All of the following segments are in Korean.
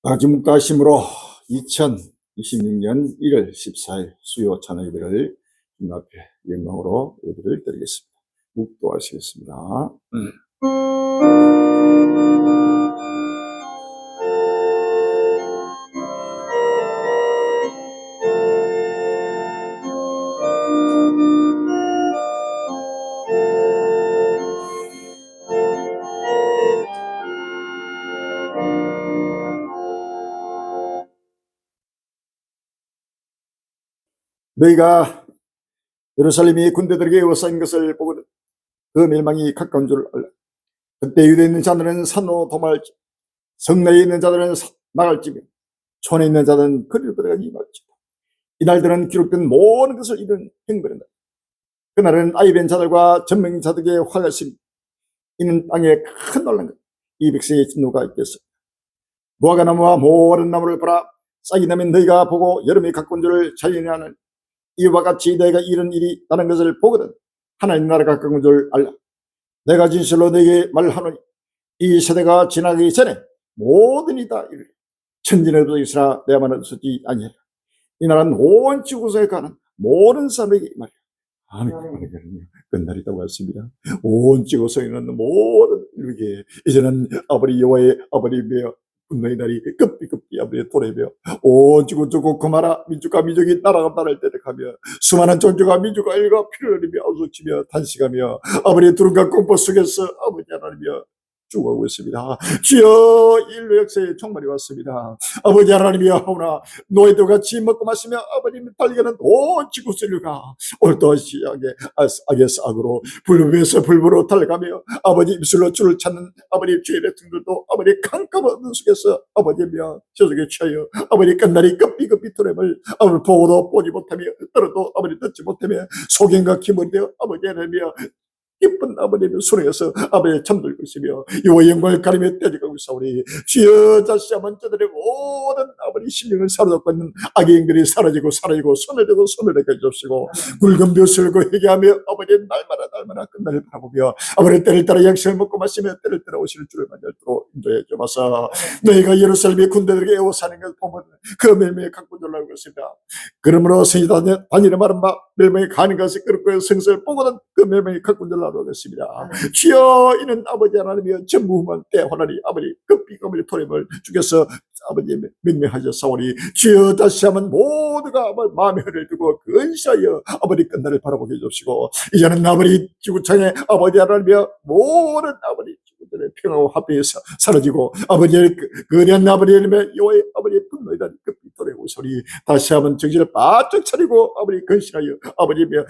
아주 묵다심으로 2026년 1월 14일 수요 찬양 예배를 주님 앞에 영광으로 예배를 드리겠습니다. 묵도하시겠습니다. 너희가 예루살렘이 군대들에게 에워싸인 것을 보고 그 멸망이 가까운 줄 알라. 그때 유대에 있는 자들은 산으로 도망할지, 성내에 있는 자들은 나갈지며 촌에 있는 자들은 거리로 들어가기 말지다. 이날들은 기록된 모든 것을 이룬 행벌이다. 그날은 아이 된 자들과 전명인 자들에게 화가 있으니 이는 땅에 큰 논란과 이 백성의 진노가 있겠어. 무화과 나무와 모든 나무를 보라. 싹이 나면 너희가 보고 여름이 가까운 줄을 자연히 아는 이와 같이 너희가 이런 일이 나는 것을 보거든 하나님 나라가 가까운 줄 알라. 내가 진실로 너희에게 말하노니 이 세대가 지나기 전에 모든 이 다 이르리라. 천진에도 있으나 내 말은 쓰지 아니하리라. 이 나라는 온 지구상에 가는 모든 사람에게 말이야. 아멘. 끝날이라고 했습니다. 온 지구상에 있는 모든 이렇게 이제는 아버지 여호와의 아버지며 분노의 날이 급히 아버지의 도래며 온 지구 두고 그마라 민족과 민족이 나라가 나라를 대적하며 수많은 종교가 민족과 일가 피를 흘리며 어수치며 탄식하며 아버지의 두름과 공포 속에서 아버지 하나님이여 죽어가고 있습니다. 주여 인류 역사의 종말이 왔습니다. 아버지 하나님이여 하오나 노예도 같이 먹고 마시며 아버님 달리가는 온 지구 인류가 올도시 악에서 악으로 불법에서 불법으로 달려가며 아버지 입술로 주를 찾는 아버지 주의 백성들도 아버지 깜깜한 어둠 속에서 아버지며 저속에 취하여 아버지 끝날이 급히 도래을 아버지 보고도 보지 못하며 들어도 아버지 듣지 못하며 소경과 기머리 되어 아버지 하나님이여 기쁜 아버님의 손에서 아버지 잠들고 있으며 여호와의 영광을 가리며 떼져가고 있사오니 주여 다시 한번 저들의 모든 아버지 심령을 사로잡고 있는 악의 영들이 사라지고 손을 대고 손을 내게 주시고 굵은 벼슬고 회개하며 아버지 날마다 끝날을 바라보며 아버지 때를 따라 양식을 먹고 마시며 때를 따라 오실 줄을 만들도록 인도해 주옵소서. 너희가 예루살렘의 군대들에게 에워싸는 것을 보면 그 멸망에 갖고 놀라고 있습니다. 그러므로 성이 다니는 말은 바 멸망에 가는 것을 끌고 성서를 보고는 그 멸망에 갖고 놀라고 하겠습니다. 주여 이는 아버지 하나님이여 전무후무한 때환하니 아버지 급히 도래을 주께서 아버지 명명하셨사오니 주여 다시 한번 모두가 마음의 흐를 두고 근시하여 아버지 끝날을 바라보게 해주시고 이제는 아버지 지구창에 아버지 하나님이여 모든 아버지 지구들의 평화와 화평이 사라지고 아버지의 거대한 아버지 하나님의 여호와의 아버지의 분노의 날이 급히 도래오소니 다시 한번 정신을 바짝 차리고 아버지 근신하여 아버지며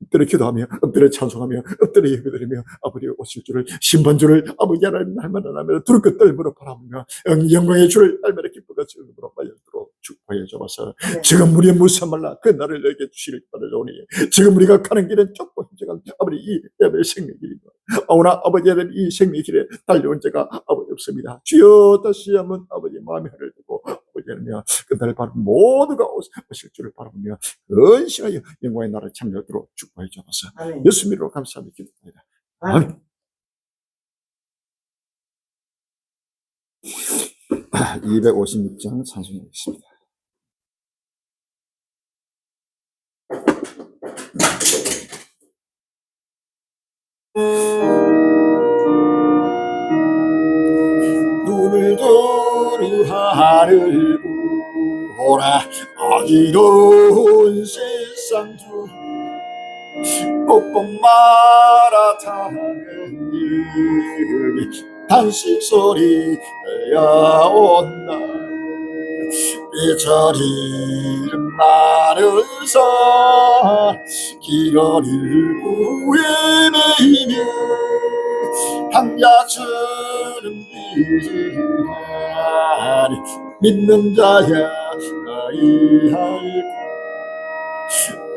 엎드려 기도하며 엎드려 찬송하며 엎드려 예배드리며 아버지 오실 줄을 심판주를 아버지 하나님 날마다 두렵고 떨므로 바라보며 영광의 주를 날마다 기쁘고 즐거움으로 말려도록 축복해 주옵소서. 지금 우리의 무슨 말라 그 날을 내게 주시길 바라오니 지금 우리가 가는 길은 좁고 힘들한 아버지 이 예배의 생명길입니다. 오나 아버지 하나님 이 생명길에 달려온 자가 아버지 없습니다. 주여 다시 한번 아버지 마음의 하를 두고 아버지 하나님 그 날을 바라보며 모두가 오실 줄을 바라보며 은신하여 영광의 나라를 참여하도록 축복해 주옵소서. 예수 이름으로 감사하며 기도합니다. 아멘. 256장 찬송하겠습니다. 눈을 도루 하늘 보라 어지러운 세상 중 꽃봄 마라타는 일이 단식 소리 들려온다. 삐처리는 마른 산 길거리를 구해내며 한야처럼 비지하니 믿는 자야 아이할까.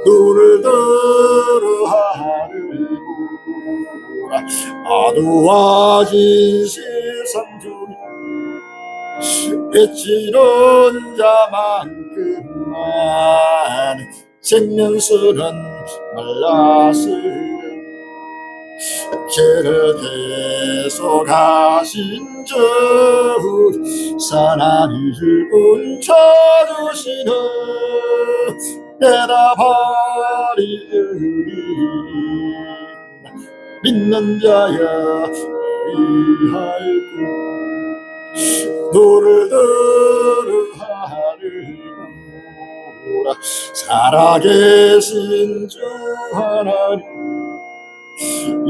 눈을 들어 하늘 보라 어두워진 세상 중에 외치는 자만큼만 생명수는 말랐으려 저를 계속하신 주 하나님을 찾으시는 대답하리으리 믿는 자야 의할구 너를 들으하리구나 살아계신 주 하나님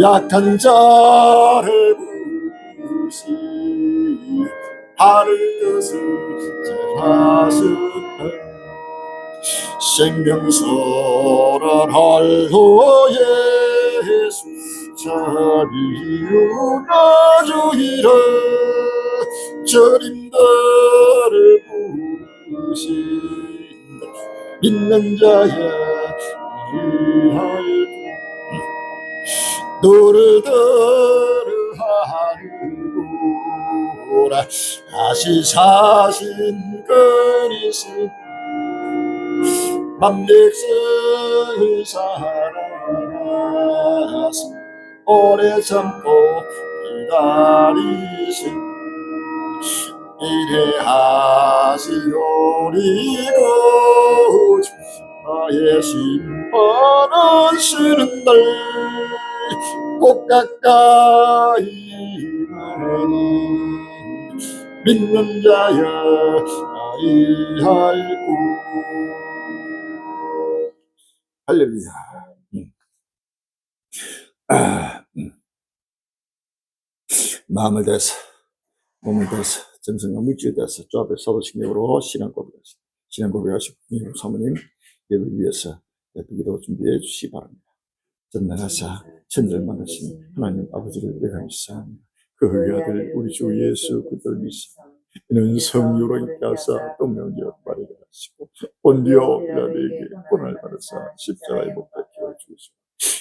약한 자를 부르시 하늘 뜻을 제하시네 생명선언 할로 예수 자비우나 주이라 저림들을 부르신다 믿는 자야 의할구 너를 들으하리구나 다시 사신 그리스 만백성을 사랑하사 오래 참고 기다리신 이래하시오리고 나의 심판은 쉬는 날 꼭 가까이 오니 믿는 자야 아이할구 할렐루야. 마음을 대해서 몸을 대해서 정성과 물질에 대해서 주 앞에 서로신경으로 신앙 고백하시고 사모님 예배를 위해서 예배기도 준비해 주시기 바랍니다. 전능하사 천지를 만드신 하나님 아버지를 내가미사 그 아들 우리 주 예수 그리스도를 믿사 이는 성유로 있게 하사 또 명제와 빠르게 하시고 본디오 빌라도에게 권한을 받으사 십자가에 못 박혀 주시고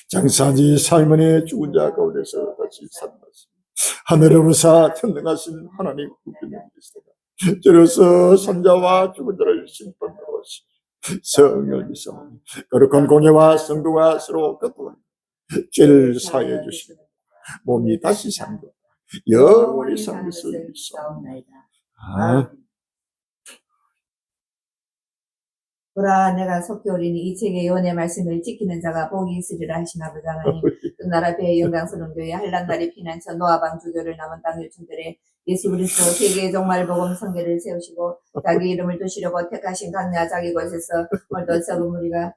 장사지 살문의 죽은 자 가운데서 다시 살아났습니다. 하늘을 오르사 천능하신 하나님 우편의 그리스도가 저로서 산자와 죽은 자를 심판하러 오시니 성령을 믿사오니 거룩한 공예와 성도가 서로 교통하니 죄를 사하여 주시고 몸이 다시 산 것 영원히 산 것을 믿사옵나이다. 보라 내가 속히 오리니 이 책의 예언의 말씀을 지키는 자가 복이 있으리라 하시나 보다 하나님 끝나라 배의 영광스러운 교회 한란 날이 피난처 노아방 주교를 남은 땅 일촌들의 예수 그리스도 세계의 종말 복음 성계를 세우시고 자기 이름을 두시려고 택하신 강야 자기 곳에서 오늘도 적은 무리가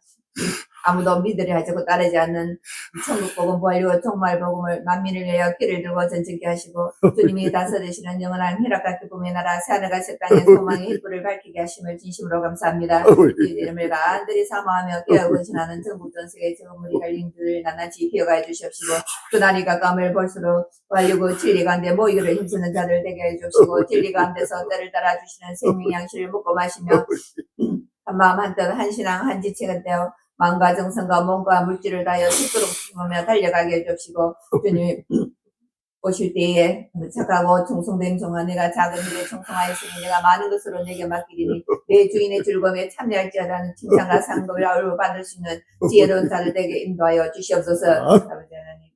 아무도 믿으려 하지고 따르지 않는 천국 복음 부활이고 종말 복음을 만민을 위하여 길을 들고 전진케 하시고 주님이 다스리시는 영원한 희락과 기쁨의 나라 새하늘과 새 땅의 소망의 햇불을 밝히게 하심을 진심으로 감사합니다. 이 이름을 간절히 사모하며 깨어 근신하는 전국 전 세계 적은 무리 갈림들을 낱낱이 기억하여 주시옵시고 그날이 가까움을 볼수록 완료고 진리 가운데 모이기를 힘쓰는 자들 되게 해 주시고 진리 가운데서 때를 따라 주시는 생명 양식을 먹고 마시며 한마음 한뜻 한신앙 한지체가 되어 마음과 정성과 몸과 물질을 다하여 죽도록 숨으며 달려가게 해주시고 주님 오실 때에 착하고 충성된 종아 내가 작은 일에 충성하였으니 내가 많은 것으로 내게 맡기리니 내 주인의 즐거움에 참여할지어다는 칭찬과 상급을 아울러 받을 수 있는 지혜로운 자를 되게 인도하여 주시옵소서. 아버지 하나님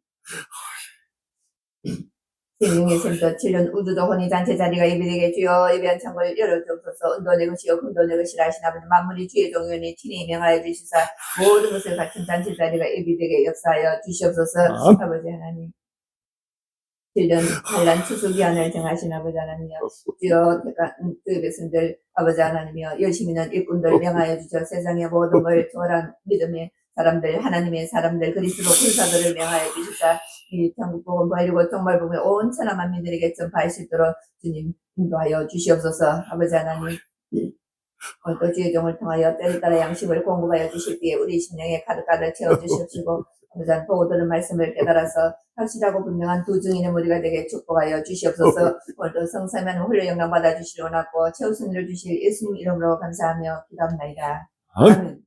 생명의 샘터 7년 우주도 혼인잔치 자리가 예비되게 주여 예비한 창고를 열어주옵소서. 은도 내 것이요 금도 내 것이라 하신 아버지 만물이 주의 종연히 친히 명하여 주시사 모든 것을 갖춘 잔치 자리가 예비되게 역사하여 주시옵소서. 아버지 하나님 7년 환란 추수기한을 정하신 아버지 하나님이여 주여 주의 백성들 아버지 하나님이여 열심히는 일꾼들 명하여 주셔 세상의 모든 걸 초월한 믿음의 사람들 하나님의 사람들 그리스도 군사들을 명하여 주시사 이 천국복음 부활이고 종말복음을 온 천하 만민들에게 전파할 수 있도록 주님 인도하여 주시옵소서. 아버지 하나님 오늘도 주의 종을 통하여 때를 따라 양식을 공급하여 주실 때에 우리 심령에 가득가득 채워주시옵시고 아버지 하나님 보고 들은 말씀을 깨달아서 확실하고 분명한 두 증인의 머리가 되게 축복하여 주시옵소서. 오늘도 성사면 홀로 영광 받아주시기 원하고 최우선을 주실 예수님 이름으로 감사하며 기도합나이다. 아멘.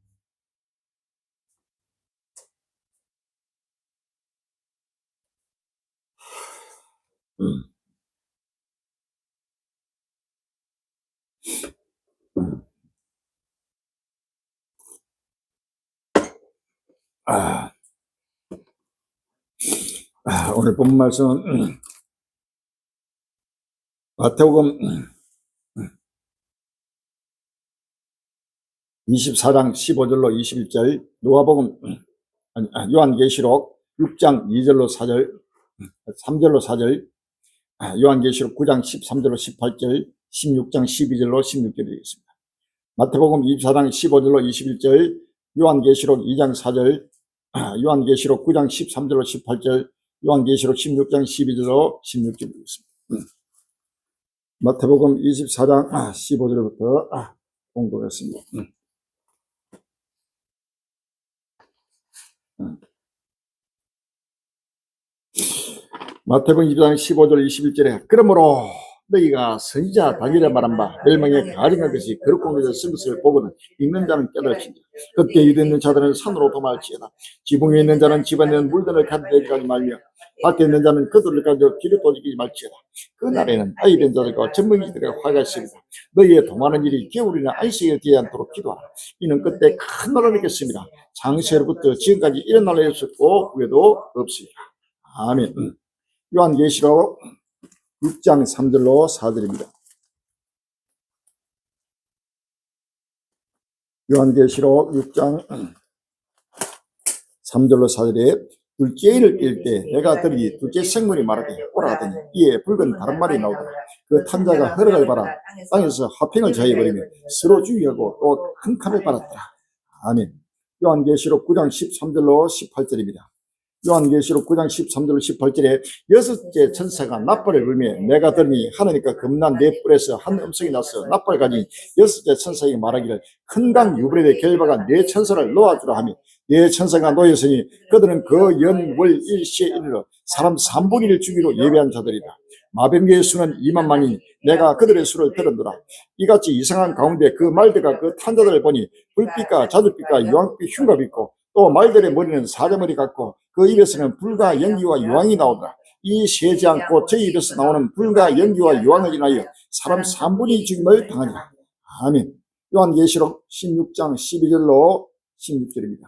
오늘 본 말씀은 마태복음 24장 15절로 21절, 누가복음 요한계시록 6장 2절로 4절, 3절로 4절, 요한계시록 9장 13절로 18절, 16장 12절로 16절이 되겠습니다. 마태복음 24장 15절로 21절, 요한계시록 2장 4절, 요한계시록 9장 13절로 18절, 요한계시록 16장 12절로 16절이 되겠습니다. 마태복음 24장 15절부터 공부하겠습니다. 마태복음 24장 15절 21절에 그러므로 너희가 선지자 다니엘의 말한 바 멸망에 가증한 것이 거룩한 것을 쓴 것을 보고는 읽는 자는 깨달을지니라. 그때 유대에 있는 자들은 산으로 도망할지어다. 지붕에 있는 자는 집안에 있는 물건을 가져가지 말며 밖에 있는 자는 그들을 가져 길에 떠지지 말지어다. 그날에는 아이 된 자들과 젖먹이들의 화가 있으리라. 너희의 도망하는 일이 겨울이나 안식에 되지 않도록 기도하라. 이는 그때 큰 나라를 있겠습니다. 장세로부터 지금까지 이런 나라가 없었고 후에도 없으리라. 아멘. 요한계시록 6장 3절로 4절입니다. 요한계시록 6장 3절로 4절에 둘째 일을 뛸 때 내가 들으니 둘째 생물이 말하되 오라 하더니 이에 붉은 다른 말이 나오더라. 그 탄자가 허락을 받아 땅에서 화평을 자해버리며 서로 죽이고 또 큰 칼을 받았더라. 아멘. 요한계시록 9장 13절로 18절입니다. 요한계시록 9장 13절로 18절에 여섯째 천사가 나팔을 불며 내가 들으니 하늘니까 겁난 네 뿔에서 한 음성이 나서 나팔을 가진 여섯째 천사에게 말하기를 큰 강 유브라데 결박한 네 천사를 놓아주라 하며 네 천사가 놓였으니 그들은 그 연월 일시에 이르러 사람 3분의 1을 주기로 예배한 자들이다. 마병계의 수는 2만만이니 내가 그들의 수를 들었노라. 이같이 이상한 가운데 그 말들과 그 탄자들을 보니 불빛과 자줏빛과 유황빛 흉갑이 있고 또 말들의 머리는 사자머리 같고 그 입에서는 불과 연기와 유황이 나오더라. 이 세지 않고 저희 입에서 나오는 불과 연기와 유황을 인하여 사람 3분의 2 죽임을 당하니라. 아멘. 요한계시록 16장 12절로 16절입니다.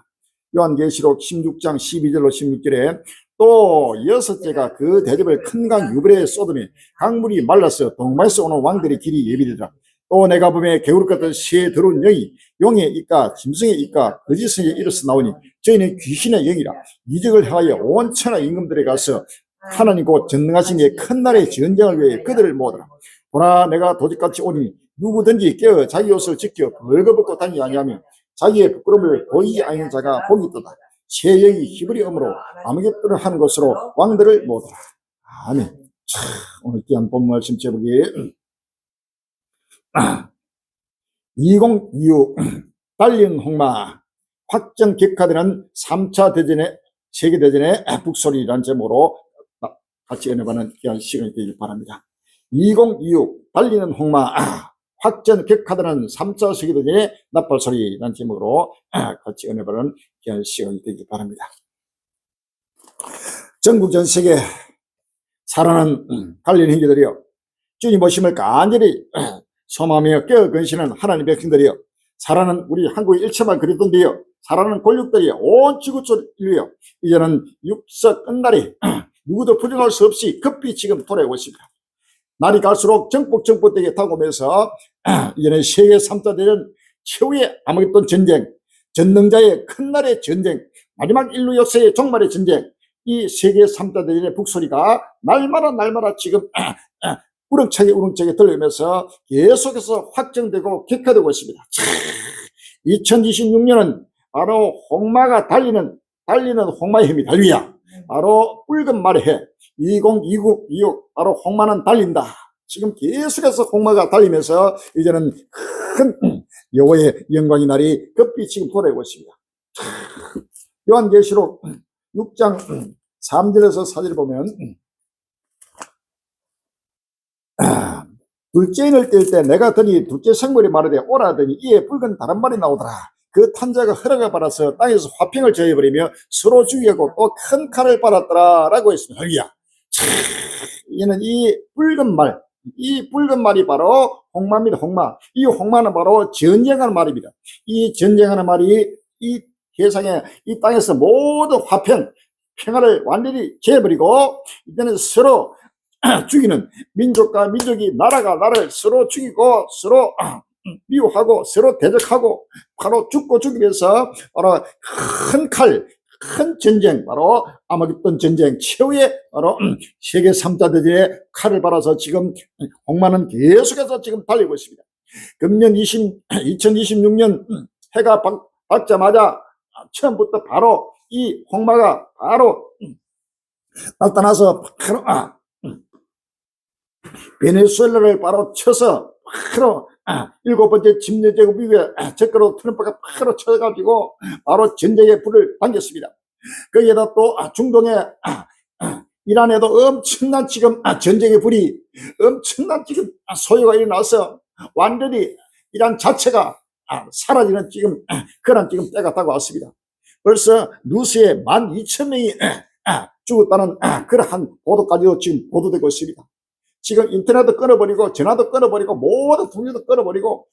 요한계시록 16장 12절로 16절에 또 여섯째가 그 대접을 큰 강 유브라데에 쏟으며 강물이 말라서 동방에서 오는 왕들의 길이 예비되더라. 또 내가 보매 개울 같은 새 더러운 영이 용의 입과 짐승의 입과 거짓성의 입에서 나오니 저희는 귀신의 영이라. 이적을 향하여 온 천하 임금들에 가서 하나님 곧 전능하신 이의 큰 날의 전쟁을 위해 그들을 모으더라. 보라 내가 도적같이 오니 누구든지 깨어 자기 옷을 지켜 벌거벗고 다니지 아니하며 자기의 부끄러움을 보이지 않는 자가 복이 있도다. 새 영이 히브리 음으로 아무것도를 하는 것으로 왕들을 모으더라. 아멘. 자, 오늘 귀한 본문 말씀 제목이 2026 달린 홍마 확정 격화되는 3차 대전의 세계대전의 북소리라는 제목으로 같이 은혜받는 귀한 시간이 되길 바랍니다. 2026 달리는 홍마 확전 격화되는 3차 세계대전의 나팔소리라는 제목으로 같이 은혜받는 귀한 시간이 되길 바랍니다. 전국 전 세계 살아난 달린 형제들이여, 주님 오심을 간절히 소망하며 깨어 건시는 하나님 백성들이여, 살아난 우리 한국의 일체만 그리스도인들이여, 살아난 권력들이여, 온 지구촌 인류여, 이제는 육서 끝날이 누구도 부정할 수 없이 급히 지금 돌아오고 있습니다. 날이 갈수록 정복되게 다가오면서 이제는 세계 3차 대전 최후의 아마겟돈 전쟁, 전능자의 큰 날의 전쟁, 마지막 인류 역사의 종말의 전쟁, 이 세계 3차 대전의 북소리가 날마다 지금 우렁차게 들리면서 계속해서 확정되고 격화되고 있습니다. 2026년은 바로 홍마가 달리는 홍마의 힘이 달리야. 바로 붉은 말의 해 2026 바로 홍마는 달린다. 지금 계속해서 홍마가 달리면서 이제는 큰 여호와의 영광의 날이 급히 지금 돌아오고 있습니다. 요한계시록 6장 3절에서 4절을 보면 둘째 인을 뗄 때 내가 들으니 둘째 생물이 말하되 오라 하더니 이에 붉은 다른 말이 나오더라. 그 탄자가 허락을 받아서 땅에서 화평을 저해버리며 서로 죽이고 또 큰 칼을 받았더라 라고 했습니다. 할렐루야. 이는 이 붉은 말이 바로 홍마입니다. 홍마. 이 홍마는 바로 전쟁하는 말입니다. 이 전쟁하는 말이 이 세상에 이 땅에서 모두 평화를 완전히 재버리고 이제는 서로 죽이는 민족과 민족이 나라가 나라를 서로 죽이고 서로 미워하고 서로 대적하고 바로 죽고 죽이면서 바로 큰 전쟁, 바로 아마겟돈 전쟁 최후의 바로 세계 3자 대전의 칼을 받아서 지금 홍마는 계속해서 지금 달리고 있습니다. 금년 2026년 해가 밝자마자 처음부터 바로 이 홍마가 바로 나타나서 바로 베네수엘라를 바로 쳐서 바로 7번째 침례제국 미국에 적으로 트럼프가 바로 쳐가지고 바로 전쟁의 불을 당겼습니다. 거기에다 또 중동의 이란에도 엄청난 지금 전쟁의 불이 엄청난 지금 소요가 일어나서 완전히 이란 자체가 사라지는 지금 그런 지금 때가 다가왔습니다. 벌써 누수에 12,000명이 죽었다는 그러한 보도까지도 지금 보도되고 있습니다. 지금 인터넷도 끊어버리고 전화도 끊어버리고 모든 통신도 끊어버리고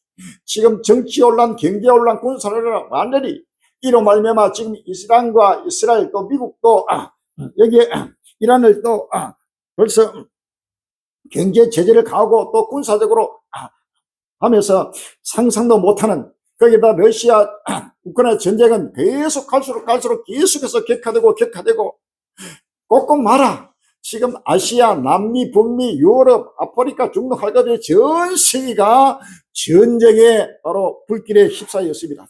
지금 정치 혼란, 경제 혼란, 군사 혼란 완전히 이로 말미암아 지금 이스라엘과 이스라엘 또 미국도 여기에 이란을 또 벌써 경제 제재를 가하고 또 군사적으로 하면서 상상도 못하는, 거기다 러시아 우크라이나 전쟁은 계속 갈수록 계속해서 격화되고 꼭꼭 말아. 지금 아시아, 남미, 북미, 유럽, 아프리카, 중동, 할까지 전 세계가 전쟁의 바로 불길에 휩싸였습니다.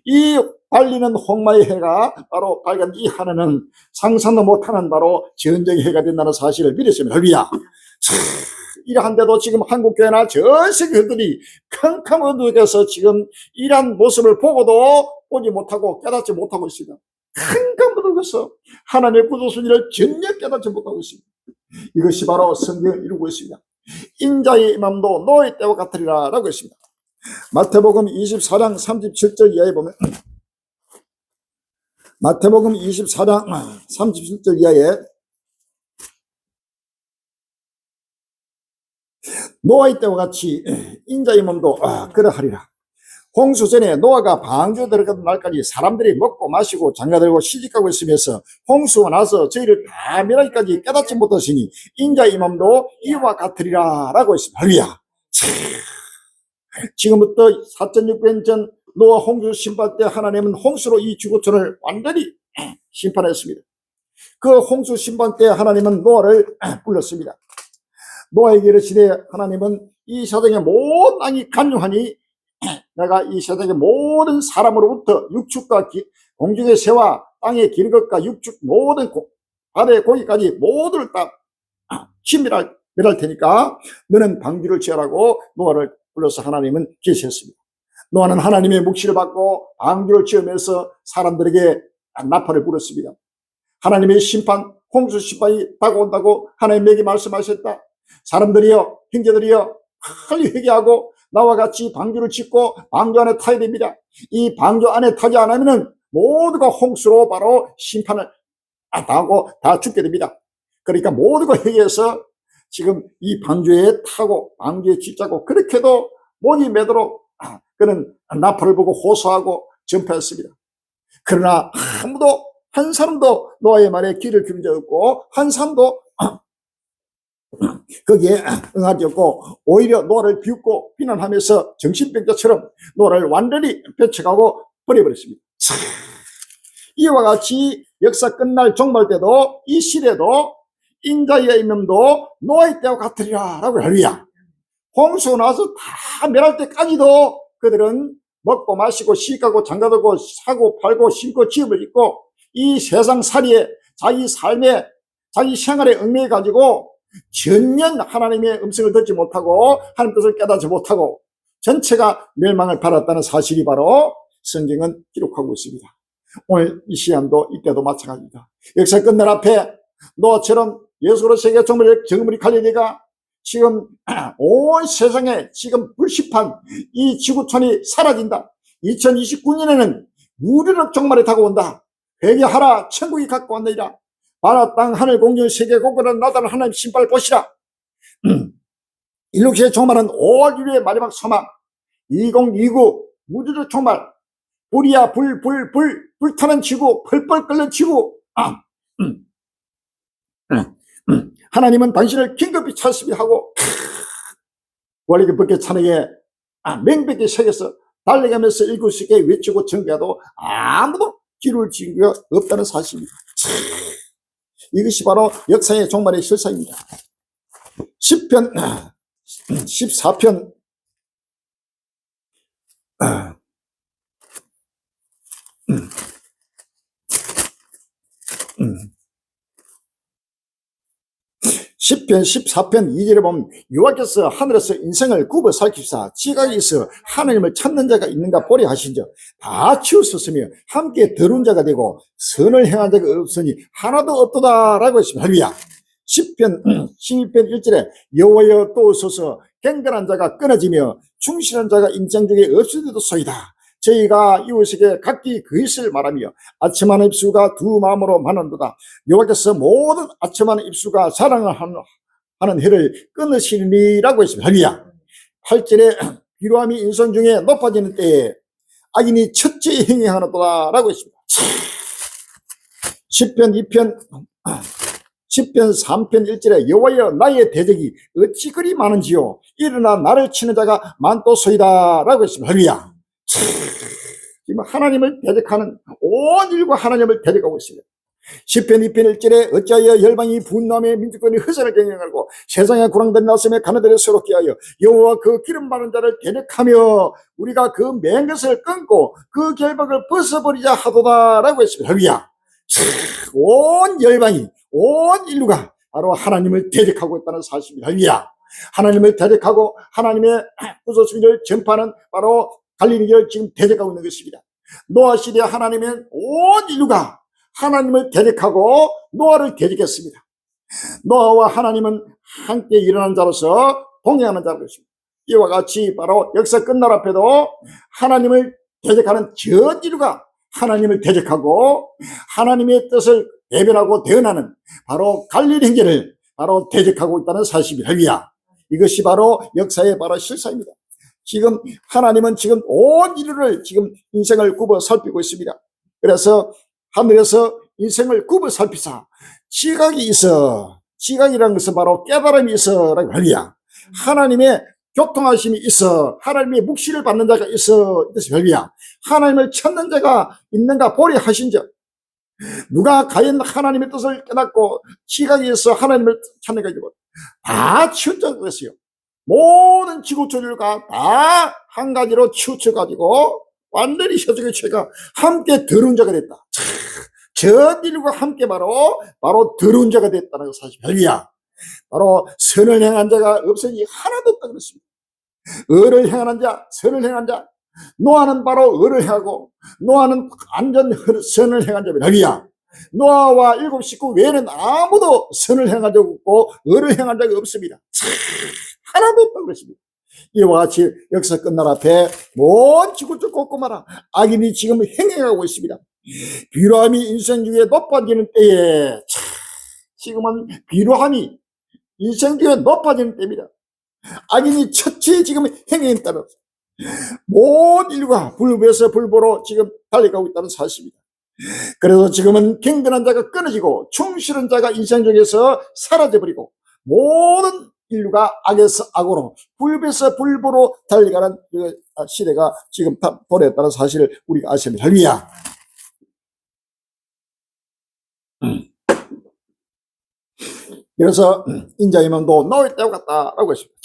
이 달리는 홍마의 해가 바로 밝은 이 하늘은 상상도 못하는 바로 전쟁의 해가 된다는 사실을 믿었습니다. 할렐루야. 이러한데도 지금 한국교회나 전 세계들이 캄캄 어두워져서 지금 이러한 모습을 보고도 보지 못하고 깨닫지 못하고 있습니다. 캄캄 어두워져서 하나님의 구조순위를 전혀 깨닫지 못하고 있습니다. 이것이 바로 성경을 이루고 있습니다. 인자의 임함도 노예 때와 같으리라 라고 했습니다. 마태복음 24장 37절 이하에 보면, 마태복음 24장 37절 이하에 노아의 때와 같이 인자의 몸도 그러하리라. 홍수 전에 노아가 방주에 들어가던 날까지 사람들이 먹고 마시고 장가들고 시집가고 있으면서 홍수가 나서 저희를 다 멸하기까지 깨닫지 못하시니 인자의 몸도 이와 같으리라 라고 했습니다. 할렐루야. 지금부터 4,600년 전 노아 홍수 심판 때 하나님은 홍수로 이 지구촌을 완전히 심판했습니다. 그 홍수 심판 때 하나님은 노아를 불렀습니다. 노아에게 이르시되 하나님은 이 세상의 모든 땅이 간용하니 내가 이 세상의 모든 사람으로부터 육축과 공중의 새와 땅에 기는 것과 육축 모든 바다의 고기까지 모두를 다 멸할 테니까 너는 방주를 지으라고 노아를 불러서 하나님은 계시했습니다. 노아는 하나님의 묵시를 받고 방주를 지으면서 사람들에게 나팔을 불었습니다. 하나님의 심판, 홍수 심판이 다가온다고 하나님에게 말씀하셨다. 사람들이여, 형제들이여, 빨리 회개하고 나와 같이 방주를 짓고 방주 안에 타야 됩니다. 이 방주 안에 타지 않으면 모두가 홍수로 바로 심판을 당하고 다 죽게 됩니다. 그러니까 모두가 회개해서 지금 이 방주에 타고 방주에 짓자고 그렇게도 목이 매도록 그는 나팔을 보고 호소하고 전파했습니다. 그러나 아무도 한 사람도 노아의 말에 귀를 기울인 적 없고 한 사람도 거기에 응하지 없고 오히려 노아를 비웃고 비난하면서 정신병자처럼 노아를 완전히 폐척하고 버려버렸습니다. 이와 같이 역사 끝날 종말 때도 이 시대도 인자의 임명도 노아의 때와 같으리라 라고 할렐루야. 홍수 나서 다 멸할 때까지도 그들은 먹고 마시고 시가고 장가들고 사고 팔고 신고 집을 짓고 이 세상 살이에 자기 삶에 자기 생활에 얽매여 가지고 전년 하나님의 음성을 듣지 못하고 하나님 뜻을 깨닫지 못하고 전체가 멸망을 받았다는 사실이 바로 성경은 기록하고 있습니다. 오늘 이 시간도 이때도 마찬가지입니다. 역사 끝날 앞에 노아처럼 예수로 세계 정물이 갈릴리가 지금 온 세상에 지금 불심판 이 지구촌이 사라진다. 2029년에는 무료력 종말이 다가온다. 회개하라, 천국이 가까웠느니라. 바다 땅 하늘 공중 세계 곳곳에 나타난 하나님 신발을 보시라. 일룩시의 종말은 5월 1일의 마지막 소망. 2029 무료력 종말. 불이야 불타는 지구, 펄펄 끓는 지구. 하나님은 당신을 긴급히 찾으시게 하고 원래 그렇게 찬에게 명백히 새겨서 달려가면서 읽을 수 있게 외치고 전개해도 아무도 귀를 기울여 없다는 사실입니다. 이것이 바로 역사의 종말의 실상입니다. 10편 14편 10편 14편 2절에 보면 여호와께서 하늘에서 인생을 굽어 살킵사 지각이 있어 하나님을 찾는 자가 있는가 보리 하신즉 다 치우셨으며 함께 더러운 자가 되고 선을 행한 자가 없으니 하나도 없도다라고 했습니다. 할렐루야. 10편 11편 1절에 여호와여 또 오소서 경건한 자가 끊어지며 충실한 자가 인생 중에 없으리도소이다. 저희가 이웃에게 각기 그 일을 말하며 아첨하는 입수가 두 마음으로 만한도다. 여호와께서 모든 아첨하는 입수가 자랑을 하는 해를 끊으시리라고 했습니다. 할렐루야. 8절에 비루함이 인선 중에 높아지는 때에 악인이 첫째 행위하노도다라고 했습니다. 10편 3편 1절에 여호와여 나의 대적이 어찌 그리 많은지요 일어나 나를 치는 자가 많도소이다라고 했습니다. 할렐루야. 지금 하나님을 대적하는 온 인류가 하나님을 대적하고 있습니다. 10편 2편 1절에 어찌하여 열방이 분노하며 민족들이 허세를 경영하고 세상에 구랑들이 나서며 가나들이 새롭게 하여 여호와 그 기름 바른 자를 대적하며 우리가 그 맨 것을 끊고 그 결박을 벗어버리자 하도다라고 했습니다. 할렐루야. 온 열방이 온 인류가 바로 하나님을 대적하고 있다는 사실입니다. 할렐루야. 하나님을 대적하고 하나님의 구속주의를 전파하는 바로 갈릴리를 지금 대적하고 있는 것입니다. 노아 시대 하나님은 온 인류가 하나님을 대적하고 노아를 대적했습니다. 노아와 하나님은 함께 일어나는 자로서 동행하는 자로 것입니다. 이와 같이 바로 역사 끝날 앞에도 하나님을 대적하는 전 인류가 하나님을 대적하고 하나님의 뜻을 대변하고 대언하는 바로 갈릴리 행제를 바로 대적하고 있다는 사실입니다. 할렐루야. 이것이 바로 역사의 바로 실상입니다. 지금 하나님은 지금 온 인류를 지금 인생을 굽어 살피고 있습니다. 그래서 하늘에서 인생을 굽어 살피사 지각이 있어. 지각이라는 것은 바로 깨달음이 있어라고 할렐루야. 하나님의 교통하심이 있어. 하나님의 묵시를 받는 자가 있어. 이것이 할렐루야. 하나님을 찾는 자가 있는가 보리 하신즉 누가 과연 하나님의 뜻을 깨닫고 지각이 있어 하나님을 찾는 가지고 다 치우쳐져 있어요. 모든 지구촌들과 다 한 가지로 치우쳐가지고 완전히 세속의 죄가 함께 더러운 자가 됐다. 전 인류가 함께 바로 더러운 자가 됐다는 사실. 할렐루야. 바로 선을 행한 자가 없으니 하나도 없다 그랬습니다. 의를 행하는 자, 선을 행한 자. 노아는 바로 의를 행하고 노아는 완전 선을 행한 자입니다. 할렐루야. 노아와 7 식구 외에는 아무도 선을 행한 적 없고 의를 행한 적이 없습니다. 하나도 없다고 그랬습니다. 이와 같이 역사 끝날 앞에 먼 지구적 곳곳마다 악인이 지금 행해가고 있습니다. 비루함이 인생 중에 높아지는 때에 지금은 비루함이 인생 중에 높아지는 때입니다. 악인이 첫째 지금 행해에 따라서 온 인류가 불부에서 불보로 지금 달려가고 있다는 사실입니다. 그래서 지금은 경건한 자가 끊어지고 충실한 자가 인생 중에서 사라져버리고 모든 인류가 악에서 악으로 불에서 불보로 달려가는 시대가 지금 도래했다는 사실을 우리가 아셔야 합니다. 할렐루야. 그래서 인자이면도 나올 때가 같다라고 했습니다.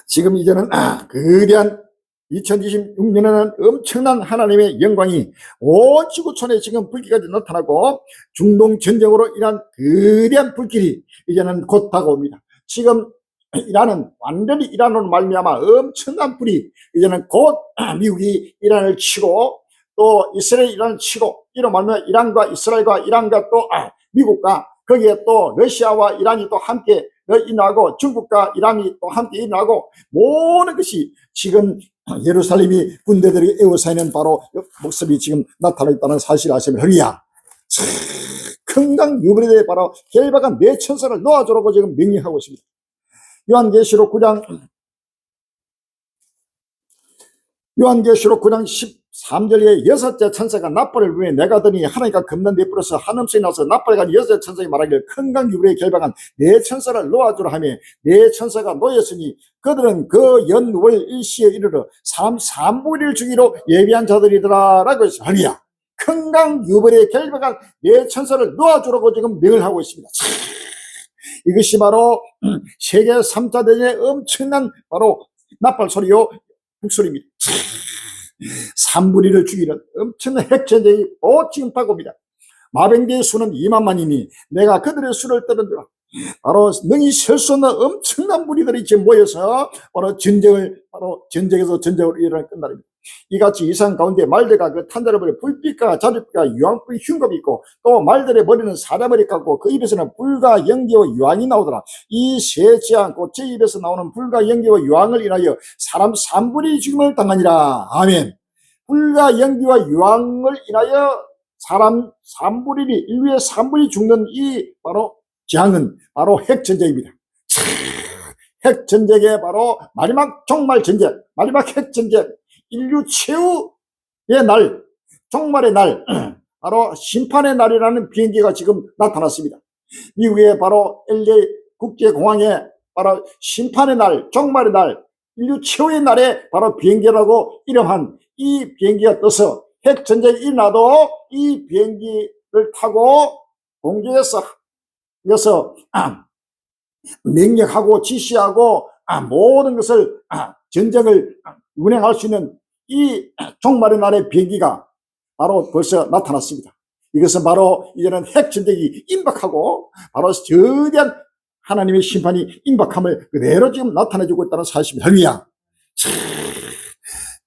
지금 이제는 거대한 2026년에는 엄청난 하나님의 영광이 온 지구촌에 지금 불길까지 나타나고 중동 전쟁으로 인한 거대한 불길이 이제는 곧 다가옵니다. 지금 이란은 완전히 이란으로 말미암아 엄청난 불이 이제는 곧 미국이 이란을 치고 또 이스라엘이 이란을 치고 이로 말미암아 이란과 이스라엘과 이란과 또 미국과 거기에 또 러시아와 이란이 또 함께 일어나고 중국과 이란이 또 함께 일어나고 모든 것이 지금 예루살렘이 군대들이 에워싸이는 바로 모습이 지금 나타나 있다는 사실을 아시면 할렐루야. 건강 유브리데에 바로 결박한 네 천사를 놓아주라고 지금 명령하고 있습니다. 요한계시록 9장 3절에 여섯째 천사가 나팔을 불며 내가 더니 하나님과 겁난 내뿔에서 한음소리 나서 나팔을 가진 여섯째 천사가 말하기를 큰 강 유브레에 결박한 네 천사를 놓아주라 하며 네 천사가 놓였으니 그들은 그 연월 일시에 이르러 사람 3분의 1 주기로 예비한 자들이더라 라고 했습니다. 할렐루야. 큰 강 유브레에 결박한 네 천사를 놓아주라고 지금 명을 하고 있습니다. 이것이 바로 세계 3차 대전의 엄청난 바로 나팔 소리요 북소리입니다. 3분의 1을 죽이는 엄청난 핵전쟁이 지금 다가옵니다. 마병대의 수는 2만만이니 내가 그들의 수를 떠든다. 바로 능히 셀 수 없는 엄청난 무리들이 지금 모여서 바로 전쟁에서 전쟁으로 일어나는 끝날입니다. 이같이 이상 가운데 말들과 그 탄자를 버려 불빛과 자릿빛과 유황불 흉겁이 있고 또 말들의 머리는 사자머리 같고 그 입에서는 불과 연기와 유황이 나오더라. 이 세지 않고 제 입에서 나오는 불과 연기와 유황을 인하여 사람 3분의 1 죽임을 당하니라. 아멘. 불과 연기와 유황을 인하여 사람 3분의 1, 인류의 3분의 1 죽는 이 바로 재앙은 바로 핵전쟁입니다. 핵전쟁의 바로 마지막 종말 전쟁, 마지막 핵전쟁, 인류 최후의 날, 종말의 날, 바로 심판의 날이라는 비행기가 지금 나타났습니다. 미국의 바로 LA 국제공항에 바로 심판의 날, 종말의 날, 인류 최후의 날에 바로 비행기라고 이름한 이 비행기가 떠서 핵전쟁이 일어나도 이 비행기를 타고 공중에서 명령하고 지시하고 모든 것을 전쟁을 운행할 수 있는 이 종말의 날의 비행기가 바로 벌써 나타났습니다. 이것은 바로 이제는 핵전쟁이 임박하고 바로 저대한 하나님의 심판이 임박함을 그대로 지금 나타내주고 있다는 사실입니다. 할렐루야.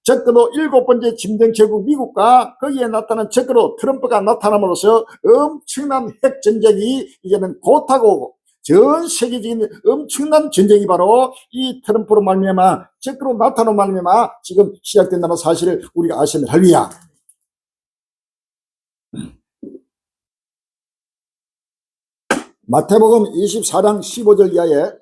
적어도 7번째 침정 제국 미국과 거기에 나타난 적으로 트럼프가 나타남으로써 엄청난 핵전쟁이 이제는 곧하고 전 세계적인 엄청난 전쟁이 바로 이 트럼프로 말미암아 적으로 나타난 말미암아 지금 시작된다는 사실을 우리가 아셔야 합니다. 할렐루야. 마태복음 24장 15절 이하에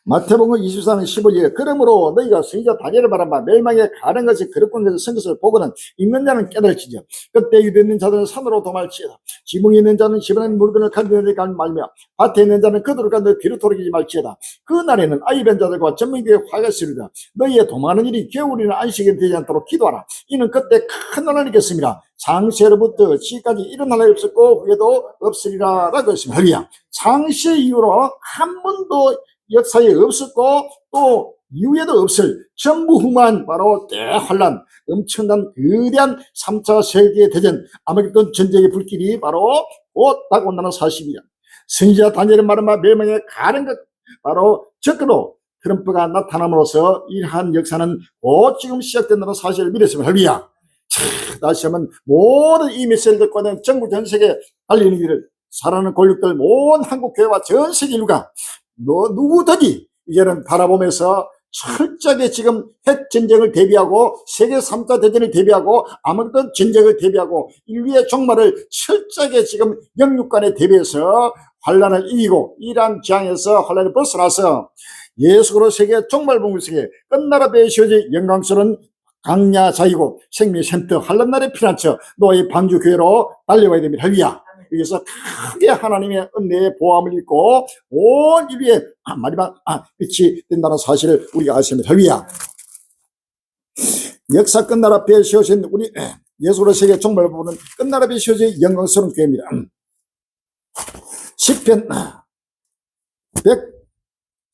마태복음 24장 15절에 그러므로 너희가 선지자 다니엘을 바라봐 멸망에 가는 것이 그릇군 것을 쓴 것을 보고는 읽는 자는 깨달을지니라. 그때 유대 있는 자들은 산으로 도말지어다. 지붕에 있는 자는 집안에 물건을 가져내게 하는 말며 밭에 있는 자는 그들을 가져 뒤로 돌이키지 말지어다. 그 날에는 아이벤 자들과 전문교의 화가 있으리라. 너희의 도망하는 일이 겨울이나 안식이 되지 않도록 기도하라. 이는 그때 큰 난을 이겼습니다. 장세로부터 지금까지 이런 날이 없었고 후에도 없으리라 라고 했습니다. 할렐루야. 장세 이후로 한 번도 역사에 없었고 또 이후에도 없을 전무후무한 바로 대환란, 엄청난 거대한 3차 세계대전 아마겟돈 전쟁의 불길이 바로 곧 다가온다는 사실이야. 선지자 다니엘의 말은 멸망에 가는 것 바로 적으로 트럼프가 나타남으로써 이러한 역사는 곧 지금 시작된다는 사실을 믿었으면 할렐루야. 다시 한번 모든 이 메시지를 듣고 전국 전 세계에 알리는 길을 살아가는 권력들 모든 한국교회와 전 세계 인류가 누구든지 이제는 바라보면서 철저하게 지금 핵전쟁을 대비하고 세계 3차 대전을 대비하고 아무튼 전쟁을 대비하고 인류의 종말을 철저하게 지금 영육간에 대비해서 환란을 이기고 이러한 재앙에서 환란을 벗어나서 예수로 세계 종말복음 속에 끝나라 배에 씌워진 영광스러운 강야자이고 생명의 샘터 환란날의 피난처 노예 방주교회로 달려와야 됩니다. 할렐루야. 여기서 크게 하나님의 은혜의 보함을 입고 온 인류의 마지막 빛이 된다는 사실을 우리가 아셔야 합니다. 할렐루야. 역사 끝날 앞에 씌워진 우리 예수로 세계 종말 부분은 끝날 앞에 씌워진 영광스러운 교회입니다. 시편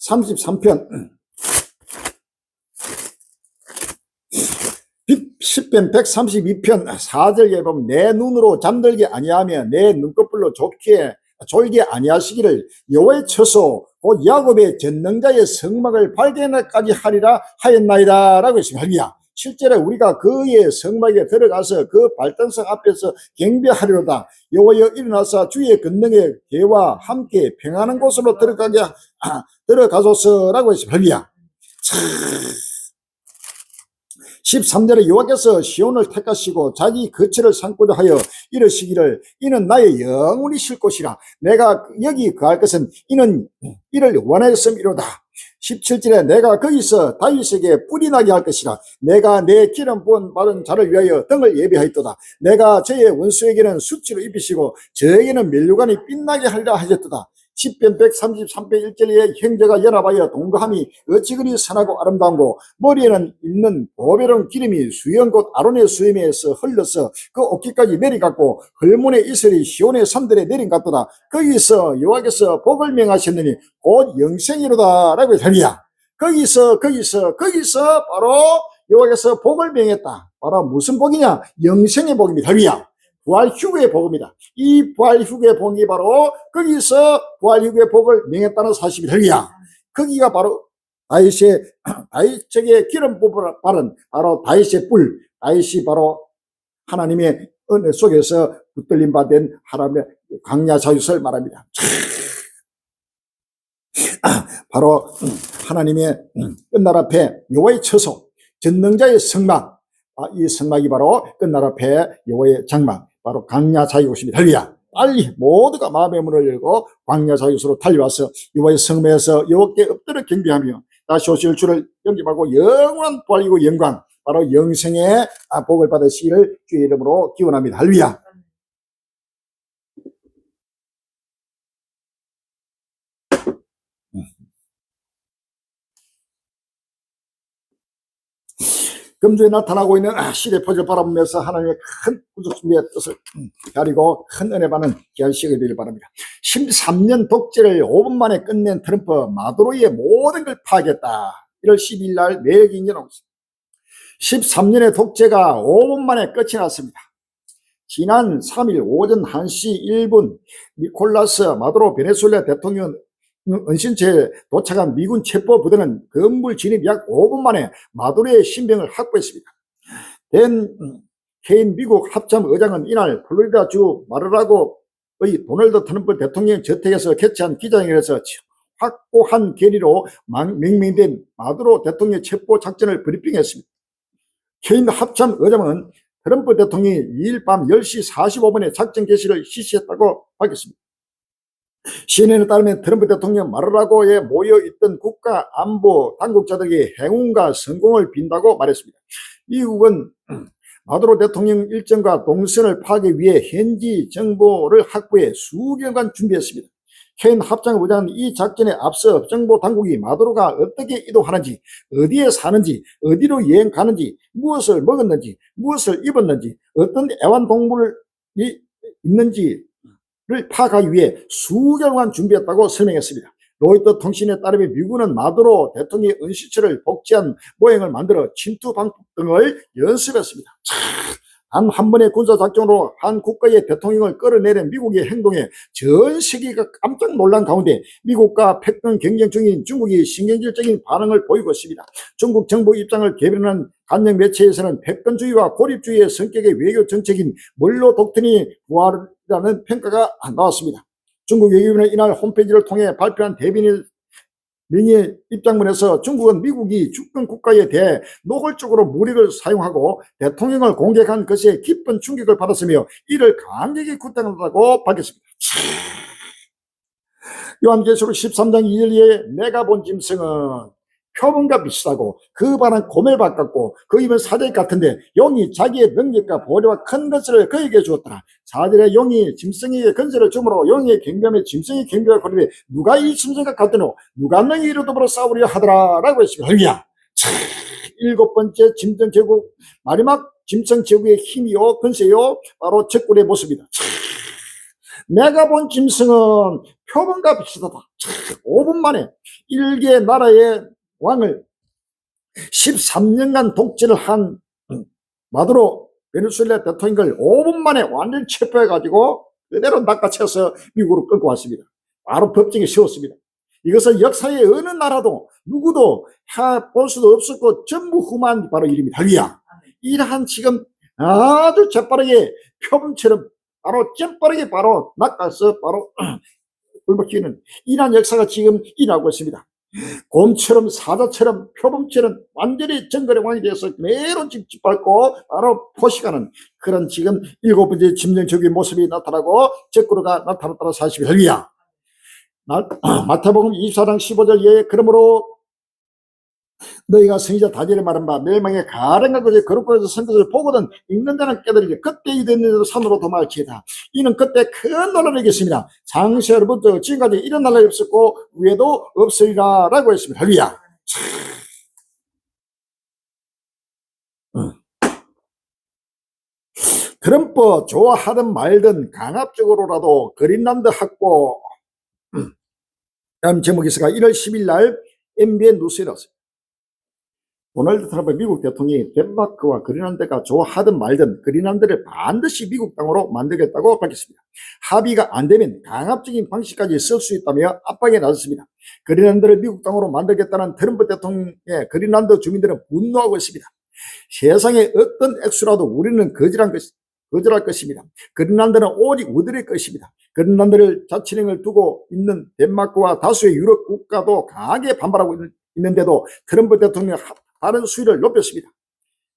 133편 10편 132편 4절에 보면 내 눈으로 잠들게 아니하며 내 눈꺼풀로 졸게 아니하시기를 여호와의 처소 곧 야곱의 전능자의 성막을 발견하기까지 하리라 하였나이다 라고 했습니다. 할렐루야. 실제로 우리가 그의 성막에 들어가서 그 발등상 앞에서 경배하리로다. 여호와여 일어나사 주의 권능의 개와 함께 평안한 곳으로 들어가소서라고 했습니다. 할렐루야. 13절에 여호와께서 시온을 택하시고 자기 거처를 삼고자 하여 이르시기를 이는 나의 영원히 쉴 곳이라. 내가 여기 거할 것은 이는 이를 원하였음이로다. 17절에 내가 거기서 다윗에게 뿔이 나게 할 것이라. 내가 내 기름 부은 받은 자를 위하여 등을 예비하였도다. 내가 저의 원수에게는 수치로 입히시고 저에게는 면류관이 빛나게 하리라 하셨도다. 시편 133편 1절에 형제가 연합하여 동거함이 어찌 그리 선하고 아름다운고 머리에는 있는 보배로운 기름이 수염 곧 아론의 수염에서 흘러서 그 어깨까지 내려갔고 헐문의 이슬이 시온의 산들에 내린 같도다. 거기서 여호와께서 복을 명하셨느니 곧 영생이로다 라고 했더니야. 거기서 바로 여호와께서 복을 명했다. 바로 무슨 복이냐? 영생의 복입니다. 할렐루야. 부활 후의 복입니다. 이 부활 후의 복이 바로 거기서 부활 후의 복을 명했다는 사실입니다. 할렐루야. 거기가 바로 다윗에게 기름 바른 바로 다윗의 뿔, 다윗이 바로 하나님의 은혜 속에서 붙들림 받은 하나님의 광야 자유를 말합니다. 바로 하나님의 끝날 앞에 여호와의 처소, 전능자의 성막, 이 성막이 바로 끝날 앞에 여호와의 장막, 바로 광야 자유옷입니다. 할렐루야. 빨리 모두가 마음의 문을 열고 광야 자유옷으로 달려와서 여호와의 성막에서 여호와께 엎드려 경배하며 다시 오실 주를 영접하고 영원한 부활이고 영광, 바로 영생의 복을 받으시기를 주의 이름으로 기원합니다. 할렐루야. 금주에 나타나고 있는 시대 퍼즐 바라보면서 하나님의 큰 구속 준비의 뜻을 가리고 큰 은혜 받는 귀한 시간이 되길 바랍니다. 13년 독재를 5분 만에 끝낸 트럼프, 마두로의 모든 걸 파괴했다. 1월 12일 날 매일 인정하고 있습니다. 13년의 독재가 5분 만에 끝이 났습니다. 지난 3일 오전 1시 1분 니콜라스 마두로 베네수엘라 대통령 은신처에 도착한 미군 체포부대는 건물 진입 약 5분 만에 마두로의 신병을 확보했습니다. 케인 미국 합참의장은 이날 플로리다주 마르라고의 도널드 트럼프 대통령 저택에서 개최한 기자회견에서 확고한 결의로 명명된 마두로 대통령 체포 작전을 브리핑했습니다. 케인 합참의장은 트럼프 대통령이 2일 밤 10시 45분에 작전 개시를 실시했다고 밝혔습니다. CNN에 따르면 트럼프 대통령 마르라고에 모여있던 국가안보 당국자들에게 행운과 성공을 빈다고 말했습니다. 미국은 마두로 대통령 일정과 동선을 파악하기 위해 현지 정보를 확보해 수개월간 준비했습니다. 케인 합참의장은 이 작전에 앞서 정보 당국이 마두로가 어떻게 이동하는지, 어디에 사는지, 어디로 여행 가는지, 무엇을 먹었는지, 무엇을 입었는지, 어떤 애완동물이 있는지 를 파악하기 위해 수개월간 준비했다고 설명했습니다. 로이터 통신에 따르면 미국은 마두로 대통령의 은신처를 복제한 모형을 만들어 침투 방법 등을 연습했습니다. 단 한 번의 군사작전으로 한 국가의 대통령을 끌어내린 미국의 행동에 전 세계가 깜짝 놀란 가운데 미국과 패권 경쟁 중인 중국이 신경질적인 반응을 보이고 있습니다. 중국 정부 입장을 개변하는 간영 매체에서는 패권주의와 고립주의의 성격의 외교 정책인 멀로 독트린이 부활이라는 평가가 나왔습니다. 중국 외교부는 이날 홈페이지를 통해 발표한 대변인 명의 입장문에서 중국은 미국이 주권 국가에 대해 노골적으로 무력을 사용하고 대통령을 공격한 것에 깊은 충격을 받았으며 이를 강력히 구타한다고 밝혔습니다. 요한계시록 13장 2절에 내가 본 짐승은 표범과 비슷하고 그 발은 고멜밭 같고 그 입은 사대 같은데 용이 자기의 능력과 보리와 큰 것을 그에게 주었더라. 4절에 용이 짐승에게 건설을 주므로 용의 경배함에 짐승의 경배가 거리되 누가 이 짐승과 같더노 누가 너희 이로 더불어 싸우려 하더라 라고 했습니다. 할렐루야. 일곱 번째 짐승 제국, 마지막 짐승 제국의 힘이요 건세요 바로 적군의 모습이다. 내가 본 짐승은 표범과 비슷하다. 5분 만에 일개 나라의 왕을 13년간 독재를 한 마두로 베네수엘라 대통령을 5분 만에 완전히 체포해가지고 그대로 낚아채서 미국으로 끌고 왔습니다. 바로 법정에 세웠습니다. 이것은 역사의 어느 나라도 누구도 볼 수도 없었고 전부 흠한 바로 일입니다. 할렐루야. 이러한 지금 아주 재빠르게 표범처럼 바로 잼빠르게 바로 낚아서 바로 굴복기는 이러한 역사가 지금 일어나고 있습니다. 곰처럼 사자처럼 표범처럼 완전히 정글의 왕이 되어서 매로 짓밟고 바로 포식하는 그런 지금 일곱 번째 짐승적인 모습이 나타나고 적그루가 나타났다는 사실이 할렐루야. 마태복음 24장 15절 예 그러므로 너희가 선지자 다니엘에 말한 바 멸망의 가랭과 그의 거룩고 해서 선 것을 보거든 읽는 자는 깨달으리 그때 이되는 산으로 도망치이다. 이는 그때 큰 논란이 있겠습니다. 장세로부터 지금까지 이런 날이 없었고 위에도 없으리라 라고 했습니다. 할렐루야. 트럼프 좋아하든 말든 강압적으로라도 그린란드 확보 라는 제목에서가 1월 10일 날 MBN 뉴스에 나왔습니다. 도널드 트럼프 미국 대통령이 덴마크와 그린란드가 좋아하든 말든 그린란드를 반드시 미국 땅으로 만들겠다고 밝혔습니다. 합의가 안 되면 강압적인 방식까지 쓸 수 있다며 압박에 나섰습니다. 그린란드를 미국 땅으로 만들겠다는 트럼프 대통령의 그린란드 주민들은 분노하고 있습니다. 세상에 어떤 액수라도 우리는 거절할 것입니다. 그린란드는 오직 우리의 것입니다. 그린란드를 자치령을 두고 있는 덴마크와 다수의 유럽 국가도 강하게 반발하고 있는데도 트럼프 대통령이 다른 수위를 높였습니다.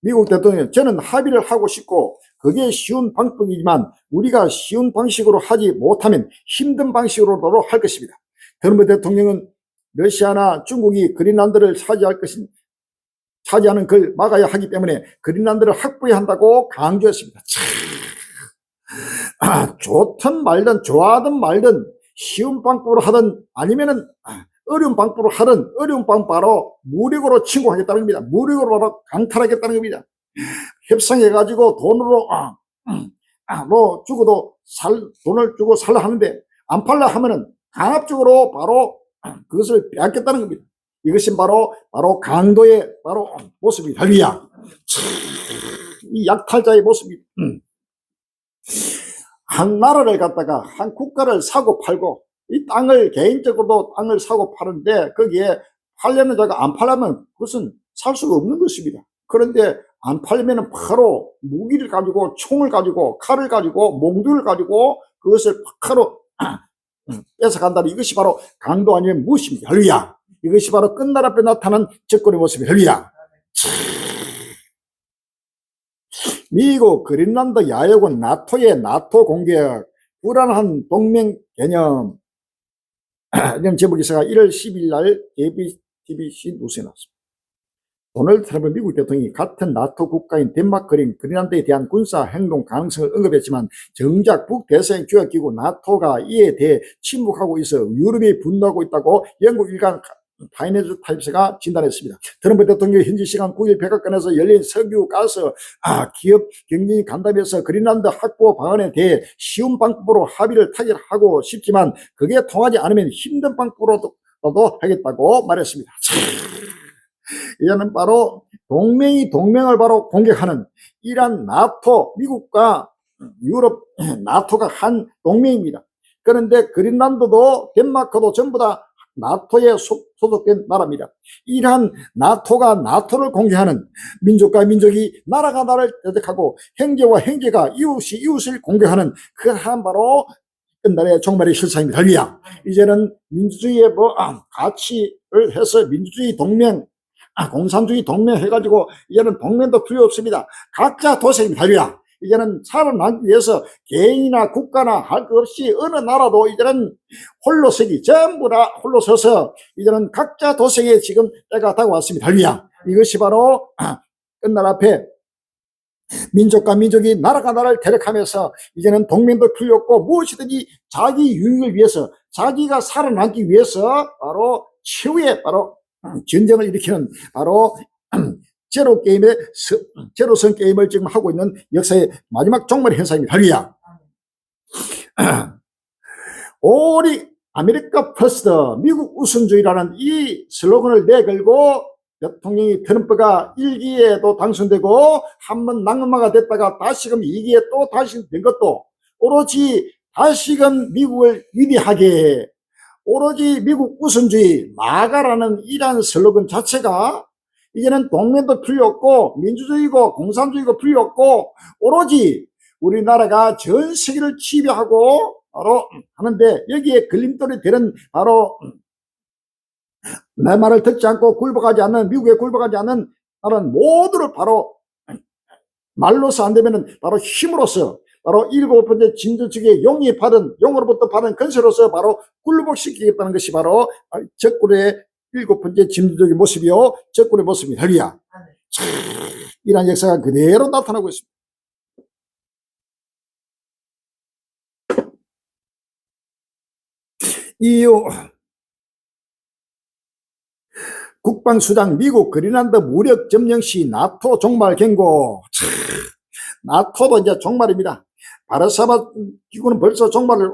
미국 대통령 저는 합의를 하고 싶고 그게 쉬운 방법이지만 우리가 쉬운 방식으로 하지 못하면 힘든 방식으로도 할 것입니다. 트럼프 대통령은 러시아나 중국이 그린란드를 차지하는 걸 막아야 하기 때문에 그린란드를 확보해야 한다고 강조했습니다. 좋든 말든 좋아하든 말든 쉬운 방법으로 하든 아니면은 어려운 방법으로 하든 어려운 방법으로 무력으로 침공하겠다는 겁니다. 무력으로 바로 강탈하겠다는 겁니다. 협상해가지고 돈으로 뭐 주고도 돈을 주고 살라 하는데 안 팔라 하면은 강압적으로 바로 그것을 빼앗겠다는 겁니다. 이것이 바로 강도의 모습이 할렐루야. 이 약탈자의 모습입니다. 한 나라를 갖다가 한 국가를 사고 팔고 이 땅을 개인적으로도 땅을 사고 파는데 거기에 팔려는 자가 안 팔려면 그것은 살 수가 없는 것입니다. 그런데 안 팔리면 바로 무기를 가지고 총을 가지고 칼을 가지고 몽둥이를 가지고 그것을 바로 뺏어간다는 이것이 바로 강도 아니면 무엇입니까? 할렐루야. 이것이 바로 끝날 앞에 나타난 적군의 모습입니다. 할렐루야. 미국 그린란드 야욕은 나토의 나토 공격 불안한 동맹 개념 이런 제목기사가 1월 10일 날 ABC 뉴스에 나왔습니다. 도널드 트럼프 미국 대통령이 같은 나토 국가인 덴마크 그린란드에 대한 군사 행동 가능성을 언급했지만 정작 북대서양 조약기구 나토가 이에 대해 침묵하고 있어 유럽이 분노하고 있다고 영국 일간 파이낸셜 타임스가 진단했습니다. 트럼프 대통령이 현지 시간 9일 백악관에서 열린 석유, 가스, 기업 경쟁이 간담회에서 그린란드 확보 방안에 대해 쉬운 방법으로 합의를 타결하고 싶지만 그게 통하지 않으면 힘든 방법으로도 하겠다고 말했습니다. 이제는 바로 동맹이 동맹을 바로 공격하는 이란 나토, 미국과 유럽 나토가 한 동맹입니다. 그런데 그린란드도 덴마크도 전부 다 나토에 소속된 나라입니다. 이러한 나토가 나토를 공격하는 민족과 민족이 나라가 나라를 대적하고 형제와 형제가 이웃이 이웃을 공격하는 그한 바로 끝날의 종말의 실상입니다. 할렐루야. 이제는 민주주의의 가치를 해서 민주주의 동맹 공산주의 동맹 해가지고 이제는 동맹도 필요 없습니다. 각자 도생입니다. 할렐루야. 이제는 살아남기 위해서 개인이나 국가나 할 것 없이 어느 나라도 이제는 홀로서기 전부 다 홀로서서 이제는 각자 도생에 지금 때가 다가왔습니다. 할렐루야. 이것이 바로 끝날 앞에 민족과 민족이 나라가 나라를 대적하면서 이제는 동맹도 필요 없고 무엇이든지 자기 유익을 위해서 자기가 살아남기 위해서 바로 최후의 바로 전쟁을 일으키는 바로 제로섬 게임을 지금 하고 있는 역사의 마지막 종말 현상입니다. 할렐루야. 오리 아메리카 퍼스트 미국 우선주의라는 이 슬로건을 내걸고 대통령이 트럼프가 1기에도 당선되고 한번 낙마가 됐다가 다시금 2기에 또 다시 된 것도 오로지 다시금 미국을 위대하게 오로지 미국 우선주의 마가라는 이러한 슬로건 자체가 이제는 동맹도 필요 없고 민주주의고 공산주의고 필요 없고 오로지 우리나라가 전 세계를 지배하고 바로 하는데 여기에 걸림돌이 되는 바로 내 말을 듣지 않고 굴복하지 않는 미국에 굴복하지 않는 나라는 모두를 바로 말로서 안 되면은 바로 힘으로써 바로 일곱 번째 진저축의 용으로부터 받은 건세로서 바로 굴복시키겠다는 것이 바로 적군의 일곱 번째 진저축의 모습이요, 적군의 모습입니다. 할렐루야. 이러한 역사가 그대로 나타나고 있습니다. 이후 국방수장 미국 그린란드 무력 점령 시 나토 종말 경고. 나토도 이제 종말입니다. 바르샤바 기구는 벌써 종말을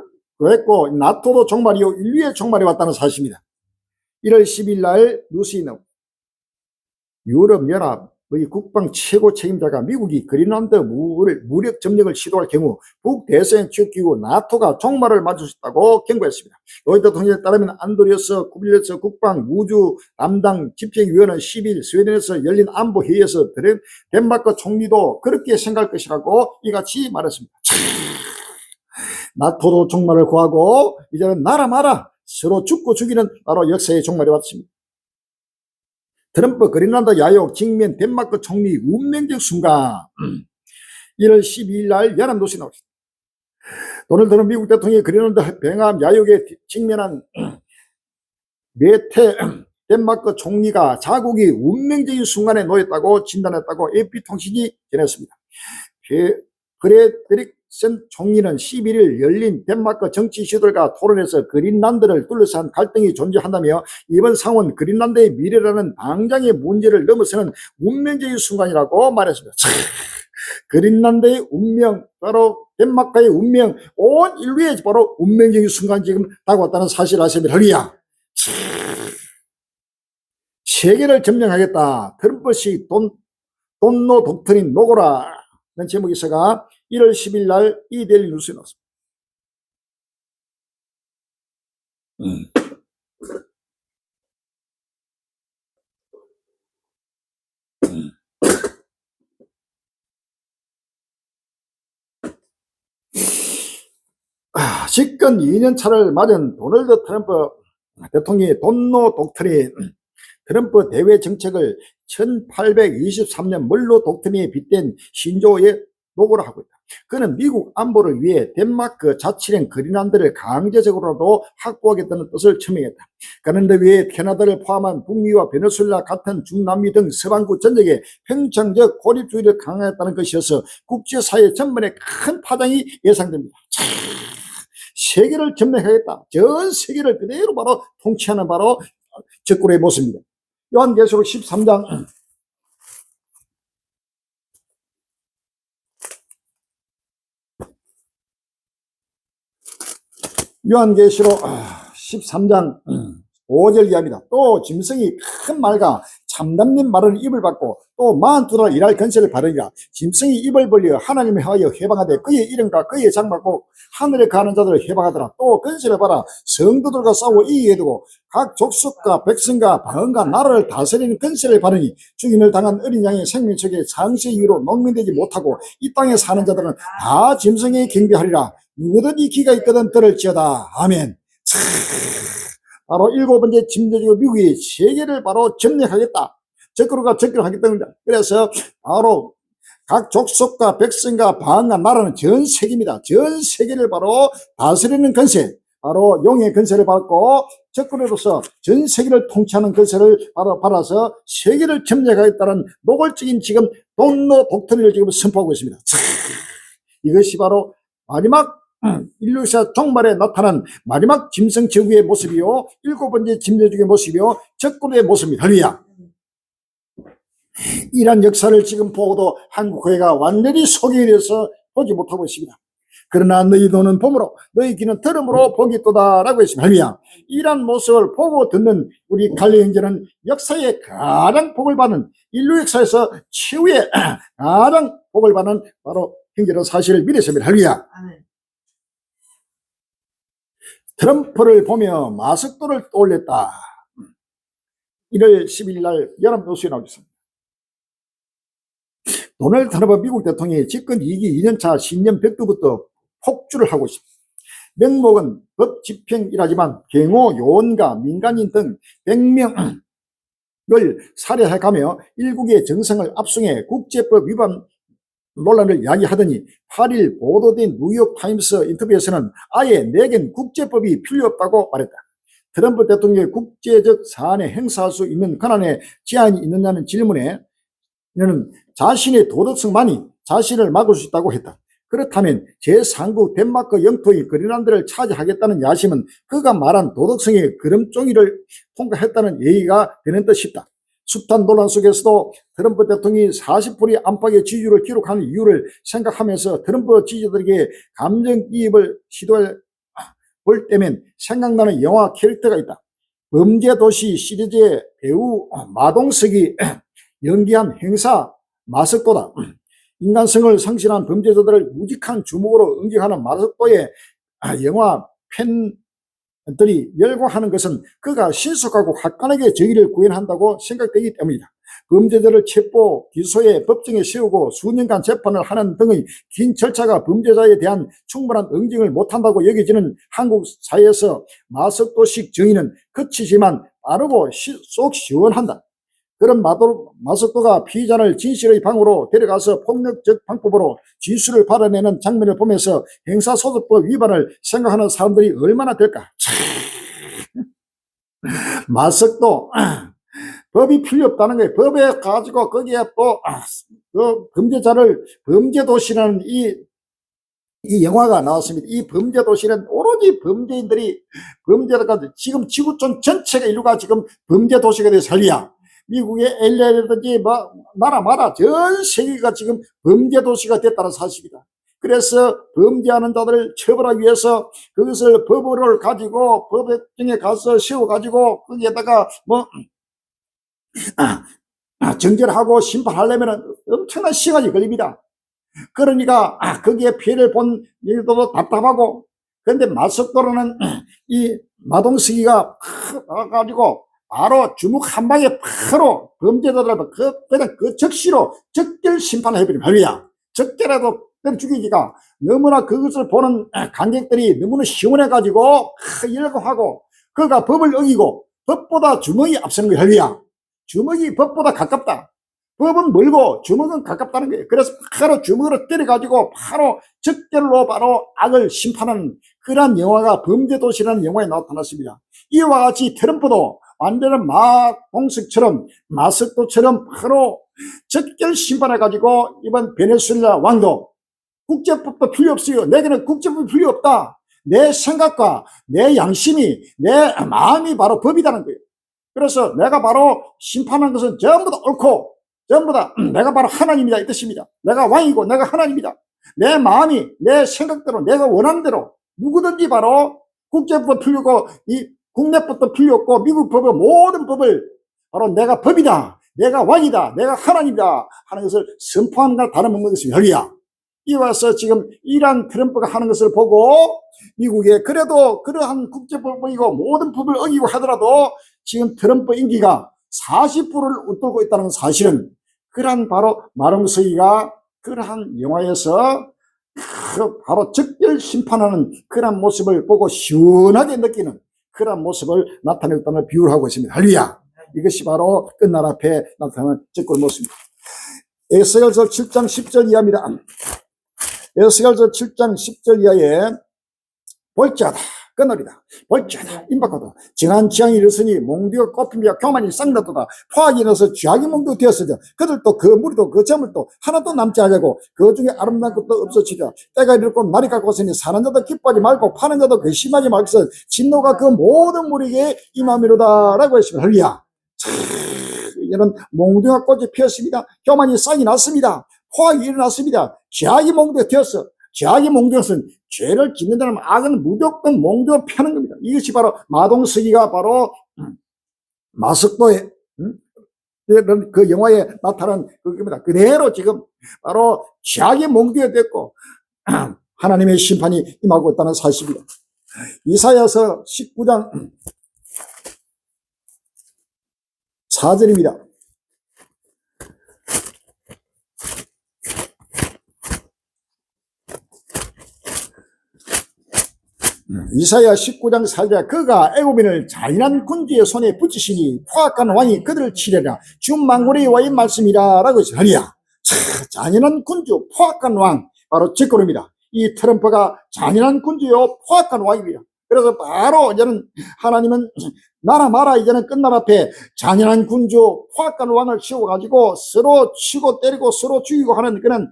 했고 나토도 종말이요, 인류의 종말이 왔다는 사실입니다. 1월 10일 날 뉴스에 나옵니다. 유럽연합의 국방 최고 책임자가 미국이 그린란드 무력 점령을 시도할 경우 북대서양 지역기구 나토가 종말을 맞을 수 있다고 경고했습니다. 로이터 통신에 따르면 안도리우스 쿠빌레스 국방 우주 담당 집행위원은 10일 스웨덴에서 열린 안보회의에서 덴마크 총리도 그렇게 생각할 것이라고 이같이 말했습니다. 나토도 종말을 구하고 이제는 나라 마라 서로 죽고 죽이는 바로 역사의 종말이 왔습니다. 트럼프 그린란드 야욕 직면 덴마크 총리 운명적 순간. 1월 12일 날 연합뉴스에 나왔습니다. 도널드 트럼프 미국 대통령이 그린란드 병합 야욕에 직면한 메테 덴마크 총리가 자국이 운명적인 순간에 놓였다고 진단했다고 AP통신이 전했습니다. 프레드릭센 총리는 11일 열린 덴마크 정치 시들과 토론에서 그린란드를 둘러싼 갈등이 존재한다며 이번 상황은 그린란드의 미래라는 당장의 문제를 넘어서는 운명적인 순간이라고 말했습니다. 그린란드의 운명, 바로 덴마크의 운명, 온 인류의 바로 운명적인 순간 지금 다가왔다는 사실을 아십니다. 할렐루야. 세계를 점령하겠다. 트럼프식 돈노 독트린 노고라. 는 제목에서가 1월 10일 날 이데일리 뉴스에 나왔습니다. 집권 2년 차를 맞은 도널드 트럼프 대통령의 돈노 독트린, 트럼프 대외 정책을 1823년 멀로 독트린에 빗댄 신조어의 노고를 하고 있다. 그는 미국 안보를 위해 덴마크 자치령 그린란드를 강제적으로라도 확보하겠다는 뜻을 천명했다. 그런데 왜 캐나다를 포함한 북미와 베네수엘라 같은 중남미 등 서방구 전역에 평창적 고립주의를 강화했다는 것이어서 국제사회 전반에 큰 파장이 예상됩니다. 세계를 점령하겠다. 전 세계를 그대로 바로 통치하는 바로 적군의 모습입니다. 요한계시록 13장 요한계시록 13장 5절 이하입니다. 또 짐승이 큰 말과 참담된 말은 입을 받고 또 42날 일할 건세를 받으리라. 짐승이 입을 벌려 하나님을 향하여 해방하되 그의 이름과 그의 장막고 하늘에 가는 자들을 해방하더라. 또 건세를 받아 성도들과 싸워 이기게 되고 각 족속과 백성과 방언과 나라를 다스리는 건세를 받으니 죽임을 당한 어린 양의 생명책에 상세 이유로 농민되지 못하고 이 땅에 사는 자들은 다 짐승에 경배하리라. 누구든 이 기가 있거든 들을지어다. 아멘. 바로 일곱 번째 침략적 미국이 세계를 바로 점령하겠다. 적그루가 접근하겠다. 그래서 바로 각 족속과 백성과 방언과 나라는 전 세계입니다. 전 세계를 바로 다스리는 건세, 바로 용의 건세를 받고 적그루로서 전 세계를 통치하는 건세를 바로 받아서 세계를 점령하겠다는 노골적인 지금 돈노 독트린을 지금 선포하고 있습니다. 이것이 바로 마지막 인류사 종말에 나타난 마지막 짐승 제국의 모습이요, 일곱 번째 짐승의 모습이요, 적군의 모습입니다. 할렐루야. 이러한 역사를 지금 보고도 한국 교회가 완전히 속에 이래서 보지 못하고 있습니다. 그러나 너희 눈은 봄으로 너희 귀는 들음으로 보겠도다라고 했습니다. 할렐루야. 이러한 모습을 보고 듣는 우리 갈래 형제는 역사에 가장 복을 받는, 인류 역사에서 최후의 가장 복을 받는 바로 형제라는 사실을 믿었습니다. 할렐루야. 트럼프를 보며 마석도를 떠올렸다. 1월 10일 날 연합뉴스에 나오겠습니다. 도널드 트럼프 미국 대통령이 집권 2기 2년차 신년 벽두부터 폭주를 하고 있습니다. 명목은 법 집행이라지만 경호 요원과 민간인 등 100명을 살해해가며 일국의 정성을 압송해 국제법 위반 논란을 야기하더니 8일 보도된 뉴욕타임스 인터뷰에서는 아예 내겐 국제법이 필요 없다고 말했다. 트럼프 대통령의 국제적 사안에 행사할 수 있는 권한에 제한이 있느냐는 질문에 이는 자신의 도덕성만이 자신을 막을 수 있다고 했다. 그렇다면 제3국 덴마크 영토인 그린란드를 차지하겠다는 야심은 그가 말한 도덕성의 그름종이를 통과했다는 얘기가 되는 듯 싶다. 숱한 논란 속에서도 트럼프 대통령이 40% 안팎의 지지율을 기록하는 이유를 생각하면서 트럼프 지지자들에게 감정이입을 시도해 볼 때면 생각나는 영화 캐릭터가 있다. 범죄도시 시리즈의 배우 마동석이 연기한 행사 마석도다. 인간성을 상실한 범죄자들을 무직한 주먹으로 응징하는 마석도의 영화 팬들이 열광하는 것은 그가 신속하고 화끈하게 정의를 구현한다고 생각되기 때문이다. 범죄자를 체포, 기소해 법정에 세우고 수년간 재판을 하는 등의 긴 절차가 범죄자에 대한 충분한 응징을 못한다고 여겨지는 한국 사회에서 마석도식 정의는 거치지만 빠르고 속 시원한다. 그런 마석도가 피의자를 진실의 방으로 데려가서 폭력적 방법으로 진술을 받아내는 장면을 보면서 형사소송법 위반을 생각하는 사람들이 얼마나 될까. 마석도 법이 필요 없다는 거예요. 법에 가지고 거기에 또 그 범죄자를 범죄도시라는 이 영화가 나왔습니다. 이 범죄도시는 오로지 범죄인들이 범죄가 지금 지구촌 전체가 인류가 지금 범죄도시가 돼서 살리야. 미국의 LA라든지 뭐 나라마다 전 세계가 지금 범죄도시가 됐다는 사실이다. 그래서 범죄하는 자들을 처벌하기 위해서 그것을 법을 가지고 법정에 가서 세워가지고 거기에다가 뭐 정결하고 심판하려면 엄청난 시간이 걸립니다. 그러니까 거기에 피해를 본 일도 답답하고, 그런데 마석도로는 이 마동석이가 가지고 바로 주먹 한 방에 바로 범죄자들을 그냥 그 즉시로 적결 심판을 해버리면 할리야. 적결해도 죽이기가 너무나 그것을 보는 관객들이 너무나 시원해가지고 열광하고, 그가 법을 어기고 법보다 주먹이 앞서는 거야. 할리야. 주먹이 법보다 가깝다. 법은 멀고 주먹은 가깝다는 거예요. 그래서 바로 주먹으로 때려가지고 바로 적결로 바로 악을 심판하는 그러한 영화가 범죄도시라는 영화에 나타났습니다. 이와 같이 트럼프도 완전한 마동석처럼 마석도처럼 바로 적결 심판해가지고 이번 베네수엘라 왕도 국제법도 필요 없어요. 내게는 국제법이 필요 없다. 내 생각과 내 양심이 내 마음이 바로 법이라는 거예요. 그래서 내가 바로 심판한 것은 전부 다 옳고 전부 다 내가 바로 하나님이다 이 뜻입니다. 내가 왕이고 내가 하나님이다. 내 마음이 내 생각대로 내가 원하는 대로 누구든지 바로 국제법 필요 없고 이 국내법도 필요 없고 미국 법의 모든 법을 바로 내가 법이다. 내가 왕이다. 내가 하나님이다 하는 것을 선포하는 것 다름없는 것입니다. 할렐루야. 이와서 지금 이란 트럼프가 하는 것을 보고 미국에 그래도 그러한 국제법이고 모든 법을 어기고 하더라도 지금 트럼프 임기가 40%를 웃돌고 있다는 사실은 그러한 바로 마동석이가 그러한 영화에서 바로 적결 심판하는 그러한 모습을 보고 시원하게 느끼는 그러한 모습을 나타냈다는 비유를 하고 있습니다. 할렐루야. 이것이 바로 끝날 앞에 나타나는 적골 모습입니다. 에스겔서 7장 10절 이하입니다. 에스겔서 7장 10절 이하에 볼지어다 끊으리다 볼지어다 임박하다 정한 지향이 이르으니 몽디가 꽃피며 교만이 쌍나도다 포악이 일어서 쥐약이 몽디가 되었으자 그들도 그 무리도 그 재물도 하나도 남지 않으려고 그 중에 아름다운 것도 없어지리라. 때가 이르고 날이 가까웠으니 사는 자도 기뻐하지 말고 파는 자도 근심하지 말고 진노가 그 모든 무리에게 임하미로다 라고 했습니다. 할렐루야. 이런 몽둥이가 꽃이 피었습니다. 교만이 싹이 났습니다. 포악이 일어났습니다. 쥐약이 몽둥이가 되었어. 쥐약이 몽둥이는 죄를 짓는다는 악은 무조건 몽둥이가 펴는 겁니다. 이것이 바로 마동석이가 바로 마석도의 그 영화에 나타난 그겁니다. 그대로 지금 바로 쥐약이 몽둥이가 됐고 하나님의 심판이 임하고 있다는 사실입니다. 이사야서 19장 4절입니다. 이사야 19장 4절 그가 애굽인을 잔인한 군주의 손에 붙이시니 포악한 왕이 그들을 치려라 주 만군의 여호와의 말씀이라 라고 했어요. 할렐루야. 잔인한 군주 포악한 왕 바로 직권입니다. 이 트럼프가 잔인한 군주요 포악한 왕입니다. 그래서 바로 이제는 하나님은 나라 마라 이제는 끝날 앞에 잔인한 군주 포악한 왕을 씌워가지고 서로 치고 때리고 서로 죽이고 하는 그런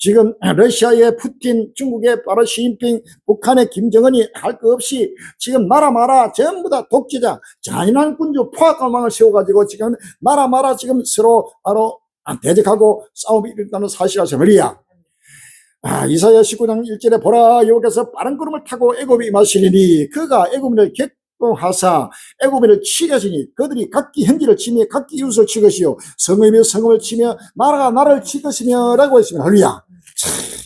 지금 러시아의 푸틴, 중국의 바로 시진핑, 북한의 김정은이 할 거 없이 지금 나라 마라 전부 다 독재자 잔인한 군주 포악한 왕을 세워가지고 지금 나라 마라 지금 서로 바로 대적하고 싸움이 일어나는 사실이라서 말이야. 이사야 19장 1절에 보라 여호와께서 빠른 구름을 타고 애굽에 임하시리니 그가 애굽인을 격동하사 애굽인을 치게 하시니 그들이 각기 현지를 치며 각기 이웃을 칠 것이요 성읍이며 성읍을 치며 나라가 나라를 칠 것이며 라고 했습니다. 할렐루야.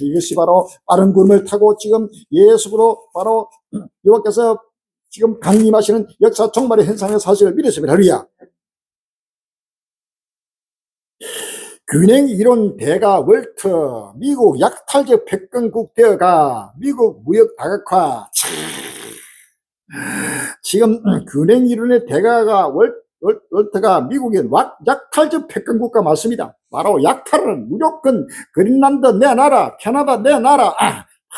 이것이 바로 빠른 구름을 타고 지금 예수로 바로 여호와께서 지금 강림하시는 역사 종말의 현상의 사실을 믿었습니다. 할렐루야. 균형 이론 대가 월트 미국 약탈적 패권국 되어가 미국 무역 다각화 지금 균형 이론의 대가가 월트가 미국의 약탈적 패권국가 맞습니다. 바로 약탈은 무조건 그린란드 내 나라, 캐나다 내 나라,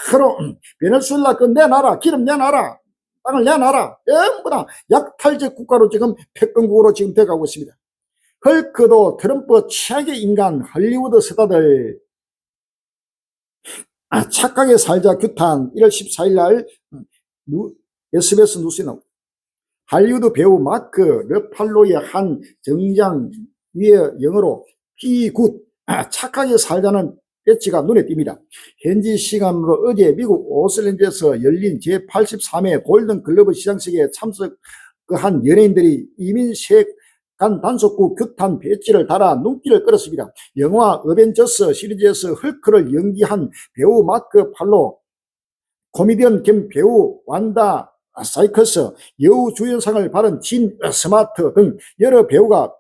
바로 베네수엘라 그 내 나라, 기름 내 나라, 땅을 내 나라 전부 다 약탈적 국가로 지금 패권국으로 지금 돼가고 있습니다. 헐크도 트럼프 최악의 인간 할리우드 스타들 착하게 살자 규탄 1월 14일 날 SBS 뉴스에 나옵니다. 할리우드 배우 마크 르팔로의 한 정장 위에 영어로 Be good 착하게 살자는 배지가 눈에 띕니다. 현지 시간으로 어제 미국 오슬랜드에서 열린 제83회 골든글러브 시상식에 참석한 연예인들이 이민색 간 단속국 규탄 배지를 달아 눈길을 끌었습니다. 영화 어벤져스 시리즈에서 헐크를 연기한 배우 마크 팔로, 코미디언 겸 배우 완다 사이커스, 여우 주연상을 받은 진 스마트 등 여러 배우가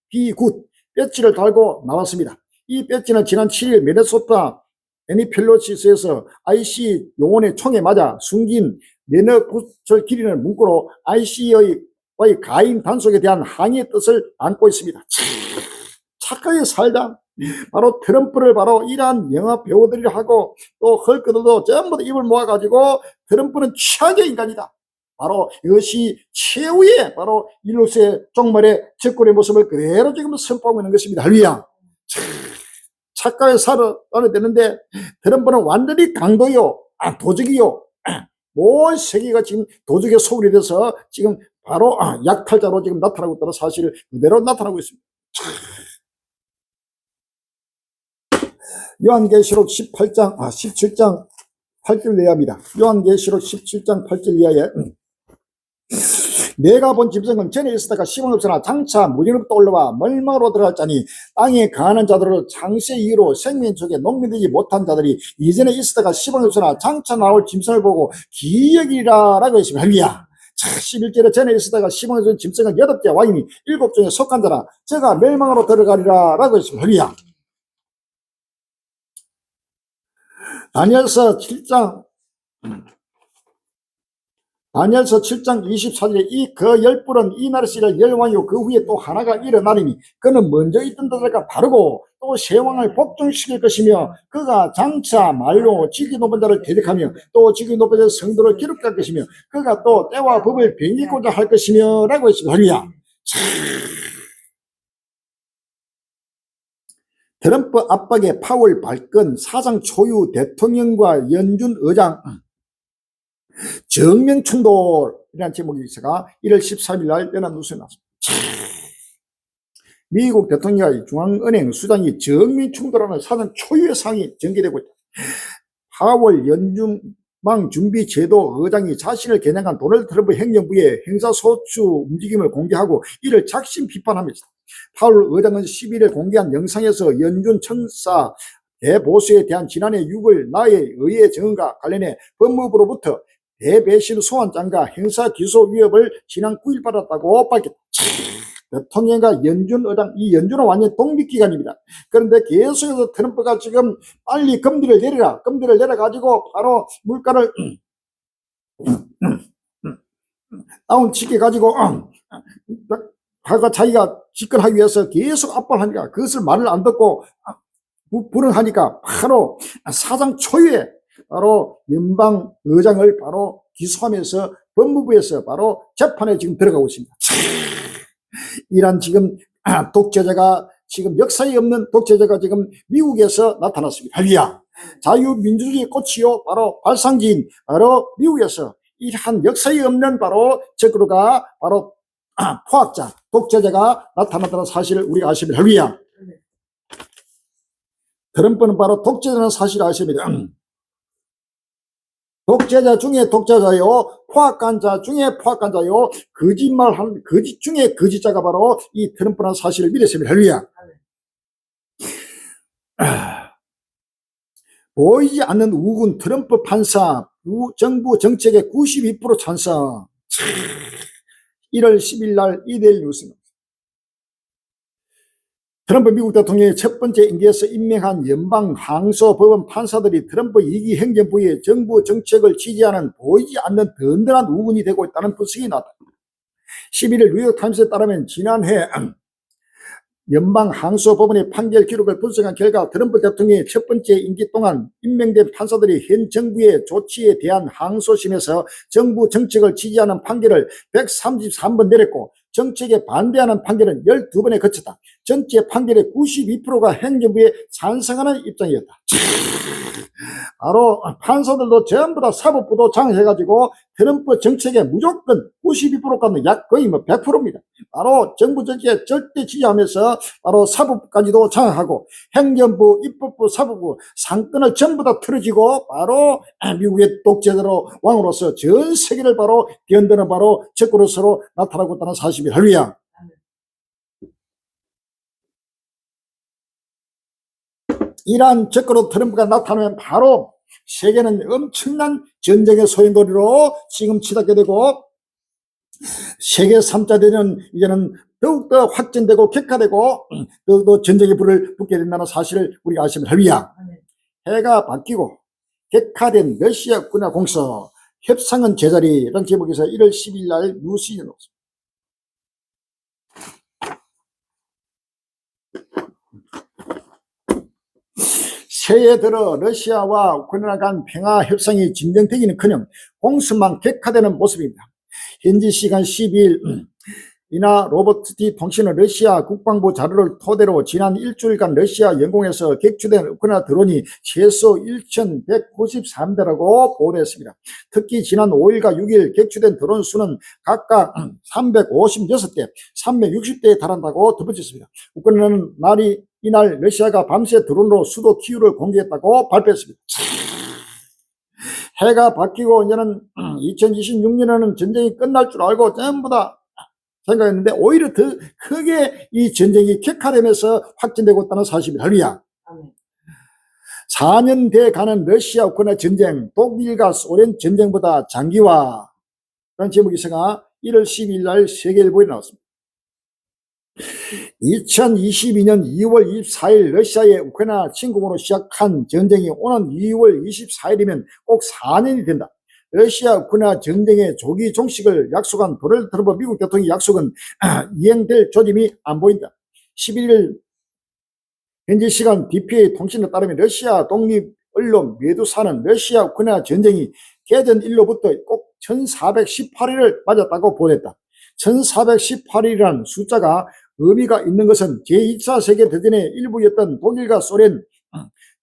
비굿 배지를 달고 나왔습니다. 이 배지는 지난 7일 미네소타 애니필로시스에서 IC 용원의 총에 맞아 숨긴 면허구철 기리는 문구로 IC의 가임 단속에 대한 항의의 뜻을 안고 있습니다. 착하게 살자. 바로 트럼프를 바로 이러한 영화 배우들이 하고 또 헐크들도 전부 다 입을 모아가지고 트럼프는 최악의 인간이다. 바로 이것이 최후의 바로 인류의 종말의 정권의 모습을 그대로 지금 선포하고 있는 것입니다. 할렐루야. 착하게 살아야 되는데 트럼프는 완전히 강도요, 도적이요. 온 세계가 지금 도적의 소굴이 돼서 지금 바로 약탈자로 지금 나타나고 있다는 사실을 그대로 나타나고 있습니다. 요한계시록 17장 8절 이하입니다. 요한계시록 17장 8절 이하에 내가 본 짐승은 전에 있었다가 시방 없으나 장차 무리로부터 올라와 멀망으로 들어갈 자니 땅에 가난한 자들로 장세 이후로 생명 속에 농민되지 못한 자들이 이전에 있었다가 시방 없으나 장차 나올 짐승을 보고 기억이라 라고 했습니다. 할렐루야. 11절에 전에 있었다가 시방에 준 짐승은 8째 왕이니 7종에 속한 자라 제가 멸망으로 들어가리라 라고 했습니다. 할렐루야. 다니엘서 7장 24절에 이 그 10뿔은 이 나라 씨를 10왕이요 그 후에 또 하나가 일어나리니 그는 먼저 있던 자들과 다르고 또 새 왕을 복종시킬 것이며 그가 장차 말로 지기 높은 자를 대적하며 또 지기 높은 자의 성도를 기록할 할 것이며 그가 또 때와 법을 변기고자 할 것이며 라고 했습니다. 할렐루야. 트럼프 압박에 파월 발건 사상 초유 대통령과 연준 의장 정면 충돌이라는 제목의 기사가 1월 13일 날 연합뉴스에 나왔습니다. 미국 대통령과 중앙은행 수장이 정면 충돌하는 사상 초유의 상황이 전개되고 있다. 파월 연준망 준비 제도 의장이 자신을 겨냥한 도널드 트럼프 행정부의 행사소추 움직임을 공개하고 이를 작심 비판합니다. 파월 의장은 11일 공개한 영상에서 연준 청사 대보수에 대한 지난해 6월 나의 의회 증언과 관련해 법무부로부터 대배실 소환장과 행사 기소 위협을 지난 9일 받았다고 밝혔다. 대통령과 연준 의장, 이 연준은 완전 독립기관입니다. 그런데 계속해서 트럼프가 지금 빨리 금리를 내려라, 금리를 내려가지고 바로 물가를 다운시켜가지고 자기가 집권하기 위해서 계속 압박을 하니까 그것을 말을 안 듣고 불응하니까 바로 사상 초유에 바로 연방 의장을 바로 기소하면서 법무부에서 바로 재판에 지금 들어가고 있습니다. 이란 지금 독재자가 지금 역사에 없는 독재자가 지금 미국에서 나타났습니다. 할렐루야. 자유민주주의의 꽃이요 바로 발상지인 바로 미국에서 이러한 역사에 없는 바로 적으로가 바로 포악자 독재자가 나타났다는 사실을 우리가 아십니다. 할렐루야. 트럼프는 바로 독재자라는 사실을 아십니다. 독재자 중에 독재자요, 포악한 자 중에 포악한 자요, 거짓말한 거짓 중에 거짓자가 바로 이 트럼프라는 사실을 믿었습니다. 할렐루야. 보이지 않는 우군 트럼프 판사, 정부 정책의 92% 찬성. 1월 10일 날 이데일리 뉴스입니다. 트럼프 미국 대통령의 첫 번째 임기에서 임명한 연방 항소법원 판사들이 트럼프 2기 행정부의 정부 정책을 지지하는 보이지 않는 든든한 우군이 되고 있다는 분석이 나왔다. 11일 뉴욕타임스에 따르면 지난해 연방 항소법원의 판결 기록을 분석한 결과 트럼프 대통령의 첫 번째 임기 동안 임명된 판사들이 현 정부의 조치에 대한 항소심에서 정부 정책을 지지하는 판결을 133번 내렸고 정책에 반대하는 판결은 12번에 거쳤다. 전체 판결의 92%가 행정부에 찬성하는 입장이었다. 바로 판사들도 전부 다 사법부도 장해가지고 트럼프 정책에 무조건 92%까지 약 거의 100%입니다. 바로 정부 정책에 절대 지지하면서 바로 사법부까지도 장악하고 행정부, 입법부, 사법부 상권을 전부 다 틀어지고 바로 미국의 독재자로 왕으로서 전 세계를 바로 뒤흔드는 바로 적으로서로 나타나고 있다는 사실입니다. 할렐루야. 이러한 적으로 트럼프가 나타나면 바로 세계는 엄청난 전쟁의 소용돌이로 지금 치닫게 되고 세계 3차 대전은 이제는 더욱더 확전되고 격화되고 더욱더 전쟁의 불을 붙게 된다는 사실을 우리가 아시면 할렐루야. 해가 바뀌고 격화된 러시아 우크라이나 공서 협상은 제자리라는 제목에서 1월 10일 날 뉴스에 나왔습니다. 새해 들어 러시아와 우크라이나 간 평화 협상이 진정되기는커녕 공습만 격화되는 모습입니다. 현지 시간 12일 이나 로버티 통신은 러시아 국방부 자료를 토대로 지난 일주일간 러시아 영공에서 격추된 우크라이나 드론이 최소 1,193대라고 보도했습니다. 특히 지난 5일과 6일 격추된 드론 수는 각각 356대, 360대에 달한다고 덧붙였습니다. 우크라이나는 이날 러시아가 밤새 드론으로 수도 키우를 공격했다고 발표했습니다. 해가 바뀌고 이제는 2026년에는 전쟁이 끝날 줄 알고 전부 다 생각했는데 오히려 더 크게 이 전쟁이 격화되면서 확진되고 있다는 사실입니다. 할렐루야. 4년 돼 가는 러시아 우크라이나 전쟁, 독일과 소련 전쟁보다 장기화 라는 제목의 기사가 1월 12일 날 세계일보에 나왔습니다. 2022년 2월 24일 러시아의 우크라이나 침공으로 시작한 전쟁이 오는 2월 24일이면 꼭 4년이 된다. 러시아 우크라이나 전쟁의 조기 종식을 약속한 도널드 트럼프 미국 대통령의 약속은 이행될 조짐이 안 보인다. 11일 현지 시간 DPA 통신에 따르면 러시아 독립 언론 메두사는 러시아 우크라이나 전쟁이 개전 일로부터 꼭 1418일을 맞았다고 보냈다. 1418일이라는 숫자가 의미가 있는 것은 제2차 세계대전의 일부였던 독일과 소련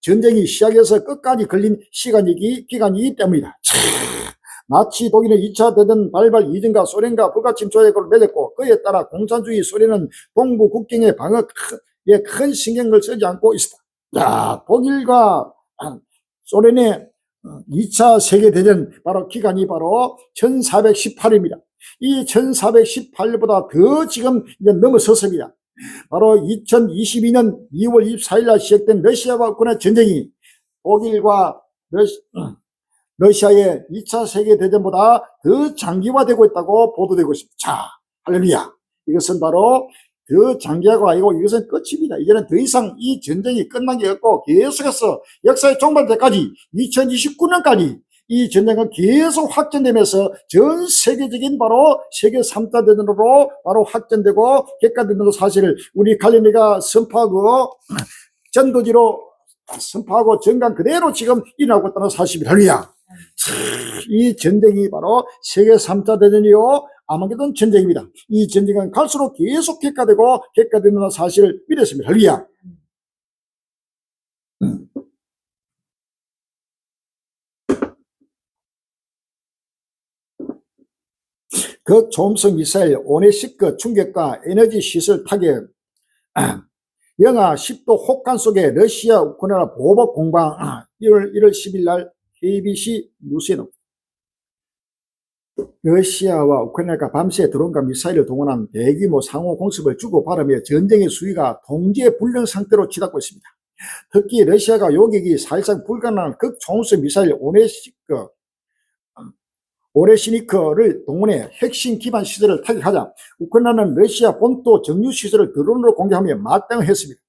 전쟁이 시작해서 끝까지 걸린 기간이기 때문이다. 나치 독일은 2차 대전 발발 이전과 소련과 불가침 조약을 맺었고 그에 따라 공산주의 소련은 동부 국경의 방어에 큰 신경을 쓰지 않고 있었다. 자, 독일과 소련의 2차 세계대전 바로 기간이 바로 1418입니다. 이 1418보다 더 지금 이제 넘어섰습니다. 바로 2022년 2월 24일 날 시작된 러시아와 우크라이나 전쟁이 독일과 러시아의 2차 세계대전보다 더 장기화되고 있다고 보도되고 있습니다. 자, 할렐루야. 이것은 바로 더 장기화가 아니고 이것은 끝입니다. 이제는 더 이상 이 전쟁이 끝난 게 없고 계속해서 역사의 종말 때까지 2029년까지 이 전쟁은 계속 확전되면서 전 세계적인 바로 세계 3차 대전으로 바로 확전되고 객관되는 사실을 우리 갈릴리가 선포하고 전도지로 선포하고 정강 그대로 지금 일어나고 있다는 사실입니다. 할렐루야. 이 전쟁이 바로 세계 3차 대전이요 아마게돈 전쟁입니다. 이 전쟁은 갈수록 계속 객관되고 객관되는 사실을 믿었습니다. 할렐루야. 극초음속 미사일 오네시크 충격과 에너지 시설 타격, 영하 10도 혹한 속에 러시아 우크라이나 보복 공방. 1월 10일 날 KBC 뉴스에 나옵니다. 러시아와 우크라이나가 밤새 드론과 미사일을 동원한 대규모 상호 공습을 주고받으며 전쟁의 수위가 통제불능 상태로 치닫고 있습니다. 특히 러시아가 요격이 사실상 불가능한 극초음속 미사일 오레시니크를 동원해 핵심 기반 시설을 타격하자 우크라이나는 러시아 본토 정유 시설을 드론으로 공격하며 맞대응을 했습니다.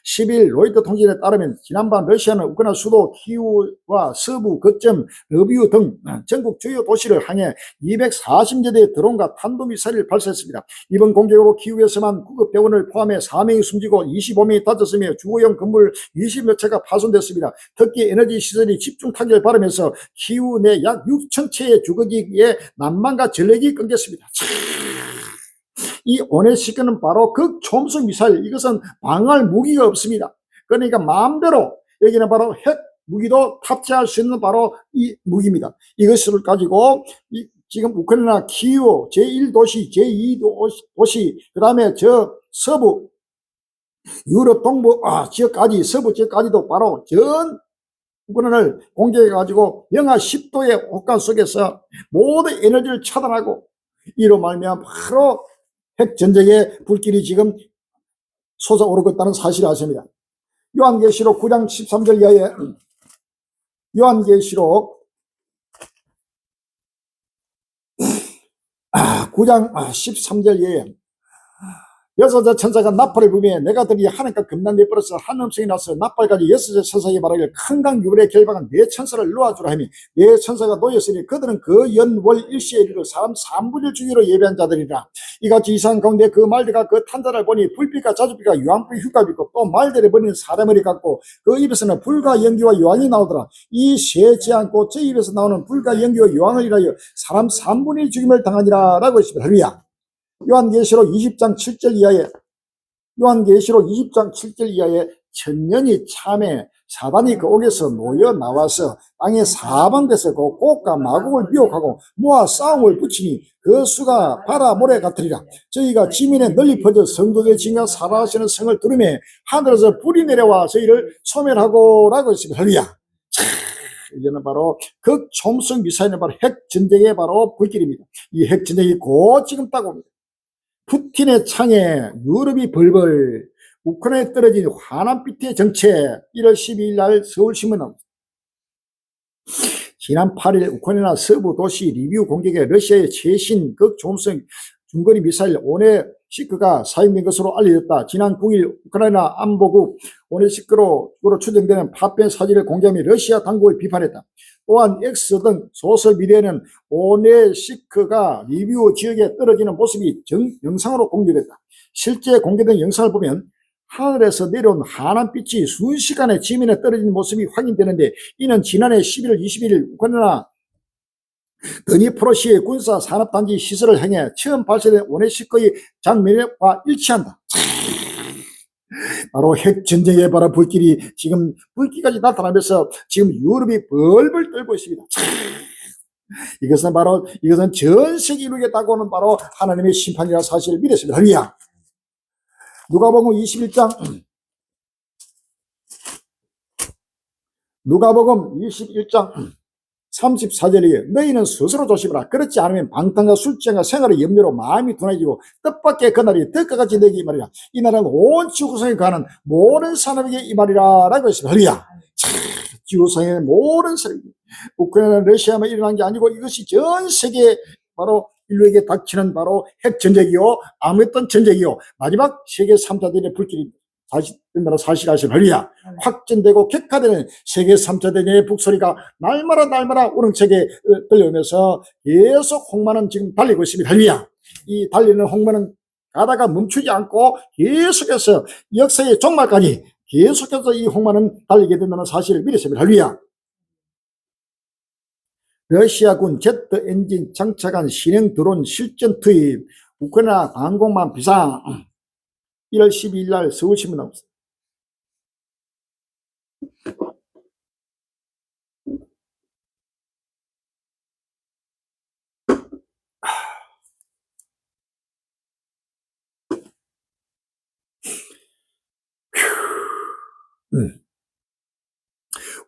10일 로이터 통신에 따르면 지난밤 러시아는 우크라이나 수도 키우와 서부 거점 러비우 등 전국 주요 도시를 향해 240여 대의 드론과 탄도미사일을 발사했습니다. 이번 공격으로 키우에서만 구급 대원을 포함해 4명이 숨지고 25명이 다쳤으며 주거용 건물 20여 채가 파손됐습니다. 특히 에너지 시설이 집중 타격을 받으면서 키우 내 약 6천 채의 주거지에 난방과 전력이 끊겼습니다. 이 오네시크는 바로 극초음속 미사일, 이것은 방어할 무기가 없습니다. 그러니까 마음대로 여기는 바로 핵 무기도 탑재할 수 있는 바로 이 무기입니다. 이것을 가지고 지금 우크라이나 키우 제1도시, 제2도시, 그 다음에 저 서부 유럽 동부 지역까지, 서부 지역까지도 바로 전 우크라이나를 공격해가지고 영하 10도의 혹한 속에서 모든 에너지를 차단하고 이로 말미암아 바로 핵전쟁의 불길이 지금 솟아오르고 있다는 사실을 아십니다. 요한계시록 9장 13절 이하에 요한계시록 9장 13절 이하에 여섯째 천사가 나팔을 불며 내가 들이 하늘과 금난 내버려서 한 음성이 나서 나팔까지 여섯째 천사에게 말하기를 큰 강 유물에 결박한 네 천사를 놓아주라 하니 네 천사가 놓였으니 그들은 그 연월 일시에 이르러 사람 3분의 1 주기로 예배한 자들이라. 이같이 이상 가운데 그 말들과 그 탄자를 보니 불빛과 자주빛과 유황불 흉가 빛고 또 말들을 버리는 사람머리 같고 그 입에서는 불과 연기와 유황이 나오더라. 이 세지 않고 저 입에서 나오는 불과 연기와 유황을 인하여 사람 3분의 1 죽임을 당하니라 라고 했습니다. 할렐루야. 요한계시록 20장 7절 이하에 요한계시록 20장 7절 이하에 천년이 참에 사단이 그 옥에서 놓여 나와서 땅의 사방에서 그 곡과 마곡을 미혹하고 모아 싸움을 붙이니 그 수가 바다 모래 같으리라. 저희가 지면에 널리 퍼져 성도의 진과 살아가시는 성을 두르매 하늘에서 불이 내려와 저희를 소멸하고 라고 했습니다. 할렐루야. 이제는 바로 극초음속 미사일은 바로 핵전쟁의 바로 불길입니다. 이 핵전쟁이 곧 지금 따고옵니다. 푸틴의 창에 유럽이 벌벌, 우크라이나에 떨어진 환한빛의 정체. 1월 12일 날 서울신문 나옵니다. 지난 8일 우크라이나 서부 도시 리비우 공격에 러시아의 최신 극초음속 중거리 미사일 오네시크가 사용된 것으로 알려졌다. 지난 9일 우크라이나 안보국 오네시크로 추정되는 파편 사진을 공개하며 러시아 당국을 비판했다. 또한 X 등 소셜 미디어에는 오네시크가 리비우 지역에 떨어지는 모습이 영상으로 공개됐다. 실제 공개된 영상을 보면 하늘에서 내려온 환한빛이 순식간에 지면에 떨어지는 모습이 확인되는데 이는 지난해 11월 21일 우크라이나 드니프로시의 군사 산업단지 시설을 향해 처음 발사된 오네시크의 장면과 일치한다. 바로 핵전쟁의 바로 불길이 지금 불길까지 나타나면서 지금 유럽이 벌벌 떨고 있습니다. 이것은 전 세계 이루겠다고는 바로 하나님의 심판이라는 사실을 믿었습니다. 할렐루야. 누가복음 21장 34절에 너희는 스스로 조심하라. 그렇지 않으면 방탕과 술취함과 생활의 염려로 마음이 둔해지고 뜻밖의 그날이 덕과 같이 되기 이 말이라. 이 날은 온 지구상에 가는 모든 사람에게 이 말이라 라고 했습니다. 할렐루야. 지구상의 모든 사람에게, 우크라이나 러시아만 일어난 게 아니고 이것이 전 세계 바로 인류에게 닥치는 바로 핵전쟁이요 아무랬던 전쟁이요 마지막 세계 3차 대전의 불길입니다. 된다는 사실 아시면 할렐루야. 아멘. 확진되고 격화되는 세계 3차 대전의 북소리가 날마다 우렁차게 들려오면서 계속 홍만은 지금 달리고 있습니다. 할렐루야. 이 달리는 홍만은 가다가 멈추지 않고 계속해서 역사의 종말까지 계속해서 이 홍만은 달리게 된다는 사실을 믿으십니다. 할렐루야. 러시아군 제트 엔진 장착한 신형 드론 실전 투입, 우크라이나 항공만 비상. 1월 12일 날 서울신문 나왔습니다.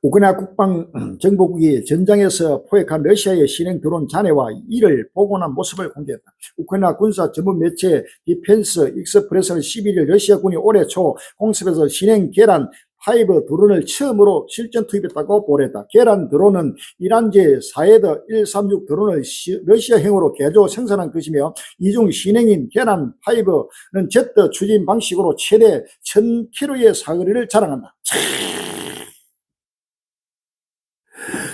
우크라이나 국방정보국이 전장에서 포획한 러시아의 신형 드론 잔해와 이를 복원한 모습을 공개했다. 우크라이나 군사 전문 매체 디펜스 익스프레스는 11일 러시아군이 올해 초 공습에서 신형 계란 5 드론을 처음으로 실전 투입했다고 보도했다. 계란 드론은 이란제 사헤드 136 드론을 러시아형으로 개조 생산한 것이며 이중 신형인 계란 5는 제트 추진 방식으로 최대 1000km의 사거리를 자랑한다.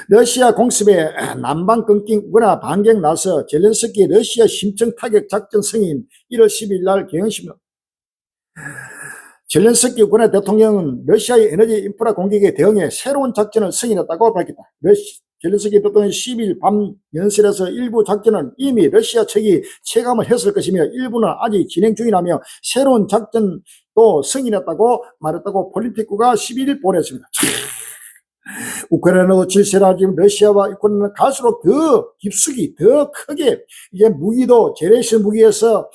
러시아 공습에 남방 끊긴 우크라이나 반격 나서 젤렌스키 러시아 심층 타격 작전 승인 1월 10일 날 경향신문. 젤렌스키 우크라이나 대통령은 러시아의 에너지 인프라 공격에 대응해 새로운 작전을 승인했다고 밝혔다. 젤렌스키 대통령이 10일 밤 연설에서 일부 작전은 이미 러시아 측이 체감을 했을 것이며 일부는 아직 진행 중이라며 새로운 작전도 승인했다고 말했다고 폴리티코가 11일 보냈습니다. 우크라이나도 질세라 지금 러시아와 우크라이나는 갈수록 더 깊숙이 더 크게 이제 무기도 제네시스 무기에서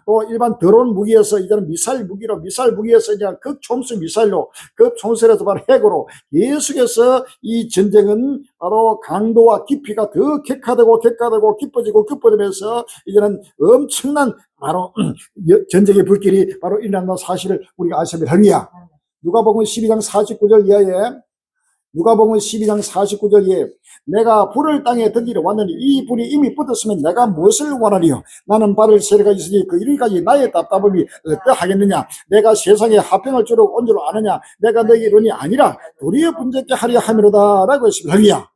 또 일반 드론 무기에서 이제는 미사일 무기에서 이제 극초음속 미사일로 극초음속에서 바로 핵으로 계속해서 이 전쟁은 바로 강도와 깊이가 더 격화되고 깊어지면서 이제는 엄청난 바로 전쟁의 불길이 바로 일어난다는 사실을 우리가 아셔야 합니다. 누가복음 12장 49절 이하에 누가복음 12장 49절에 내가 불을 땅에 던지러 왔느니 이 불이 이미 붙었으면 내가 무엇을 원하리요? 나는 발을 세례가 있으니 그 이르기까지 나의 답답함이 어떠하겠느냐? 내가 세상에 화평을 주러 온 줄 아느냐? 내가 너에게 이르니 아니라 도리어 분쟁케 하려 함이로다 라고 했습니다. 할렐루야.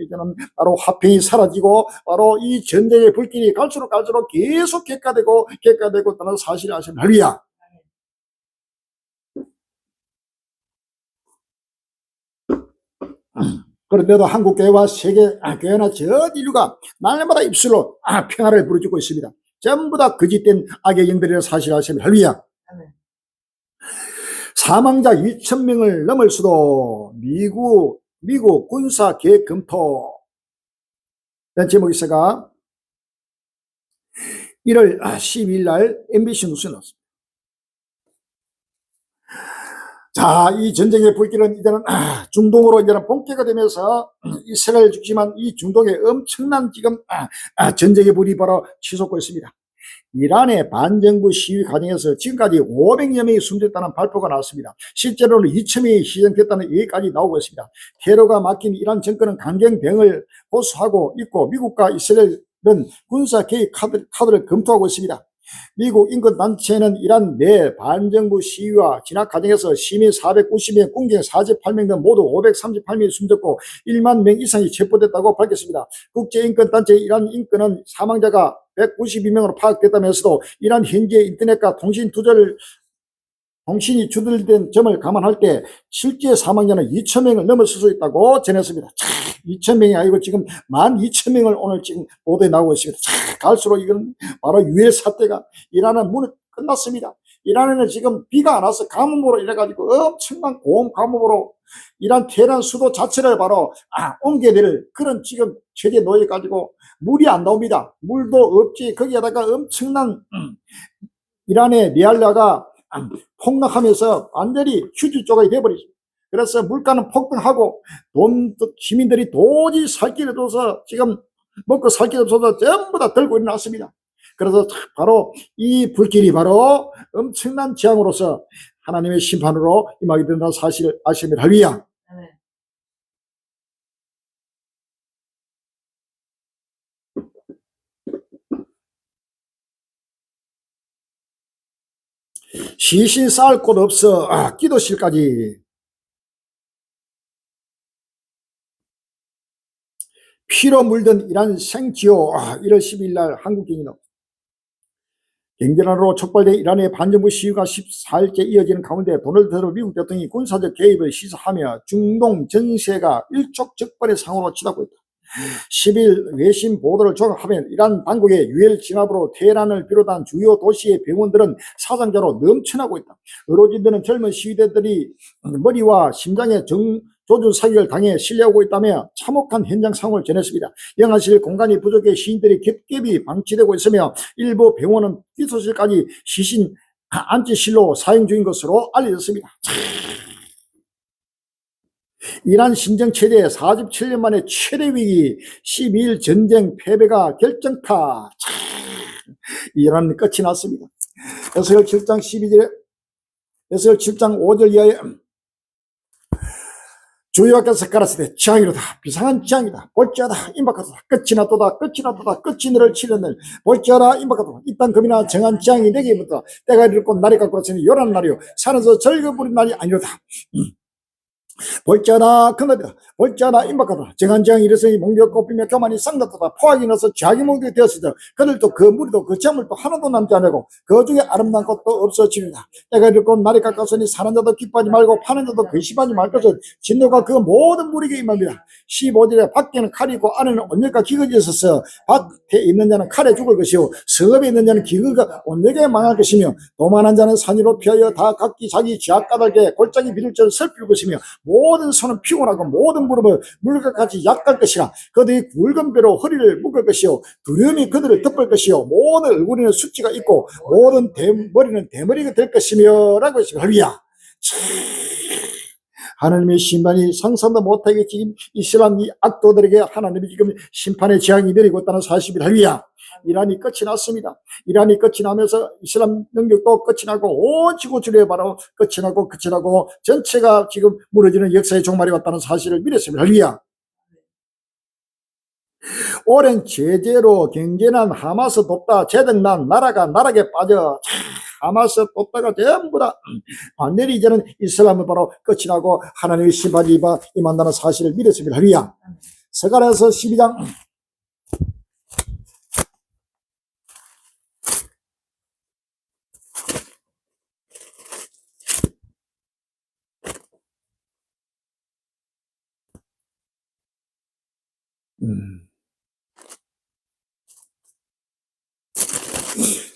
이제는 바로 화평이 사라지고 바로 이 전쟁의 불길이 갈수록 계속 격화되고 있다는 사실을 아시면 할렐루야. 그런데도 한국교회와 세계교회나 전 인류가 날마다 입술로 평화를 부르짖고 있습니다. 전부 다 거짓된 악의 영들이라는 사실을 아시면 할렐루야. 사망자 2,000명을 넘을 수도 미국 군사 계획 검토. 제목에서가 1월 12일 날 MBC 뉴스에 나왔습니다. 자, 이 전쟁의 불길은 이제는 중동으로 이제는 본격화 되면서 이스라엘 중심한 이 중동에 엄청난 지금 전쟁의 불이 바로 치솟고 있습니다. 이란의 반정부 시위 과정에서 지금까지 500여 명이 숨졌다는 발표가 나왔습니다. 실제로는 2,000명이 희생됐다는 얘기까지 나오고 있습니다. 테러가 막힌 이란 정권은 강경병을 고수하고 있고 미국과 이스라엘은 군사 개입 카드를 검토하고 있습니다. 미국 인권단체는 이란 내 반정부 시위와 진압 과정에서 시민 490명, 군경 48명 등 모두 538명이 숨졌고 1만 명 이상이 체포됐다고 밝혔습니다. 국제인권단체 이란 인권은 사망자가 192명으로 파악됐다면서도 이란 현재 인터넷과 통신이 주둔된 점을 감안할 때 실제 사망자는 2,000명을 넘어설 수 있다고 전했습니다. 2,000명이 아니고 지금 12,000명을 오늘 지금 보도에 나오고 있습니다. 갈수록 이건 바로 유해 사태가 이란은 문을 끝났습니다. 이란에는 지금 비가 안 와서 가뭄으로 이래가지고 엄청난 고온 가뭄으로 이란 테헤란 수도 자체를 바로 옮겨야 될 그런 지금 처지에 놓여가지고 물이 안 나옵니다. 물도 없지. 거기에다가 엄청난 이란의 리알라가 폭락하면서 완전히 휴지 조각이 돼버리죠. 그래서 물가는 폭등하고 시민들이 도저히 살 길을 둬서 지금 먹고 살 길 없어서 전부 다 들고 일어났습니다. 그래서 바로 이 불길이 바로 엄청난 재앙으로서 하나님의 심판으로 임하게 된다는 사실을 아시면 할렐루야. 시신 쌓을 곳 없어 기도실까지 피로 물든 이란 생지요. 1월 12일 날 한국 경기는 경제난으로 촉발된 이란의 반정부 시위가 14일째 이어지는 가운데 도널드 트럼프 미국 대통령이 군사적 개입을 시사하며 중동 전세가 일촉즉발의 상황으로 치닫고 있다. 10일 외신 보도를 종합하면 이란 당국의 유혈 진압으로 테헤란을 비롯한 주요 도시의 병원들은 사상자로 넘쳐나고 있다. 의료진들은 젊은 시위대들이 머리와 심장에 조준 사격을 당해 실려오고 있다며 참혹한 현장 상황을 전했습니다. 영아실 공간이 부족해 시인들이 겹겹이 방치되고 있으며 일부 병원은 기소실까지 시신 안치실로 사용 중인 것으로 알려졌습니다. 이란 신정체제 47년 만에 최대 위기 12일 전쟁 패배가 결정타. 이란은 끝이 났습니다. 에스겔 7장 12절에 에스겔 7장 5절 이하에 주여와께서 가라사대 재앙이로다 비상한 재앙이다 볼지어다 임박하도다 끝이 났도다 끝이 났도다 끝이 너를 치려늘 볼지어다 임박하도다 이 땅 금이나 정한 재앙이 내게 임했다 때가 이르고 날이 갖고 왔으니 요란 날이요 산에서 절거부린 날이 아니로다. 볼지어다 큰날이다 볼지어다 임박하다 정한 재앙이 이르으니 목며 꽃피며 교만이 쌍났도다 포악이 나서 자기 목이 되었으되 그들도 그 무리도 그 재물도 하나도 남지 않고 그 중에 아름다운 것도 없어지리라. 때가 이르고 날이 가까웠으니 사는 자도 기뻐하지 말고 파는 자도 근심하지 말 것을 진노가 그 모든 무리에게 임합니다. 15절에 밖에는 칼이 있고 안에는 온열과 기근이 있어서 밭에 있는 자는 칼에 죽을 것이요 성읍에 있는 자는 기근과 온열에 망할 것이며 도만한 자는 산 위로 피하여 다 각기 자기 죄악 까닭에 골짜기 비를 줄 슬플 것이며 모든 손은 피곤하고 모든 무릎은 물과 같이 약할 것이라. 그들이 굵은 뼈로 허리를 묶을 것이요 두려움이 그들을 덮을 것이요 모든 얼굴에는 숙지가 있고 모든 머리는 대머리가 될 것이며 라고 했습니다. 할렐루야. 하나님의 심판이 상상도 못하게 지금 이슬람 이 악도들에게 하나님이 지금 심판의 재앙이 내리고 있다는 사실입니다. 할렐루야. 이란이 끝이 났습니다. 이란이 끝이 나면서 이슬람 능력도 끝이 나고 온 지구촌에 바로 끝이 나고 전체가 지금 무너지는 역사의 종말이 왔다는 사실을 믿었습니다. 할렐루야. 오랜 제재로 경제난 하마스 돕다 재정난 나라가 나락에 빠져 하마스 돕다가 전부 다 반대로 이제는 이슬람은 바로 끝이 나고 하나님의 심판이 임한다는 사실을 믿었습니다. 할렐루야. 스가랴서 12장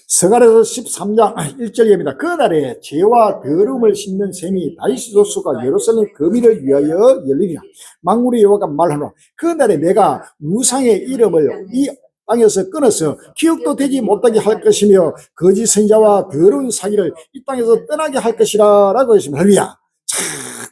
스가랴서 13장 1절입니다. 그날에 죄와 더러움을 씻는 셈이 다윗 조수가 예루살렘 거민을 위하여 열리리라. 만군의 여호와가 말하노라. 그날에 내가 우상의 이름을 이 땅에서 끊어서 기억도 되지 못하게 할 것이며 거짓 선자와 더러운 사기를 이 땅에서 떠나게 할 것이라 라고 했습니다. 할렐루야.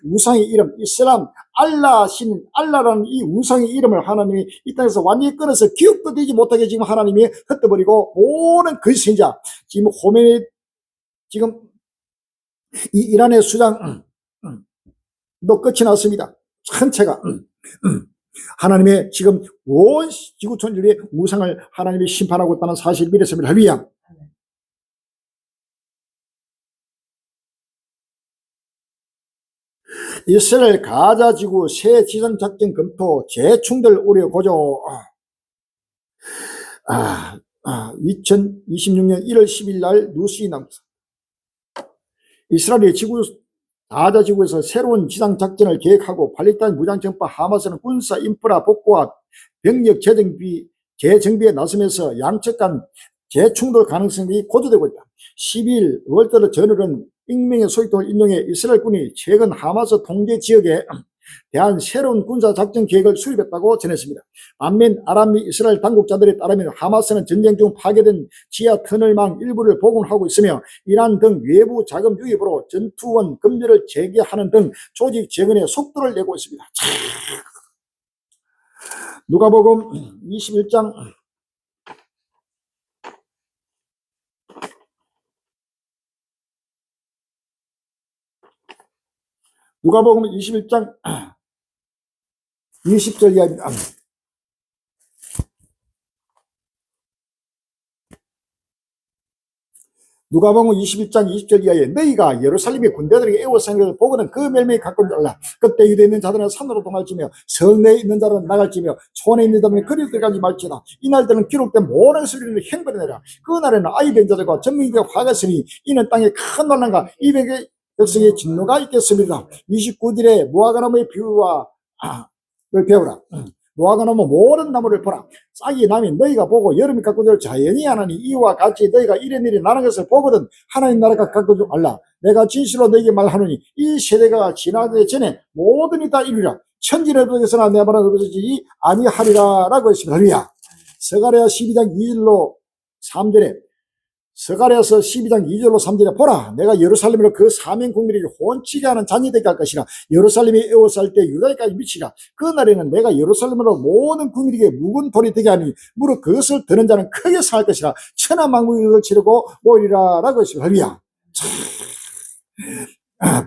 우상의 이름 이슬람 알라라는 이 우상의 이름을 하나님이 이 땅에서 완전히 끊어서 기억도 되지 못하게 지금 하나님이 흩어버리고 모든 거짓 선자 지금 호메니 지금 이 이란의 수장 도 끝이 났습니다. 전체가 하나님의 지금 온 지구촌 인류의 우상을 하나님이 심판하고 있다는 사실을 믿었습니다. 할렐루야. 이스라엘 가자 지구 새 지상 작전 검토 재충돌 우려 고조. 2026년 1월 10일 날 뉴스에 나옵니다. 이스라엘이 가자 지구에서 새로운 지상 작전을 계획하고 팔레스타인 무장정파 하마스는 군사 인프라 복구와 병력 재정비에 나서면서 양측 간 재충돌 가능성이 고조되고 있다. 12일 월터 저널은 익명의 소식통을 인용해 이스라엘군이 최근 하마스 통제 지역에 대한 새로운 군사작전 계획을 수립했다고 전했습니다. 반면 아랍 및 이스라엘 당국자들에 따르면 하마스는 전쟁 중 파괴된 지하 터널망 일부를 복원하고 있으며 이란 등 외부 자금 유입으로 전투원 검열을 재개하는 등 조직 재건에 속도를 내고 있습니다. 누가복음 21장 누가복음 21장 20절 이하입니다. 누가복음 21장 20절 이하에 너희가 예루살렘의 군대들에게 애워싸는 것을 보고는 그 멸망이 가까운 줄 알라. 그때 유대에 있는 자들은 산으로 도망할지며 성내에 있는 자들은 나갈지며 촌에 있는 자들은 그리 들어가지 말지다. 이날들은 기록된 모든 소리를 행벌해내라. 그날에는 아이 된 자들과 전민들과 화가 있으니 이는 땅에 큰 난란과 200의 백성의 진노가 있겠습니다. 29절에 무화과나무의 비유와 를 배우라. 무화과나무 모든 나무를 보라. 싹이 나면 너희가 보고 여름이 가까운 줄 자연히 하나니 이와 같이 너희가 이런 일이 나는 것을 보거든 하나님 나라가 가까운 줄 알라. 내가 진실로 너희에게 말하노니 이 세대가 지나기 전에 모든 이 다 이루리라. 천지에서나 내 말은 없어지지 아니하리라 라고 했습니다. 할렐루야. 스가랴 12장 2절로 3절에 스가랴서 12장 2절로 3절에 보라 내가 예루살렘으로 그 사명 국민에게 혼치게 하는 잔이 되게 할 것이라. 예루살렘이 에워쌀 때 유다까지 미치라. 그날에는 내가 예루살렘으로 모든 국민에게 묵은 돌이 되게 하니 무릇 그것을 드는 자는 크게 상할 것이라. 천하만국이 그걸 치르고 모이리라 라고 했습니다. 할렐루야.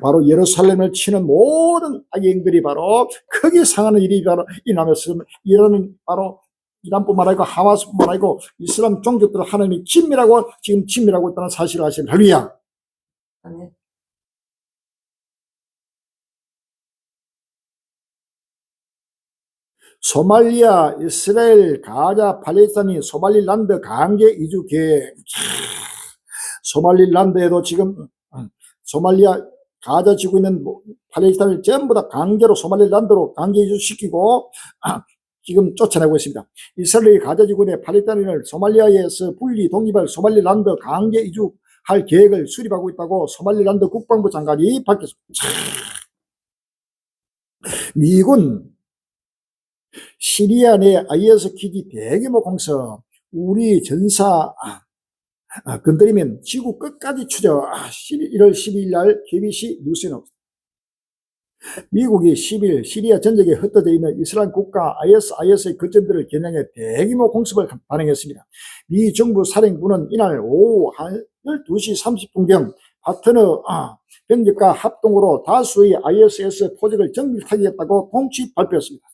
바로 예루살렘을 치는 모든 악인들이 바로 크게 상하는 일이 바로 일어나면서 이러는 바로 이란뿐만 아니고 하마스뿐만 아니고 이슬람 종족들을 하나님이 진멸하고 지금 진멸하고 있다는 사실을 아십니다. 할렐루야. 아멘. 소말리아, 이스라엘, 가자, 팔레스타인, 소말리란드 강제 이주 계획. 소말리란드에도 지금 소말리아, 가자 지고 있는 팔레스타인을 전부 다 강제로 소말리란드로 강제 이주시키고 지금 쫓아내고 있습니다. 이스라엘이 가자 지구의 팔레스타인을 소말리아에서 분리 독립할 소말리란드 강제 이주할 계획을 수립하고 있다고 소말리란드 국방부 장관이 밝혔습니다. 미군 시리아 내 IS 기지 대규모 공습 우리 전사 건드리면 지구 끝까지 추적. 1월 12일 날 KBC 뉴스에 나옵니다. 미국이 10일 시리아 전역에 흩어져 있는 이슬람 국가 ISIS의 거점들을 겨냥해 대규모 공습을 단행했습니다. 미 정부 사령부는 이날 오후 12시 30분경 파트너 병력과 합동으로 다수의 ISS 포적을 정밀 타격했다고 통치 발표했습니다.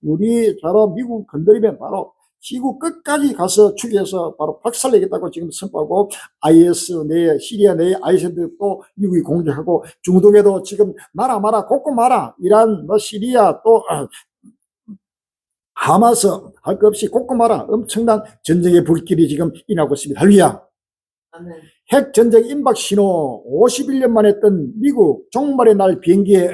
우리 바로 미국 건드리면 바로 지구 끝까지 가서 추리해서 바로 박살내겠다고 지금 선포하고 IS 내 시리아 내 IS도 또 미국이 공격하고 중동에도 지금 나라 마라 곳곳 마라 이란 뭐 시리아 또 하마스 할 것 없이 곳곳 마라 엄청난 전쟁의 불길이 지금 일어나고 있습니다. 할렐루야. 아멘. 핵 전쟁 임박 신호 51년 만에 했던 미국 종말의 날 비행기에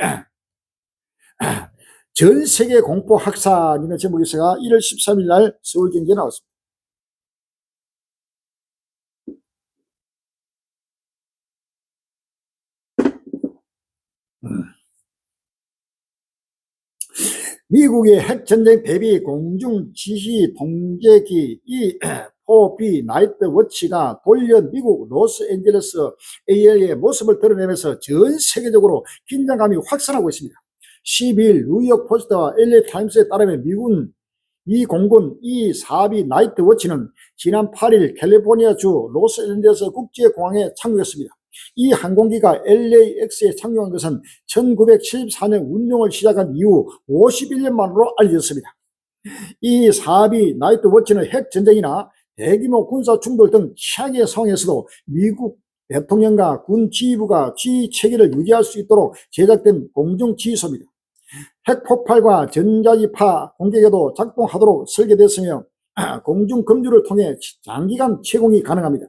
전 세계 공포 확산이라는 제목에서가 1월 13일 날 서울 경제에 나왔습니다. 미국의 핵전쟁 대비 공중 지시 통제기 이 포비 나이트 워치가 돌려 미국 로스앤젤레스 AL의 모습을 드러내면서 전 세계적으로 긴장감이 확산하고 있습니다. 12일 뉴욕 포스트와 LA 타임스에 따르면 미군 이 공군 이 사비 나이트 워치는 지난 8일 캘리포니아주 로스앤젤레스 국제공항에 착륙했습니다. 이 항공기가 LAX에 착륙한 것은 1974년 운용을 시작한 이후 51년 만으로 알려졌습니다. 이 사비 나이트 워치는 핵전쟁이나 대규모 군사 충돌 등 최악의 상황에서도 미국 대통령과 군 지휘부가 지휘 체계를 유지할 수 있도록 제작된 공중 지휘소입니다. 핵폭발과 전자기파 공격에도 작동하도록 설계됐으며 공중 검주를 통해 장기간 채공이 가능합니다.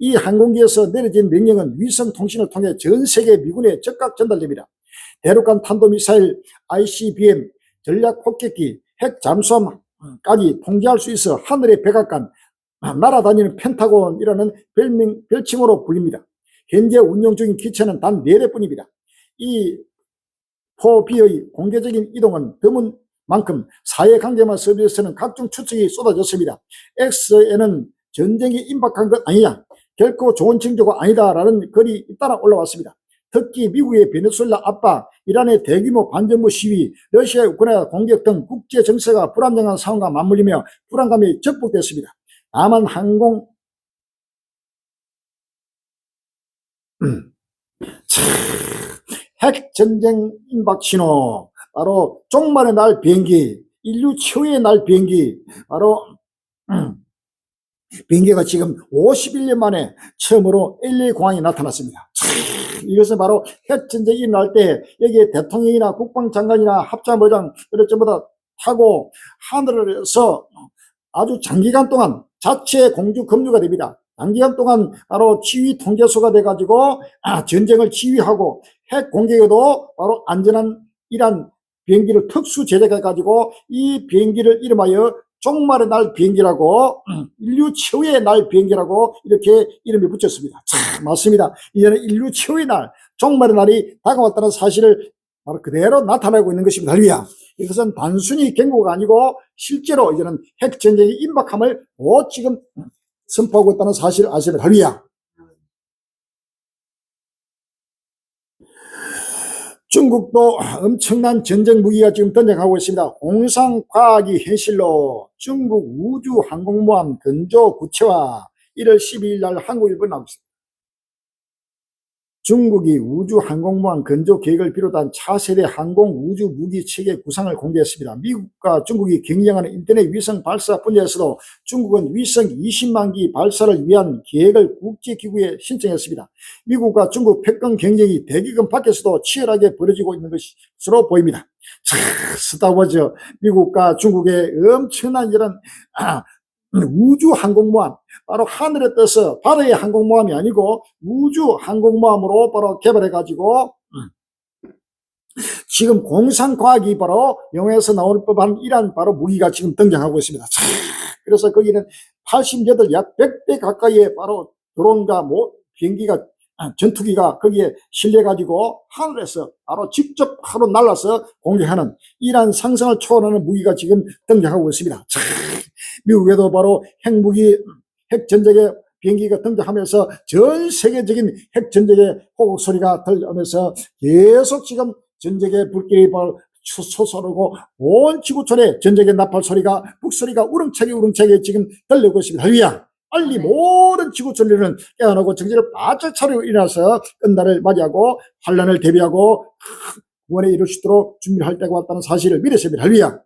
이 항공기에서 내려진 명령은 위성 통신을 통해 전 세계 미군에 즉각 전달됩니다. 대륙간 탄도미사일, ICBM, 전략폭격기, 핵 잠수함까지 통제할 수 있어 하늘의 백악관, 날아다니는 펜타곤이라는 별칭으로 불립니다. 현재 운영 중인 기체는 단 4대뿐입니다. 이 포비의 공개적인 이동은 드문 만큼 사회관계만 서비스는 각종 추측이 쏟아졌습니다. X에는 전쟁이 임박한 것 아니냐, 결코 좋은 징조가 아니다라는 글이 잇따라 올라왔습니다. 특히 미국의 베네수엘라 압박, 이란의 대규모 반정부 시위, 러시아의 우크라이나 공격 등 국제 정세가 불안정한 상황과 맞물리며 불안감이 적복됐습니다. 다만 핵전쟁 임박 신호, 바로 종말의 날 비행기, 인류 최후의 날 비행기, 바로 비행기가 지금 51년 만에 처음으로 LA 공항에 나타났습니다. 이것은 바로 핵전쟁이 일어날 때 여기에 대통령이나 국방장관이나 합참의장 이런 전부 다 타고 하늘에서 아주 장기간 동안 자체 공주 급류가 됩니다. 장기간 동안 바로 지휘 통제소가 돼가지고 전쟁을 지휘하고 핵 공격에도 바로 안전한 이란 비행기를 특수 제작해가지고 이 비행기를 이름하여 종말의 날 비행기라고 인류 최후의 날 비행기라고 이렇게 이름을 붙였습니다. 참 맞습니다. 이제는 인류 최후의 날 종말의 날이 다가왔다는 사실을 바로 그대로 나타내고 있는 것입니다. 할렐루야. 이것은 단순히 경고가 아니고 실제로 이제는 핵전쟁이 임박함을 곧 지금 선포하고 있다는 사실을 아시면 할렐루야. 중국도 엄청난 전쟁 무기가 지금 던져가고 있습니다. 공상과학이 현실로 중국 우주항공모함 건조 구체화 1월 12일 날 한국일보 나오고 있습니다. 중국이 우주항공모함 건조 계획을 비롯한 차세대 항공 우주 무기 체계 구상을 공개했습니다. 미국과 중국이 경쟁하는 인터넷 위성 발사 분야에서도 중국은 위성 20만 기 발사를 위한 계획을 국제기구에 신청했습니다. 미국과 중국 패권 경쟁이 대기권 밖에서도 치열하게 벌어지고 있는 것으로 보입니다. 스타워즈 미국과 중국의 엄청난 이런 우주 항공모함, 바로 하늘에 떠서 바다의 항공모함이 아니고 우주 항공모함으로 바로 개발해가지고 지금 공상과학이 바로 영화에서 나올 법한 이러한 바로 무기가 지금 등장하고 있습니다. 그래서 거기는 88, 약 100대 가까이의 바로 드론과 비행기가 전투기가 거기에 실려가지고 하늘에서 바로 직접 하루 날라서 공격하는 이러한 상상을 초월하는 무기가 지금 등장하고 있습니다. 미국에도 바로 핵무기, 핵전쟁의 비행기가 등장하면서 전 세계적인 핵전쟁의 호국 소리가 들려오면서 계속 지금 전쟁의 불길이 솟아오르고 온 지구촌에 전쟁의 나팔 소리가 북소리가 우렁차게 지금 들리고 있습니다. 할렐루야. 빨리 모든 지구촌들은 깨어나고 정신을 바짝 차리고 일어나서 끝날을 맞이하고 환란을 대비하고 구원에 이룰 수 있도록 준비를 할 때가 왔다는 사실을 믿으십니다. 할렐루야.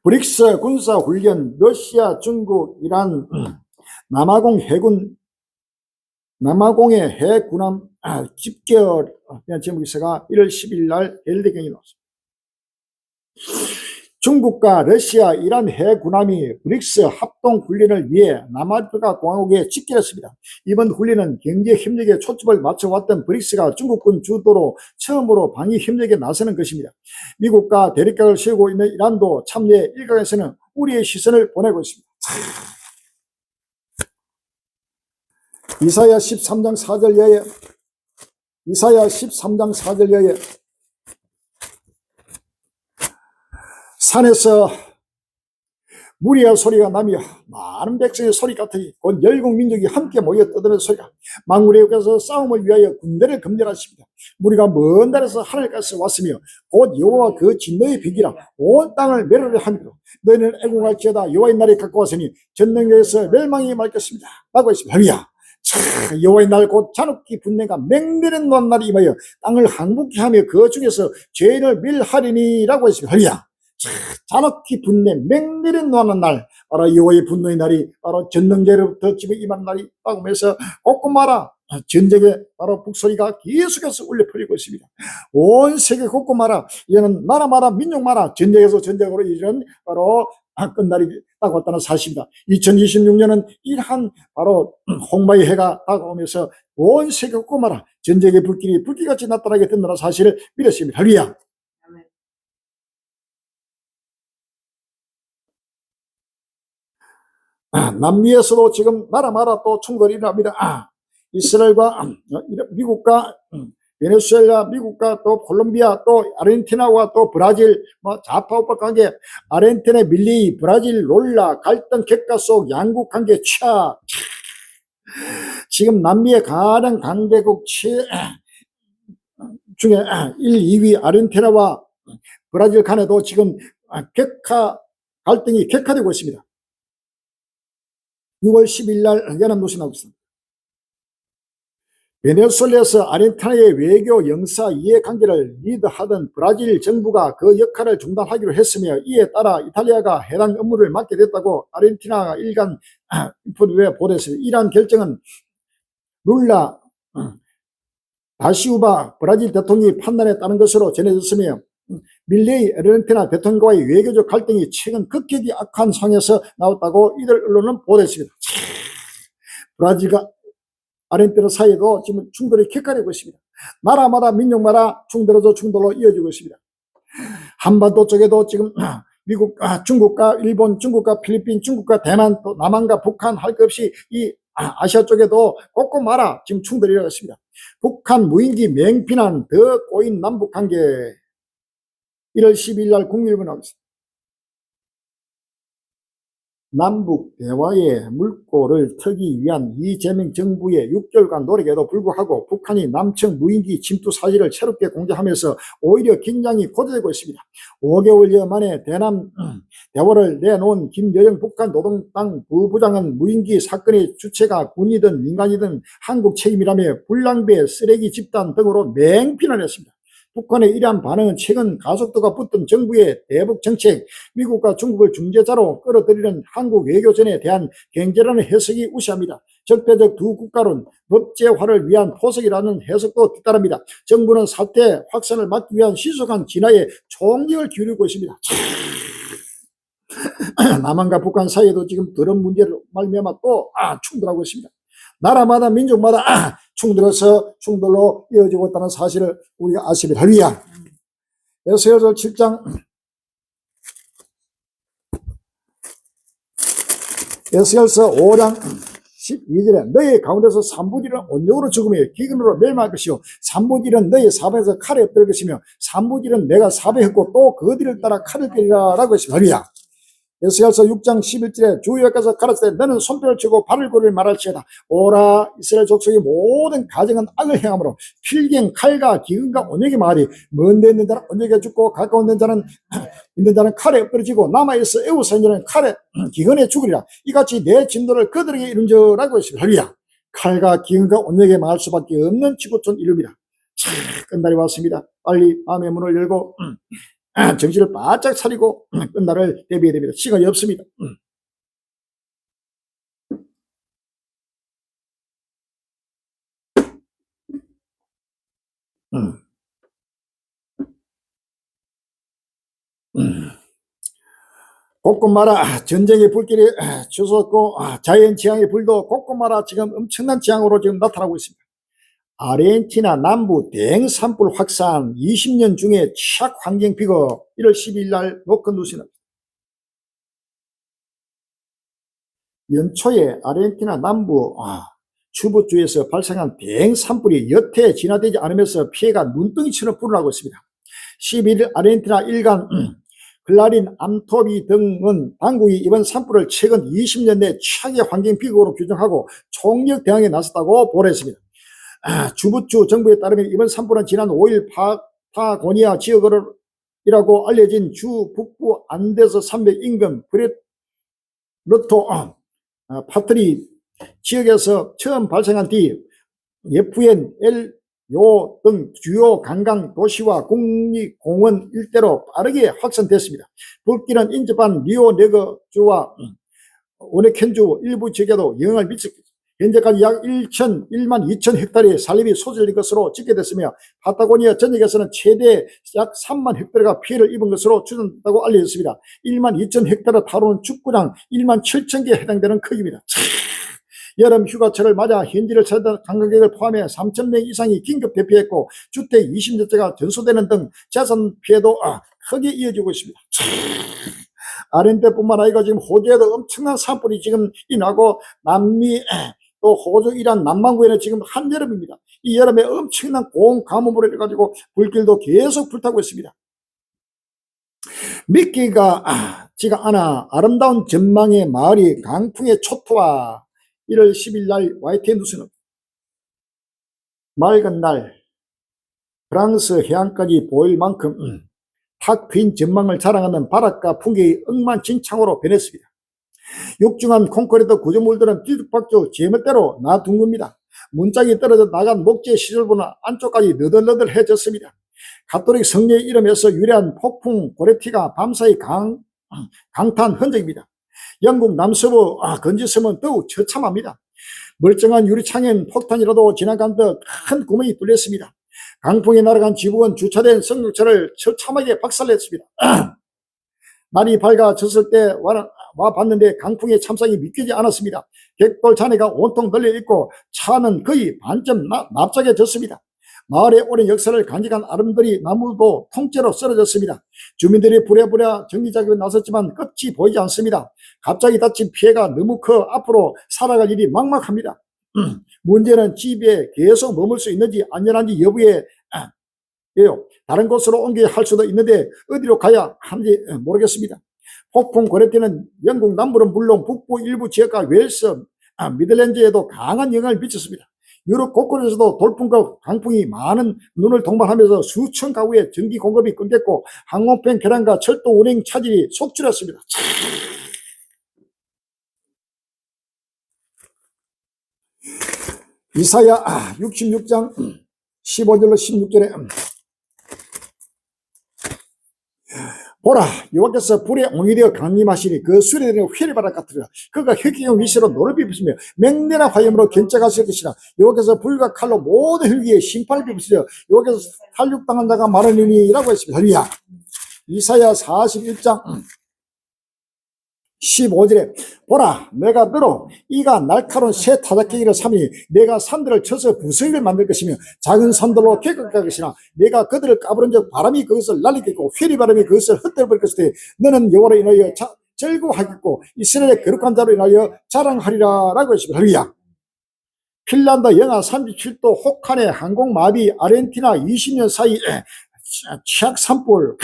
브릭스 군사훈련, 러시아, 중국, 이란, 남아공의 해군함 집결 제목에서가 1월 10일 날 LD경이 나왔습니다. 중국과 러시아, 이란 해군함이 브릭스 합동훈련을 위해 남아프리카 공화국에 집결했습니다. 이번 훈련은 경제협력에 초점을 맞춰왔던 브릭스가 중국군 주도로 처음으로 방위협력에 나서는 것입니다. 미국과 대립각을 세우고 있는 이란도 참여에 일각에서는 우리의 시선을 보내고 있습니다. 이사야 13장 4절 여에 산에서 무리의 소리가 나며 많은 백성의 소리 같으니 곧 열국 민족이 함께 모여 떠드는 소리가 만군의 여호와께서 싸움을 위하여 군대를 검열하십니다. 무리가 먼 날에서 하늘까지 왔으며 곧 여호와 그 진노의 비기라 온 땅을 멸하려 함이로 너희는 애국할지어다 여호와의 날이 가까웠으니 전능에서 멸망이 맑겠습니다 라고 했습니다. 할렐루야. 여호와의 날 곧 잔혹히 분내가 맹렬한 날이 임하여 땅을 항복케 하며 그 중에서 죄인을 멸하리니 라고 했습니다. 할렐루야. 잔혹히 분내 맹렬한 노하는 날, 바로 여호와의 분노의 날이 바로 전능제로부터 지금 임한 날이 라고 하면서 곳곳마다 전쟁의 바로 북소리가 계속해서 울려 퍼지고 있습니다. 온 세계 곳곳마다 이제는 나라마다 민족마다 전쟁에서 전쟁으로 이런 바로 끝날이 다가왔다는 사실입니다. 2026년은 이러한 바로 홍마의 해가 다가오면서 온 세계 곳곳마다 전쟁의 불길이 불길같이 나타나게 된다는 사실을 믿었습니다. 할렐루야. 남미에서도 지금 나라마다 또 충돌이 일어납니다. 이스라엘과 미국과 베네수엘라, 미국과 또 콜롬비아, 또 아르헨티나와 또 브라질, 좌파우파 관계, 아르헨티나 밀리, 브라질 롤라, 갈등 객가 속 양국 관계 지금 남미의 가장 강대국 중에 1, 2위 아르헨티나와 브라질 간에도 지금 갈등이 격화되고 있습니다. 6월 10일 날 연합뉴스 나오고 있습니다. 베네수엘라에서 아르헨티나의 외교 영사 이해관계를 리드하던 브라질 정부가 그 역할을 중단하기로 했으며, 이에 따라 이탈리아가 해당 업무를 맡게 됐다고 아르헨티나가 일간 인포에 보도했습니다. 이러한 결정은 룰라 다시우바 브라질 대통령의 판단에 따른 것으로 전해졌으며, 밀레이 아르헨티나 대통령과의 외교적 갈등이 최근 급격히 악한 상황에서 나왔다고 이들 언론은 보도했습니다. 브라질과 아르헨티나 사이에도 지금 충돌이 격화되고 있습니다. 나라마다 민족마다 충돌로 이어지고 있습니다. 한반도 쪽에도 지금 미국, 중국과 일본, 중국과 필리핀, 중국과 대만, 또 남한과 북한 할 것 없이 이 아시아 쪽에도 꼼꼼하라 지금 충돌이 일어났습니다. 북한 무인기 맹비난 더 꼬인 남북관계. 1월 12일 날 국민일보 나오겠습니다. 남북 대화의 물꼬를 트기 위한 이재명 정부의 6개월간 노력에도 불구하고 북한이 남청 무인기 침투 사실을 새롭게 공개하면서 오히려 긴장이 고조되고 있습니다. 5개월여 만에 대남 대화를 내놓은 김여정 북한 노동당 부부장은 무인기 사건의 주체가 군이든 민간이든 한국 책임이라며 불량배 쓰레기 집단 등으로 맹비난했습니다. 북한의 이러한 반응은 최근 가속도가 붙은 정부의 대북 정책, 미국과 중국을 중재자로 끌어들이는 한국 외교전에 대한 경계라는 해석이 우세합니다. 적대적 두 국가론, 법제화를 위한 포석이라는 해석도 뒤따릅니다. 정부는 사태 확산을 막기 위한 시속한 진화에 총력을 기울이고 있습니다. 남한과 북한 사이에도 지금 그런 문제를 말미암아 또 충돌하고 있습니다. 나라마다 민족마다 충돌로 이어지고 있다는 사실을 우리가 아시길 하리야. 에스겔서 7장 5장 12절에 너희 가운데서 3분의 1은 온역으로 죽으며 기근으로 멸망할 것이요 3분의 1은 너희 사방에서 칼에 엎드릴 것이며 3분의 1은 내가 사배했고 또 그 뒤를 따라 칼을 빼리라 라고 했습니다. 하리야. 에스겔서 6장 11절에 주 여호와께서 가라사대 너는 손뼉을 치고 발을 고를 말할지어다. 오라 이스라엘 족속의 모든 가정은 악을 행함으로 필경 칼과 기근과 온역의 말이 먼데 있는 자는 온역에 죽고 가까운 있는 자는 칼에 엎드러지고 남아있어 애우서 있는 자는 칼에 기근에 죽으리라. 이같이 내 진노를 그들에게 이룬저라고 했습니다. 할렐루야. 칼과 기근과 온역에 말할 수밖에 없는 지구촌 이름이라. 끝날이 왔습니다. 빨리 마음의 문을 열고 정신을 바짝 차리고 끝날을 대비해야 됩니다. 시간이 없습니다. 곳곳마다 전쟁의 불길이 주솟고 자연 재앙의 불도 곳곳마다 지금 엄청난 재앙으로 지금 나타나고 있습니다. 아르헨티나 남부 대형 산불 확산 20년 중에 최악 환경 비거 1월 12일 날 녹건 뉴스입니다. 연초에 아르헨티나 남부 주부주에서 발생한 대형 산불이 여태 진화되지 않으면서 피해가 눈덩이처럼 불어나고 있습니다. 11일 아르헨티나 일간 클라린, 암토비 등은 당국이 이번 산불을 최근 20년 내 최악의 환경 비극으로 규정하고 총력 대응에 나섰다고 보도했습니다. 주부주 정부에 따르면 이번 산불은 지난 5일 파타고니아 지역이라고 알려진 주 북부 안데스 산맥 인근 브레토 파트리 지역에서 처음 발생한 뒤 예프엔, 요 등 주요 관광 도시와 국립공원 일대로 빠르게 확산됐습니다. 불길은 인접한 리오네그주와 오네켄주 일부 지역에도 영향을 미쳤습니다. 현재까지 약 1만 2천 헥타르의 산림이 소진된 것으로 집계됐으며 파타고니아 전역에서는 최대 약 3만 헥타르가 피해를 입은 것으로 추정된다고 알려졌습니다. 1만 2천 헥타르 다루는 축구장 1만 7천 개에 해당되는 크기입니다. 여름 휴가철을 맞아 현지를 찾던 관광객을 포함해 3천 명 이상이 긴급 대피했고 주택 20여 채가 전소되는 등 재산 피해도 크게 이어지고 있습니다. 아르헨티나뿐만 아니라 지금 호주에도 엄청난 산불이 지금 일어나고 남미 또 호주 이란 남반구에는 지금 한여름입니다. 이 여름에 엄청난 고온 가뭄으로 해가지고 불길도 계속 불타고 있습니다. 믿기가 지가 않아 아름다운 전망의 마을이 강풍에 초토화. 1월 10일 날 YTN 뉴스는 맑은 날 프랑스 해안까지 보일 만큼 탁 트인 전망을 자랑하는 바닷가 풍경이 엉망진창으로 변했습니다. 육중한 콘크리트 구조물들은 뒤죽박죽 제멋대로 놔둔 겁니다. 문짝이 떨어져 나간 목재 시설부는 안쪽까지 너덜너덜해졌습니다. 가톨릭 성녀의 이름에서 유래한 폭풍 고레티가 밤사이 강탄 흔적입니다. 영국 남서부 건지섬은 더욱 처참합니다. 멀쩡한 유리창엔 폭탄이라도 지나간 듯 큰 구멍이 뚫렸습니다. 강풍에 날아간 지붕은 주차된 승용차를 처참하게 박살냈습니다. 날이 밝아졌을 때 와봤는데 강풍의 참상이 믿기지 않았습니다. 객돌 잔해가 온통 널려있고 차는 거의 반쯤 납작해졌습니다. 마을의 오랜 역사를 간직한 아름드리 나무도 통째로 쓰러졌습니다. 주민들이 부랴부랴 정리작업에 나섰지만 끝이 보이지 않습니다. 갑자기 닥친 피해가 너무 커 앞으로 살아갈 일이 막막합니다. 문제는 집에 계속 머물 수 있는지 안전한지 여부에 다른 곳으로 옮겨야 할 수도 있는데 어디로 가야 하는지 모르겠습니다. 폭풍 고레티는 영국 남부는 물론 북부 일부 지역과 웨일스, 미들랜드에도 강한 영향을 미쳤습니다. 유럽 곳곳에서도 돌풍과 강풍이 많은 눈을 동반하면서 수천 가구의 전기 공급이 끊겼고 항공편 결항과 철도 운행 차질이 속출했습니다. 이사야 66장 15절로 16절에 보라, 여호와께서 불에 옹이되어 강림하시니 그 수레들은 회리바닥 같으리라. 그가 혈기경 위시로 노를 비비시며 맹렬한 화염으로 견적하실 것이라. 여호와께서 불과 칼로 모든 혈기에 심판을 비비시려 여호와께서 살육당한 자가 많으니라고 했습니다. 할렐루야. 이사야 41장 15절에 보라, 내가 너로 이가 날카로운 새 타작기를 삼으니 내가 산들을 쳐서 부서기를 만들 것이며 작은 산들로 객각할 것이나 내가 그들을 까부른 적 바람이 그것을 날리겠고 회리바람이 그것을 흩어버릴 것이되 너는 여호와로 인하여 즐거워하겠고 이스라엘의 거룩한 자로 인하여 자랑하리라 라고 했습니다. 할렐루야. 핀란드 영하 37도 혹한의 항공마비 아르헨티나 20년 사이 치약 산불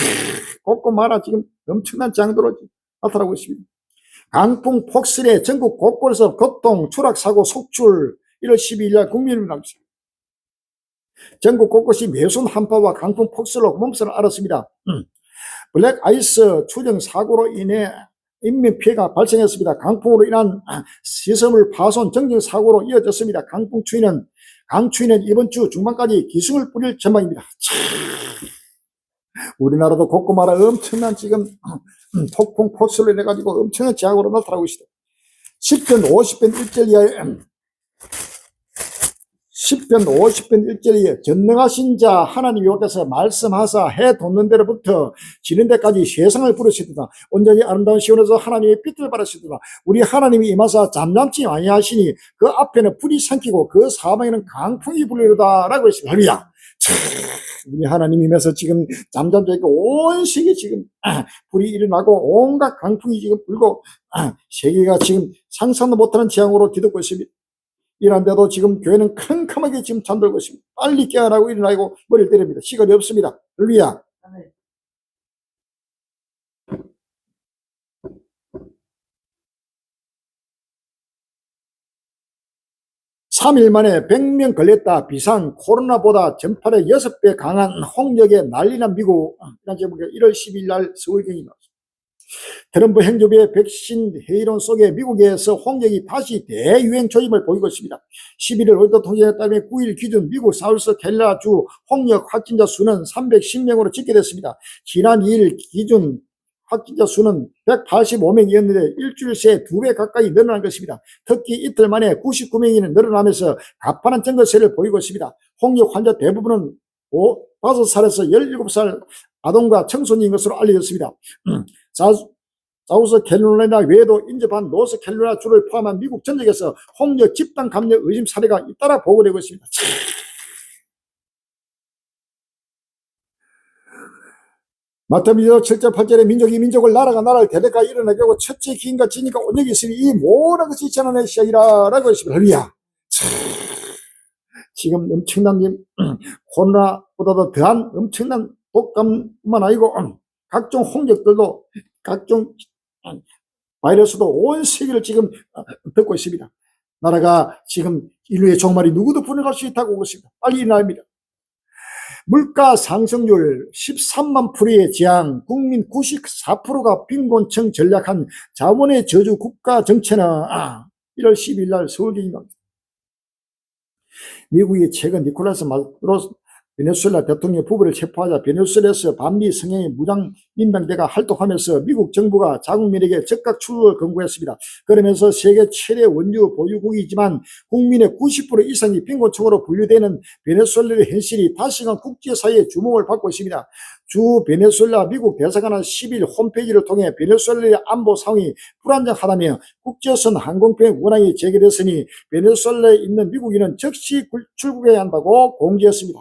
꼼꼼하라 지금 엄청난 장도로 나타나고 있습니다. 강풍 폭설에 전국 곳곳에서 교통, 추락사고, 속출 1월 12일 날 국민을 나왔습니다. 전국 곳곳이 매순 한파와 강풍 폭설로 몸살을 앓았습니다. 블랙 아이스 추정 사고로 인해 인명피해가 발생했습니다. 강풍으로 인한 시설물 파손 정전 사고로 이어졌습니다. 강추위는 이번 주 중반까지 기승을 부릴 전망입니다. 우리나라도 곳곳마다 엄청난 지금 폭풍 폭설로 인해 가지고 엄청난 재앙으로 나타나고 있습니다. 10편 50편 1절 이하에 전능하신 자 하나님 여호와께서 말씀하사 해 돋는 데로부터 지는 데까지 세상을 부르시도다. 온전히 아름다운 시온에서 하나님의 빛을 발하시도다. 우리 하나님이 임하사 잠잠치 아니하시니 그 앞에는 불이 삼키고 그 사방에는 강풍이 불리로다 라고 했습니다. 할렐루야. 우리 하나님이면서 지금 잠잠지 않고 온 세계 지금 불이 일어나고 온갖 강풍이 지금 불고 세계가 지금 상상도 못하는 재앙으로 뒤덮고 있습니다. 이런데도 지금 교회는 캄캄하게 지금 잠들고 있습니다. 빨리 깨어나고 일어나고 머리를 때립니다. 시간이 없습니다. 할렐루야. 3일 만에 100명 걸렸다. 비상 코로나보다 전파력 6배 강한 홍역에 난리난 미국. 이런 제목이 1월 10일 날 서울경이 나왔습니다. 트럼프 행정부의 백신 회의론 속에 미국에서 홍역이 다시 대유행 조짐을 보이고 있습니다. 11일 로이터 통신에 따르면 9일 기준 미국 사우스캐롤라주 홍역 확진자 수는 310명으로 집계됐습니다. 지난 2일 기준 확진자 수는 185명이었는데 일주일 새 2배 가까이 늘어난 것입니다. 특히 이틀 만에 99명이 늘어나면서 가파른 증가세를 보이고 있습니다. 홍역 환자 대부분은 5살에서 17살 아동과 청소년인 것으로 알려졌습니다. 사우스캐롤라이나 외에도 인접한 노스캐롤라이나 주를 포함한 미국 전역에서 홍역 집단 감염 의심 사례가 잇따라 보고되고 있습니다. 마태복음 7절 8절에 민족이 민족을 나라가 나라를 대대가 일어나게 하고 첫째 기인과 지니까 온역이 있으니 이 모든 것이 재난의 시작이라 라고 했습니다. 할렐루야. 지금 엄청난 코로나보다도 더한 엄청난 독감뿐만 아니고 각종 홍역들도 각종 바이러스도 온 세계를 지금 덮고 있습니다. 나라가 지금 인류의 종말이 누구도 분해할 수 있다고 보고 있습니다. 빨리 일어나야 합니다. 물가 상승률 13만 풀이의 재앙, 국민 94%가 빈곤층 전략한 자본의 저주 국가 정체는 1월 12일 날 서울경이 나옵니다. 미국이 최근 니콜라스 마두로 베네수엘라 대통령 부부를 체포하자 베네수엘에서 반미 성향의 무장 민병대가 활동하면서 미국 정부가 자국민에게 즉각 출국을 권고했습니다. 그러면서 세계 최대 원유 보유국이지만 국민의 90% 이상이 빈곤층으로 분류되는 베네수엘라의 현실이 다시금 국제사회의 주목을 받고 있습니다. 주 베네수엘라 미국 대사관은 10일 홈페이지를 통해 베네수엘라의 안보 상황이 불안정하다며 국제선 항공편 운항이 재개됐으니 베네수엘라에 있는 미국인은 즉시 출국해야 한다고 공지했습니다.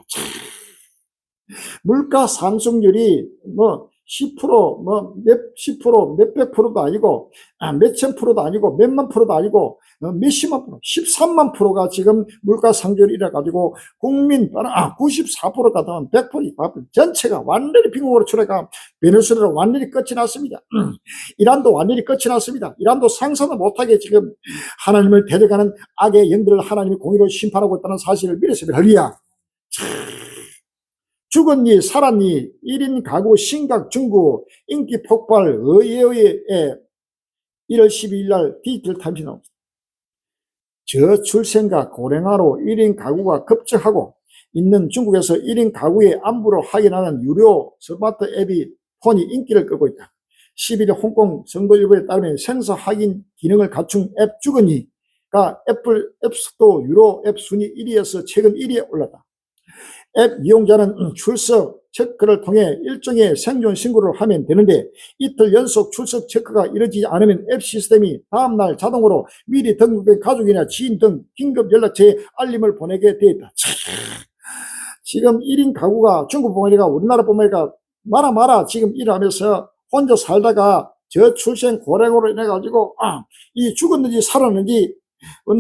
물가 상승률이 뭐 10%, 뭐 몇백 프로도 아니고, 몇천 프로도 아니고, 몇만 프로도 아니고, 몇십만 프로, 13만 프로가 지금 물가 상승률이 이래가지고, 국민, 94%가 더 100% 전체가 완전히 빈곤으로 추락가 베네수엘라로 완전히 끝이 났습니다. 이란도 완전히 끝이 났습니다. 이란도 상상도 못하게 지금 하나님을 대적하는 악의 영들을 하나님이 공의로 심판하고 있다는 사실을 믿으시면 할렐루야. 죽었니 살았니 1인 가구 심각 중구 인기 폭발 의회에 1월 12일 날 디지털 타임스 나옵니다. 저출생과 고령화로 1인 가구가 급증하고 있는 중국에서 1인 가구의 안부를 확인하는 유료 스마트 앱이 폰이 인기를 끌고 있다. 11일 홍콩 성도일보에 따르면 생사 확인 기능을 갖춘 앱 죽었니가 애플 앱스토어 유료 앱 순위 1위에서 최근 1위에 올랐다. 앱 이용자는 출석 체크를 통해 일정의 생존 신고를 하면 되는데 이틀 연속 출석 체크가 이루어지지 않으면 앱 시스템이 다음날 자동으로 미리 등록된 가족이나 지인 등 긴급 연락처에 알림을 보내게 되어 있다. 지금 1인 가구가 중국뿐만 아니라 우리나라뿐만 아니라 마라 지금 일하면서 혼자 살다가 저출생 고령으로 인해가지고 이 죽었는지 살았는지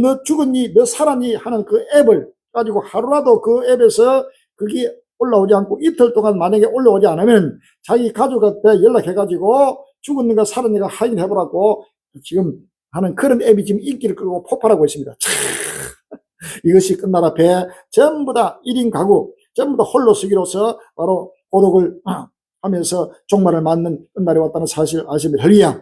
너 죽었니 너 살았니 하는 그 앱을 가지고 하루라도 그 앱에서 그게 올라오지 않고 이틀 동안 만약에 올라오지 않으면 자기 가족한테 연락해가지고 죽었는가 살았는가 확인해보라고 지금 하는 그런 앱이 지금 인기를 끌고 폭발하고 있습니다. 이것이 끝날 앞에 전부 다 1인 가구 전부 다 홀로 쓰기로서 바로 고독을 하면서 종말을 맞는 끝날이 왔다는 사실 아시면 할렐루야.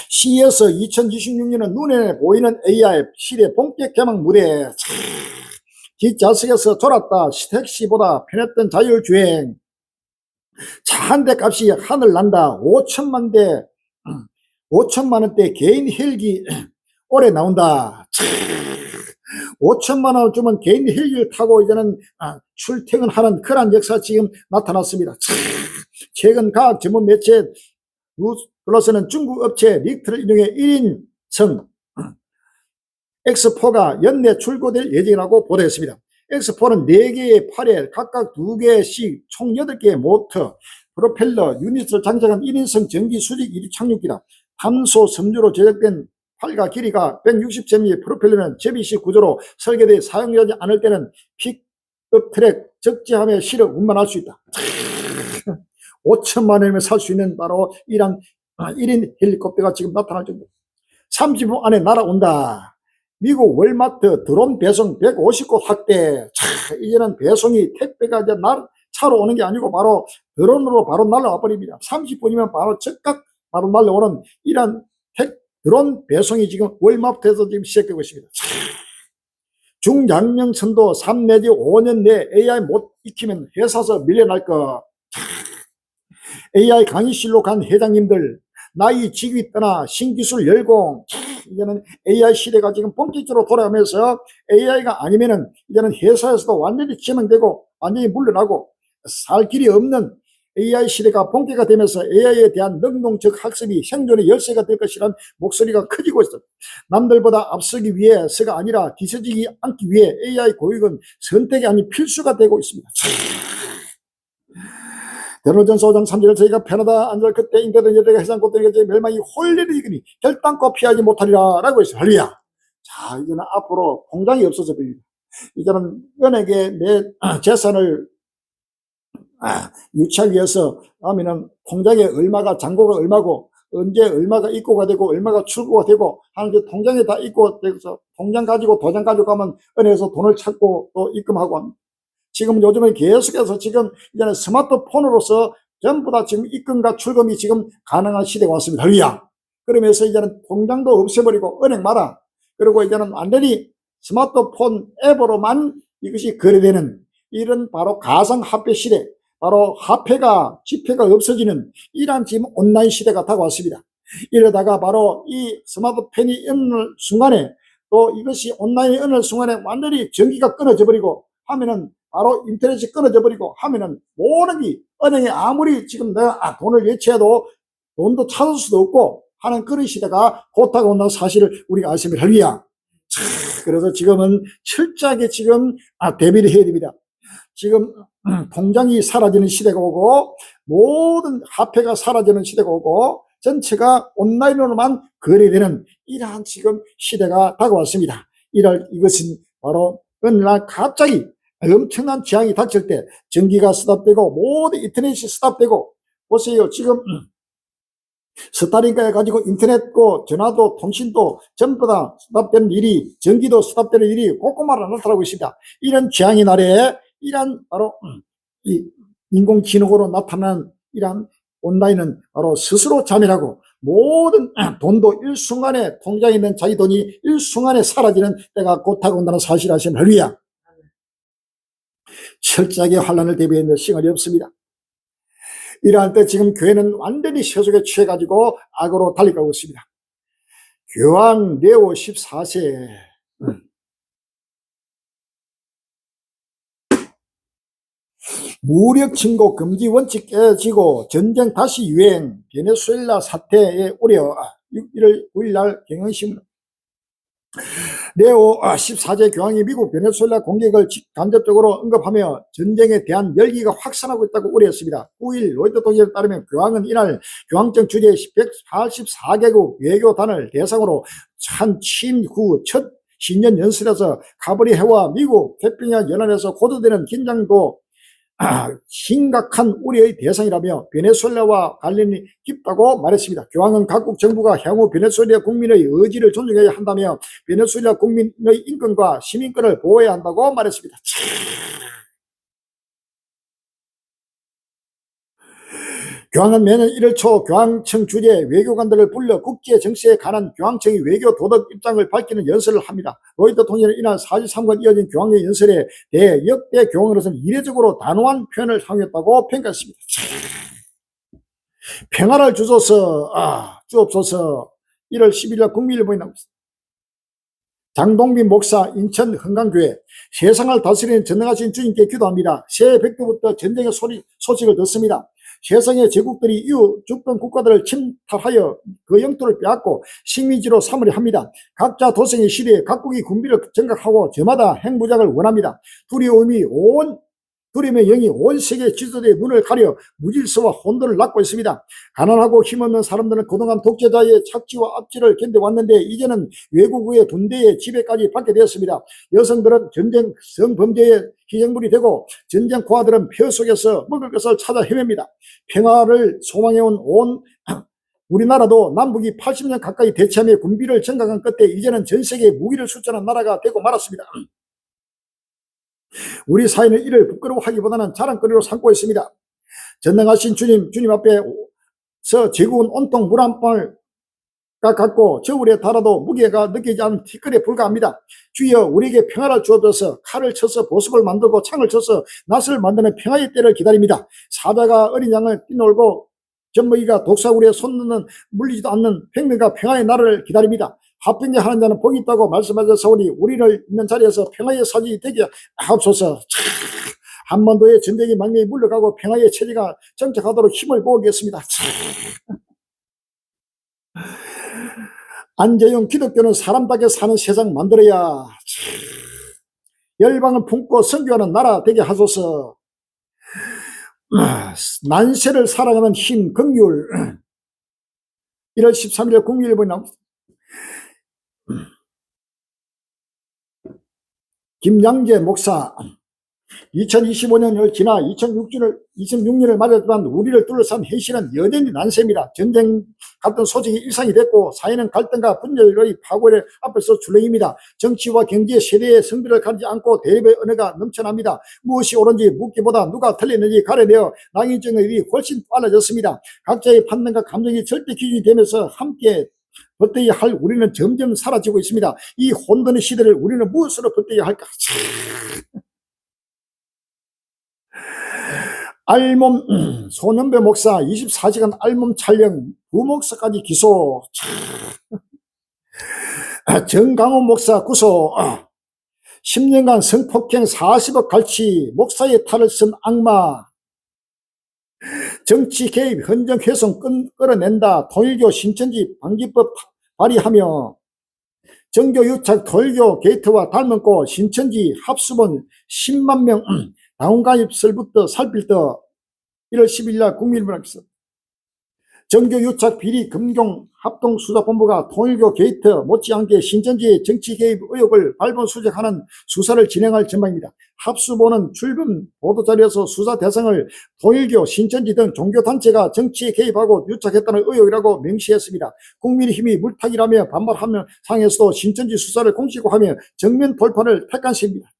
CES 2026년은 눈에 보이는 AI 시대 본격 개막 무대. 뒷좌석에서 졸았다. 택시보다 편했던 자율주행. 차 한 대 값이 하늘 난다. 5천만 원대 개인 헬기 올해 나온다. 5천만 원 주면 개인 헬기를 타고 이제는 출퇴근하는 그런 역사 지금 나타났습니다. 최근 과학 전문 매체 뉴스플러스는 중국 업체 릭트를 인용해 1인승 X4가 연내 출고될 예정이라고 보도했습니다. X4는 4개의 팔에 각각 2개씩 총 8개의 모터, 프로펠러, 유닛을 장착한 1인승 전기 수직 이륙 착륙기다. 함소 섬유로 제작된 팔과 길이가 160cm 프로펠러는 제비식 구조로 설계되어 사용하지 않을 때는 픽업 트랙 적재함에 실어 운반할 수 있다. 5천만 원이면 살 수 있는 바로 1인 헬리콥터가 지금 나타날 정도. 30분 안에 날아온다. 미국 월마트 드론 배송 150곳 확대. 이제는 배송이 택배가 이제 차로 오는 게 아니고 바로 드론으로 바로 날아와 버립니다. 30분이면 바로 즉각 바로 날아오는 이런 드론 배송이 지금 월마트에서 지금 시작되고 있습니다. 중장년층도 3 내지 5년 내 AI 못 익히면 회사에서 밀려날 거. AI 강의실로 간 회장님들, 나이 직위 떠나 신기술 열공. 이제는 AI 시대가 지금 본격적으로 돌아가면서 AI가 아니면은 이제는 회사에서도 완전히 제명되고 완전히 물러나고 살 길이 없는 AI 시대가 본격화되면서 AI에 대한 능동적 학습이 생존의 열쇠가 될 것이라는 목소리가 커지고 있어. 남들보다 앞서기 위해서가 아니라 뒤처지지 않기 위해 AI 교육은 선택이 아닌 필수가 되고 있습니다. 데노전서 5장 3절을 저희가 편하다 안절 그때 인되던 여자가 해상꽃들에게 제 멸망이 홀리를 이기니 결단코 피하지 못하리라 라고 했어요. 할렐루야. 자, 이제는 앞으로 통장이 없어져 버립니다. 이제는 은행에 내 재산을 유치하기 위해서 하면은 통장에 얼마가 잔고가 얼마고 언제 얼마가 입고가 되고 얼마가 출고가 되고 하는 게 통장에 다 입고가 돼서 통장 가지고 도장 가지고 가면 은행에서 돈을 찾고 또 입금하고 합니다. 지금 요즘에 계속해서 지금 이제는 스마트폰으로서 전부 다 지금 입금과 출금이 지금 가능한 시대가 왔습니다. 할렐루야. 그러면서 이제는 통장도 없애버리고 은행마다, 그리고 이제는 완전히 스마트폰 앱으로만 이것이 거래되는 이런 바로 가상화폐 시대, 바로 화폐가 지폐가 없어지는 이러한 지금 온라인 시대가 다가왔습니다. 이러다가 바로 이 스마트폰이 어느 순간에 또 이것이 온라인이 어느 순간에 완전히 전기가 끊어져 버리고 하면은 바로 인터넷이 끊어져 버리고 하면은 모든 게 은행에 아무리 지금 내가 돈을 예치해도 돈도 찾을 수도 없고 하는 그런 시대가 곧 다가온다는 사실을 우리가 아시면 할렐루야. 그래서 지금은 철저하게 지금 대비를 해야 됩니다. 지금 통장이 사라지는 시대가 오고 모든 화폐가 사라지는 시대가 오고 전체가 온라인으로만 거래되는 이러한 지금 시대가 다가왔습니다. 이것은 바로 어느 날 갑자기 엄청난 재앙이 닥칠 때 전기가 스탑되고 모든 인터넷이 스탑되고, 보세요. 지금 스타링크 해가지고 인터넷도 전화도 통신도 전부 다 스탑되는 일이, 전기도 스탑되는 일이 곳곳마다 나타나고 있습니다. 이런 재앙의 날에 이런 바로 이 인공지능으로 나타난 이런 온라인은 바로 스스로 자멸하고 모든 돈도 일순간에 통장에 있는 자기 돈이 일순간에 사라지는 때가 곧 다가온다는 사실을 아시면 할렐루야. 철저하게 환란을 대비하며 시간이 없습니다. 이러한 때 지금 교회는 완전히 세속에 취해가지고 악으로 달려가고 있습니다. 교황 레오 14세 무력 증거 금지 원칙 깨지고 전쟁 다시 유행, 베네수엘라 사태에 우려. 1월 9일 날 경향신문. 레오 14세 교황이 미국 베네수엘라 공격을 간접적으로 언급하며 전쟁에 대한 열기가 확산하고 있다고 우려했습니다. 9일 로이터 통신에 따르면 교황은 이날 교황청 주재 184개국 외교단을 대상으로 한 취임 후 첫 신년 연설에서 가브리 해와 미국 태평양 연안에서 고조되는 긴장도 심각한 우려의 대상이라며 베네수엘라와 관련이 깊다고 말했습니다. 교황은 각국 정부가 향후 베네수엘라 국민의 의지를 존중해야 한다며 베네수엘라 국민의 인권과 시민권을 보호해야 한다고 말했습니다. 교황은 매년 1월 초 교황청 주재 외교관들을 불러 국제 정세에 관한 교황청의 외교 도덕 입장을 밝히는 연설을 합니다. 로이터 통신은 이날 43건 이어진 교황의 연설에 대해 역대 교황으로서는 이례적으로 단호한 표현을 사용했다고 평가했습니다. 평화를 주옵소서. 1월 11일 국민일보에 나옵니다. 장동빈 목사 인천 흥강교회. 세상을 다스리는 전능하신 주님께 기도합니다. 새해 백두부터 전쟁의 소식을 듣습니다. 세상의 제국들이 이후 주권 국가들을 침탈하여 그 영토를 빼앗고 식민지로 삼으려 합니다. 각자 도생의 시대에 각국이 군비를 정각하고 저마다 핵무장을 원합니다. 두려움의 영이 온 세계 지도자의 눈을 가려 무질서와 혼돈을 낳고 있습니다. 가난하고 힘없는 사람들은 그동안 독재자의 착취와 압제를 견뎌왔는데 이제는 외국의 군대의 지배까지 받게 되었습니다. 여성들은 전쟁 성범죄의 희생물이 되고 전쟁 고아들은 폐허 속에서 먹을 것을 찾아 헤맵니다. 평화를 소망해온 우리나라도 남북이 80년 가까이 대치하며 군비를 정강한 끝에 이제는 전 세계에 무기를 수출하는 나라가 되고 말았습니다. 우리 사회는 이를 부끄러워하기보다는 자랑거리로 삼고 있습니다. 전능하신 주님 앞에서 제국은 온통 물 한 방울 같고 저울에 달아도 무게가 느끼지 않는 티끌에 불과합니다. 주여 우리에게 평화를 주옵소서. 칼을 쳐서 보석을 만들고 창을 쳐서 낫을 만드는 평화의 때를 기다립니다. 사자가 어린 양을 뛰놀고 젖먹이가 독사구리에 손 물리지도 않는 평등과 평화의 날을 기다립니다. 화평제 하는 자는 복이 있다고 말씀하셨사오니 우리를 있는 자리에서 평화의 사진이 되게 하옵소서. 한반도의 전쟁의 망명이 물러가고 평화의 체제가 정착하도록 힘을 모으겠습니다. 안재용 기독교는 사람답게 사는 세상 만들어야 열방을 품고 선교하는 나라 되게 하소서. 난세를 사랑하는 힘 긍휼. 1월 13일 국민일보에 나옵니다. 김양재 목사 2025년을 지나 2026년을 맞았지만 우리를 둘러싼 현실은 여전히 난세입니다. 전쟁 같은 소식이 일상이 됐고 사회는 갈등과 분열의 파고의 앞에서 출렁입니다. 정치와 경제 세대의 성비를 가리지 않고 대립의 언어가 넘쳐납니다. 무엇이 옳은지 묻기보다 누가 틀렸는지 가려내어 낭인증의 일이 훨씬 빨라졌습니다. 각자의 판단과 감정이 절대 기준이 되면서 함께 버텨야 할 우리는 점점 사라지고 있습니다. 이 혼돈의 시대를 우리는 무엇으로 버텨야 할까? 알몸 소년배 목사 24시간 알몸 촬영 부목사까지 기소. 정강호 목사 구속. 10년간 성폭행 40억 갈취 목사의 탈을 쓴 악마. 정치 개입 헌정 훼손 끌어낸다. 통일교 신천지 방지법 발의하며 정교 유착 돌교 게이트와 닮은 꽃 신천지 합수본 10만 명 당원가입설부터 살필더 1월 10일 날 국민일보에서 정교 유착 비리 금경 합동수사본부가 통일교 게이트 못지않게 신천지의 정치 개입 의혹을 발본 수색하는 수사를 진행할 전망입니다. 합수본은 출범 보도자료에서 수사 대상을 통일교, 신천지 등 종교단체가 정치에 개입하고 유착했다는 의혹이라고 명시했습니다. 국민의힘이 물타기라며 반발하며 상에서도 신천지 수사를 공식화하며 정면 돌파를 택한 셈입니다.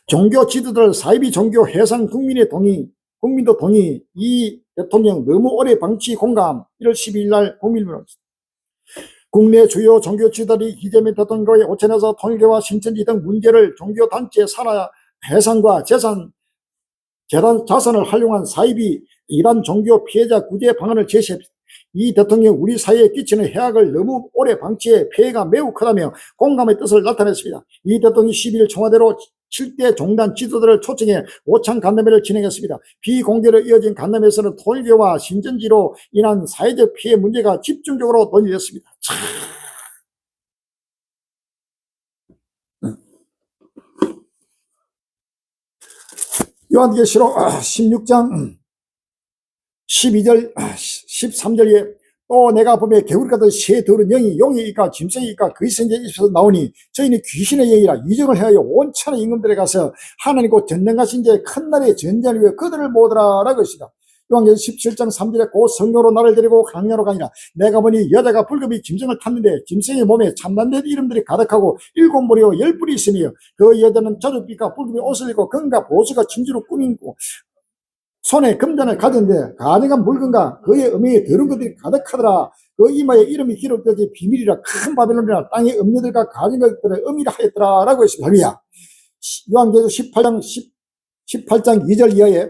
종교 지도들 사이비 종교 해상 국민의 동의, 국민도 동의. 이 대통령 너무 오래 방치 공감. 1월 12일 날 국민일보. 국내 주요 종교 지도들이 이재명 대통령과의 오천에서 통일교와 신천지 등 문제를 종교단체 산하 해상과 자산을 활용한 사이비 일반 종교 피해자 구제 방안을 제시했습니다. 이 대통령 우리 사회에 끼치는 해악을 너무 오래 방치해 피해가 매우 크다며 공감의 뜻을 나타냈습니다. 이 대통령이 12일 청와대로 7대 종단 지도자를 초청해 오찬 간담회를 진행했습니다. 비공개로 이어진 간담회에서는 통일교와 신천지로 인한 사회적 피해 문제가 집중적으로 논의됐습니다. 요한계시록 16장 12절 13절에 또 내가 보매 개구리 같은 새 더러운 영이 용이니까 짐승이니까 그 선제 입에서 나오니 저희는 귀신의 영이라 이정을 해하여 온 천하 임금들에 가서 하나님 곧 전능하신 자의 큰 날의 전쟁을 위해 그들을 모으더라 라고 했습니다. 요한계시록 17장 3절에 곧 성령으로 나를 데리고 강야로 가니라. 내가 보니 여자가 붉은이 짐승을 탔는데 짐승의 몸에 참난된 이름들이 가득하고 7머리와 10뿔이 있으며 그 여자는 저녁빛과 붉은이 옷을 입고 금과 보수가 진주로 꾸미고 손에 금잔을 가졌는데 가증한 물건과 그의 음행에 더러운 것들이 가득하더라. 그 이마에 이름이 기록되지 비밀이라 큰 바벨론이라 땅의 음녀들과 가진 것들을 음이라 하였더라 라고 했습니다. 할렐루야. 요한계시록 18장 2절 이하에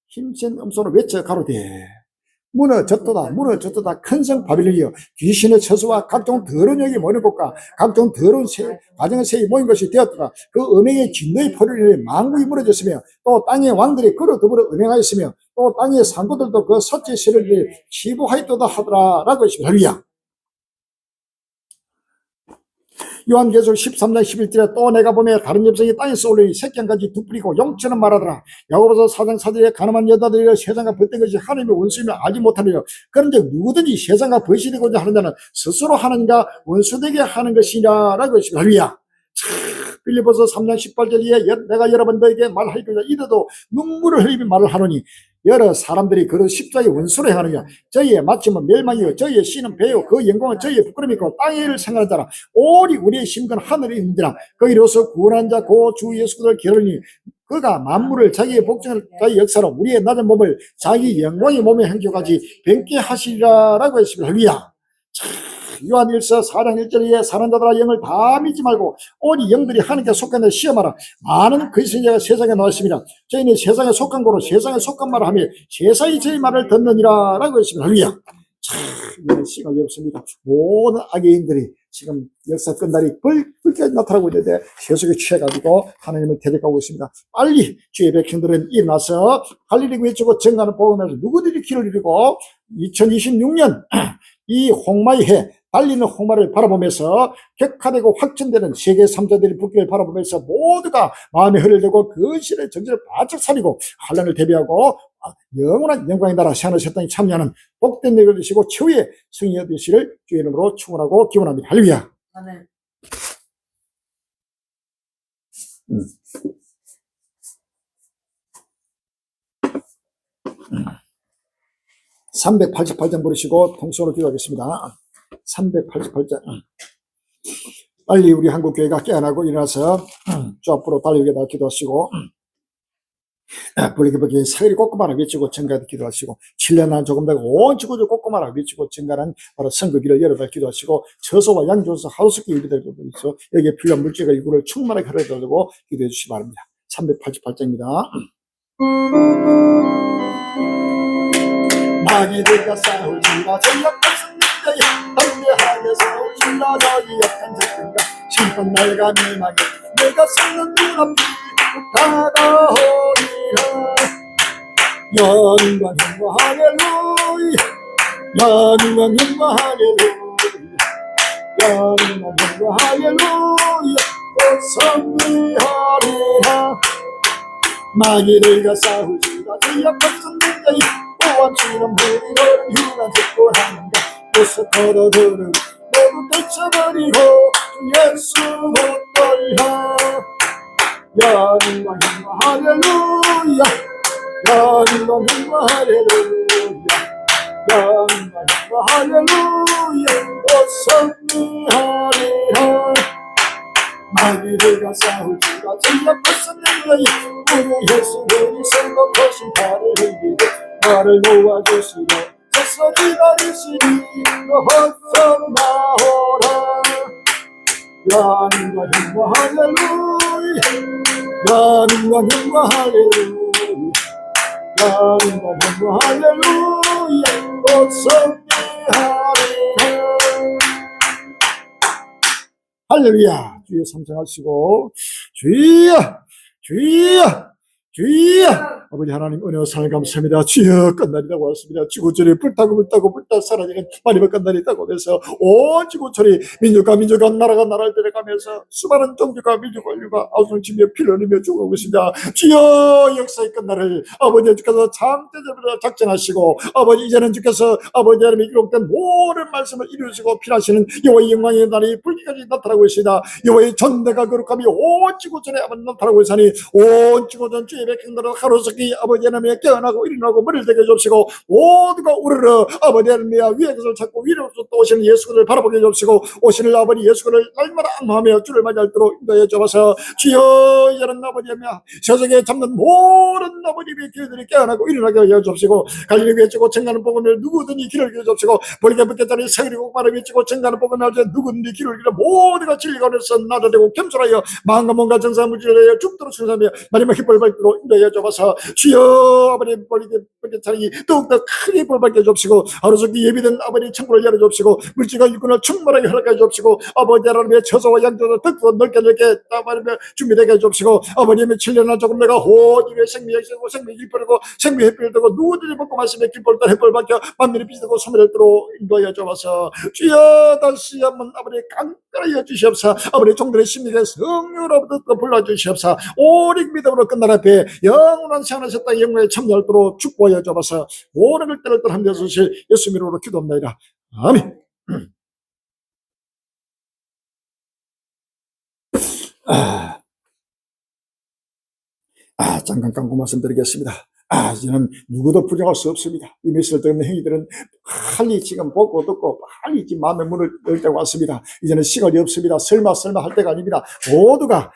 힘센 음소로 외쳐 가로되 무너졌도다 무너졌도다 큰 성 바벨론이여 귀신의 처소와 각종 더러운 영이 모이는 곳과 각종 더러운 가정의 새이 모인 것이 되었더라. 그 음행의 진노의 포를 만국이 무너졌으며 또 땅의 왕들이 그로 더불어 음행하였으며 또 땅의 상고들도 그 섭제 세력이 치부하였도다 하더라 라고 했습니다. 할렐루야. 요한계시록 13장 11절에 또 내가 보며 다른 짐승이 땅에서 올리니 새끼한가지 두 뿌리고 용처럼 말하더라. 야고보서 4장 4절에 가늠한 여자들이 세상과 벗된 것이 하나님의 원수이며 알지 못하느냐. 그런즉 누구든지 세상과 벗이 되고자 하는 자는 스스로 하나님과 원수되게 하는 것이냐 라고 했습니다. 할렐루야. 빌립보서 3장 18절에 내가 여러분 너에게 말하리라 이들도 눈물을 흘리며 말을 하노니 여러 사람들이 그런 십자가의 원수로 행하느냐. 저희의 마침은 멸망이요 저희의 씨는 배요 그 영광은 저희의 부끄러움이고 땅의 일을 생각하는 자라 오리 우리의 심근 하늘에 있는지라 거기로서 구원한 자 고 주 예수 그리스도를 기르니 그가 만물을 자기의 복종을 자기 역사로 우리의 낮은 몸을 자기 영광의 몸에 행주까지 뱀게 하시리라 라고 했습니다. 할렐루야. 요한일서 4장 1절에 사는 자들아 영을 다 믿지 말고 오직 영들이 하나님께 속한 데 시험하라. 많은 그리스도인자가 세상에 나왔습니다. 저희는 세상에 속한 거로 세상에 속한 말을 하며 세상이 저희 말을 듣느니라 라고 했습니다. 할렐루야. 이런 시간이 없습니다. 모든 악의인들이 지금 역사 끝날이 붉게 나타나고 있는데 세속에 취해가지고 하나님을 대적하고 있습니다. 빨리 주의 백성들은 일어나서 할례를 외치고 증거하는 복음에서 누구들이 길을 잃고 2026년 이 홍마의 해 달리는 홍마를 바라보면서 격화되고 확전되는 세계 3자들이 붙기를 바라보면서 모두가 마음에 흐르고 그 신의 정신을 바짝 살리고 환란을 대비하고 영원한 영광의 나라 새하늘 새 땅에 참여하는 복된 내가 되시고 최후의 승리가 되시를 주의 이름으로 축원하고 기원합니다. 할렐루야. 아멘. 388장 부르시고 통성으로 기도하겠습니다. 388장. 빨리 우리 한국교회가 깨어나고 일어나서 주 앞으로 달려오게 기도하시고, 불기불기 사일이 꼼꼼하라 외치고 증가하게 기도하시고, 7년 한 조금 되고 온 지구를 꼼꼼하라 외치고 증가하는 바로 선거기를 열어달 기도하시고, 처소와 양조서 하루속히 일비되고 있어 여기에 필요한 물질과 일구를 충만하게 흘려달라고 기도해 주시기 바랍니다. 388장입니다. 마귀들과 싸울지라 전략같은 자의 담대하게 싸울지라 너희 약한 자들과 심판 날과 멸망에 내가 섰는 눈앞이 다가오리라. 영광 영광 할렐루야, 영광 영광 할렐루야, 영광 영광 할렐루야. 곧 승리하리라. 마귀들과 싸울지라 전략같은 자의 보암처럼 우리를 흉한 짓고하는가 모습 걸어들은 모두 떨쳐버리고 예수 붙들라. 영광 영광 할렐루야, 영광 영광 할렐루야, 영광 영광 할렐루야. 곧 승리하리라. 마귀들과 싸울지라 전략같은 자의 우리 예수님이 선거하신 발을 흘리고 나를 놓아주시고 서서 기다리시니 어서 나오라. 영광 영광 할렐루야, 영광 영광 할렐루야, 영광 영광 할렐루야. 곧 승리하리라. 할렐루야. 주여 삼창하시고, 주여 주여 주여. 아버지 하나님 은혜와 사랑을 감사합니다. 주여 끝날이라고 왔습니다. 지구촌이 불타고 사라지는 마지막 끝날이 있다고 하면서 온 지구촌이 민족과 나라가 나라를 데려가면서 수많은 종교가 민족과 인류가 아우성치며 피를 흘리며 죽어가고 있습니다. 주여 역사의 끝날을 아버지 주께서 참되자마자 작정하시고, 아버지 이제는 주께서 아버지 하나님의 기록된 모든 말씀을 이루시고 필하시는 여호와의 영광의 날이 불기까지 나타나고 있습니다. 여호와의 전대가 거룩함이 온 지구촌에 아버지 나타나고 있으니 온 지구촌 주의 백성들은 하루속히 아버지 하나님의 깨어나고 일어나고 머리를 대게 해주시고, 모두가 우르르 아버지 하나님의 위의 것을 찾고 위로부터 또 오시는 예수를 바라보게 해주시고, 오시는 아버지 예수를 날마다 악마하며 주를 맞이할 때로 인도해 주셔서 주여 이제는 아버지 하나님 세상에 잡는 모든 아버지의 길들이 깨어나고 일어나게 하여 주시고, 갈릴리 외치고 증가하는 복음을 누구든지 길을 기해 주시고, 버리게 붙겠다니 세그리 곡마를 외치고 증가하는 복음을 알지 누구든지 길을 기해 모두가 진리 가운데서 나다되고 겸손하여 마음과 몸과 정사 물질을 하여 죽도록 순사하며 마지막 기쁨을 받도록 인도해 주셔서 주여 아버지 버리게 붙겠다니 더욱더 크게 볼 받게 주시고, 하루속히 예비된 아버지 천국을 열어 주시고, 물질과 일꾼을 충만하게 허락해 주시고, 아버지 하나님의 처소와 양조를 더 넓게 아버지 준비되게 해 주시고, 아버님의 7년을 조금 내가 호집의 생명이 되고 생명이 길버리고 생명의 햇빛을 되고 누구들이 먹고 마시며 길벌 때 햇벌 받겨 만민의 빛이 되고 소멸을 들어 인도하여 주셔서 주여 다시 한번 아버지 강건하여 주시옵사. 아버지 종들의 심리가 성령으로부터 불러주시옵사. 오직 믿음으로 끝날 앞에 영원한 세안하셨다 영광에 참여하도록 축복하여 주옵사. 모든 걸 때를 함께 하실 예수 이름으로 기도합니다. 아멘. 잠깐 깡고 말씀드리겠습니다. 이제는 누구도 부정할 수 없습니다. 이 메시지를 듣는 행위들은 빨리 지금 보고 듣고 빨리 지금 마음의 문을 열 때가 왔습니다. 이제는 시간이 없습니다. 설마 할 때가 아닙니다. 모두가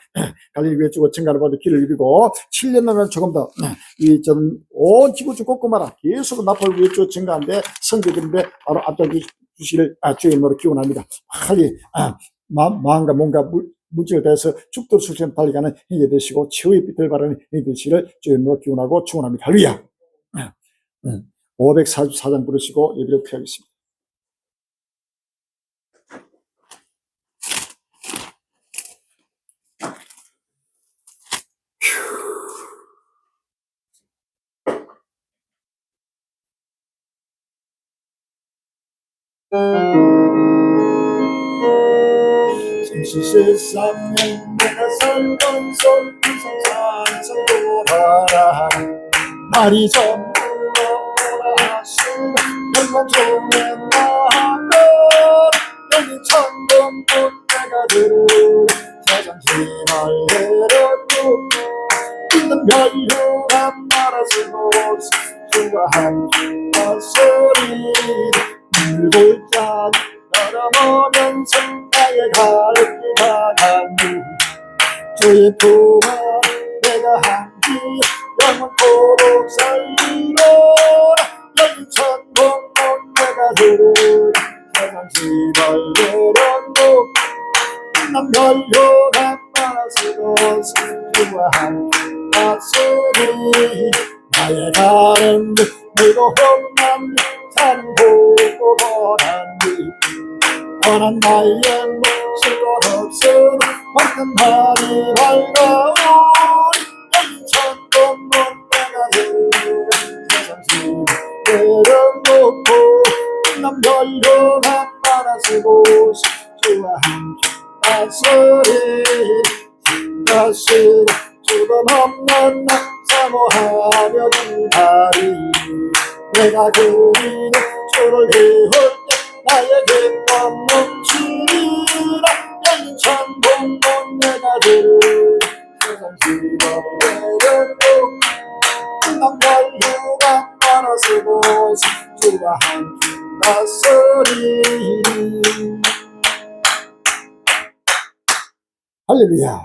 갈릴리 외치고 증가를 받을 길을 이루고 7년 남은 조금 더 온 지구촌 곳곳마다 계속 나팔을 외치고 증가하는데 선교들인데 바로 앞장 주시기를 주의 이름으로 기원합니다. 빨리 마음과 몸과 물질을 대해서 죽도록 수시에 달려가는 행위 되시고 최후의 빛을 바라는 행위 되시기를 주님으로 기원하고 축원합니다. 할렐루야. 544장 부르시고 예배를 피하겠습니다. 세상에 내가 살던 성산에서 돌아라 말이 전부 오라 하시는 영광 중에 나아가 여기 천금뿐 내가 들으 세상 힘을 내려놓고 있는 멸류관 나라 세고 주와 함께 다스리 물골짜기 걸어오면서 나의 갈길 가간다 주의 품 안에 내가 함께 영원토록 살리로라 여기 천국문 내가 들으리 세상 시벌레로 난 멸류가 빠지고서 주와 함께 다스리 나의 가는 길 물고 험난 길 사는 보고 보란 길 원한 나의 몫을 것 없으나 밝은 날이 밝아오리 여기 천국문 내가 들으리 세상 시대를 놓고 난 멸류가 많아지고서 주와 함께 다스리 다스리 죽음 없는 날 사모하며 기다리 내가 그리는 주를 배울 때 나의 기쁨 넘치리라 여긴 천국문 내가 들으리 세상 시벌레를 놓고 난 멸류가 많아지고서 주와 함께 다스리리 할렐루야.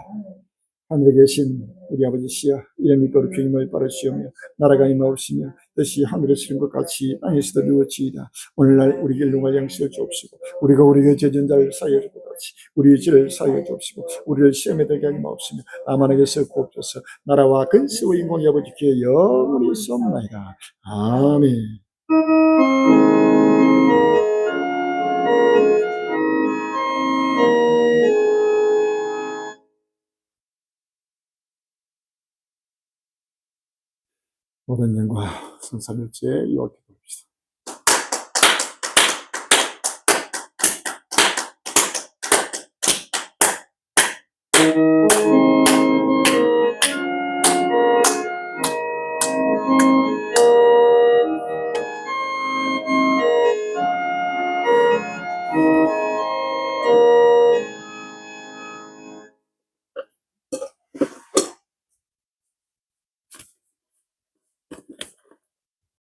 하늘에 계신 우리 아버지시여 이름이 거룩히 힘을 받으시오며 나라가 임하옵시며 뜻이 하늘에서 이룬 것 같이 땅에서도 이루어지이다. 오늘날 우리에게 일용할 양식을 주옵시고 우리가 우리에게 죄진 자를 사하여 줄 것 같이 우리의 죄를 사하여 주옵시고 우리를 시험에 들게 하지 마옵시며 다만에게서 구옵소서. 나라와 근세와 영광이 아버지께 영원히 있사옵나이다. 아멘. 모든 영과 성삼일째 여호와께 드립시다.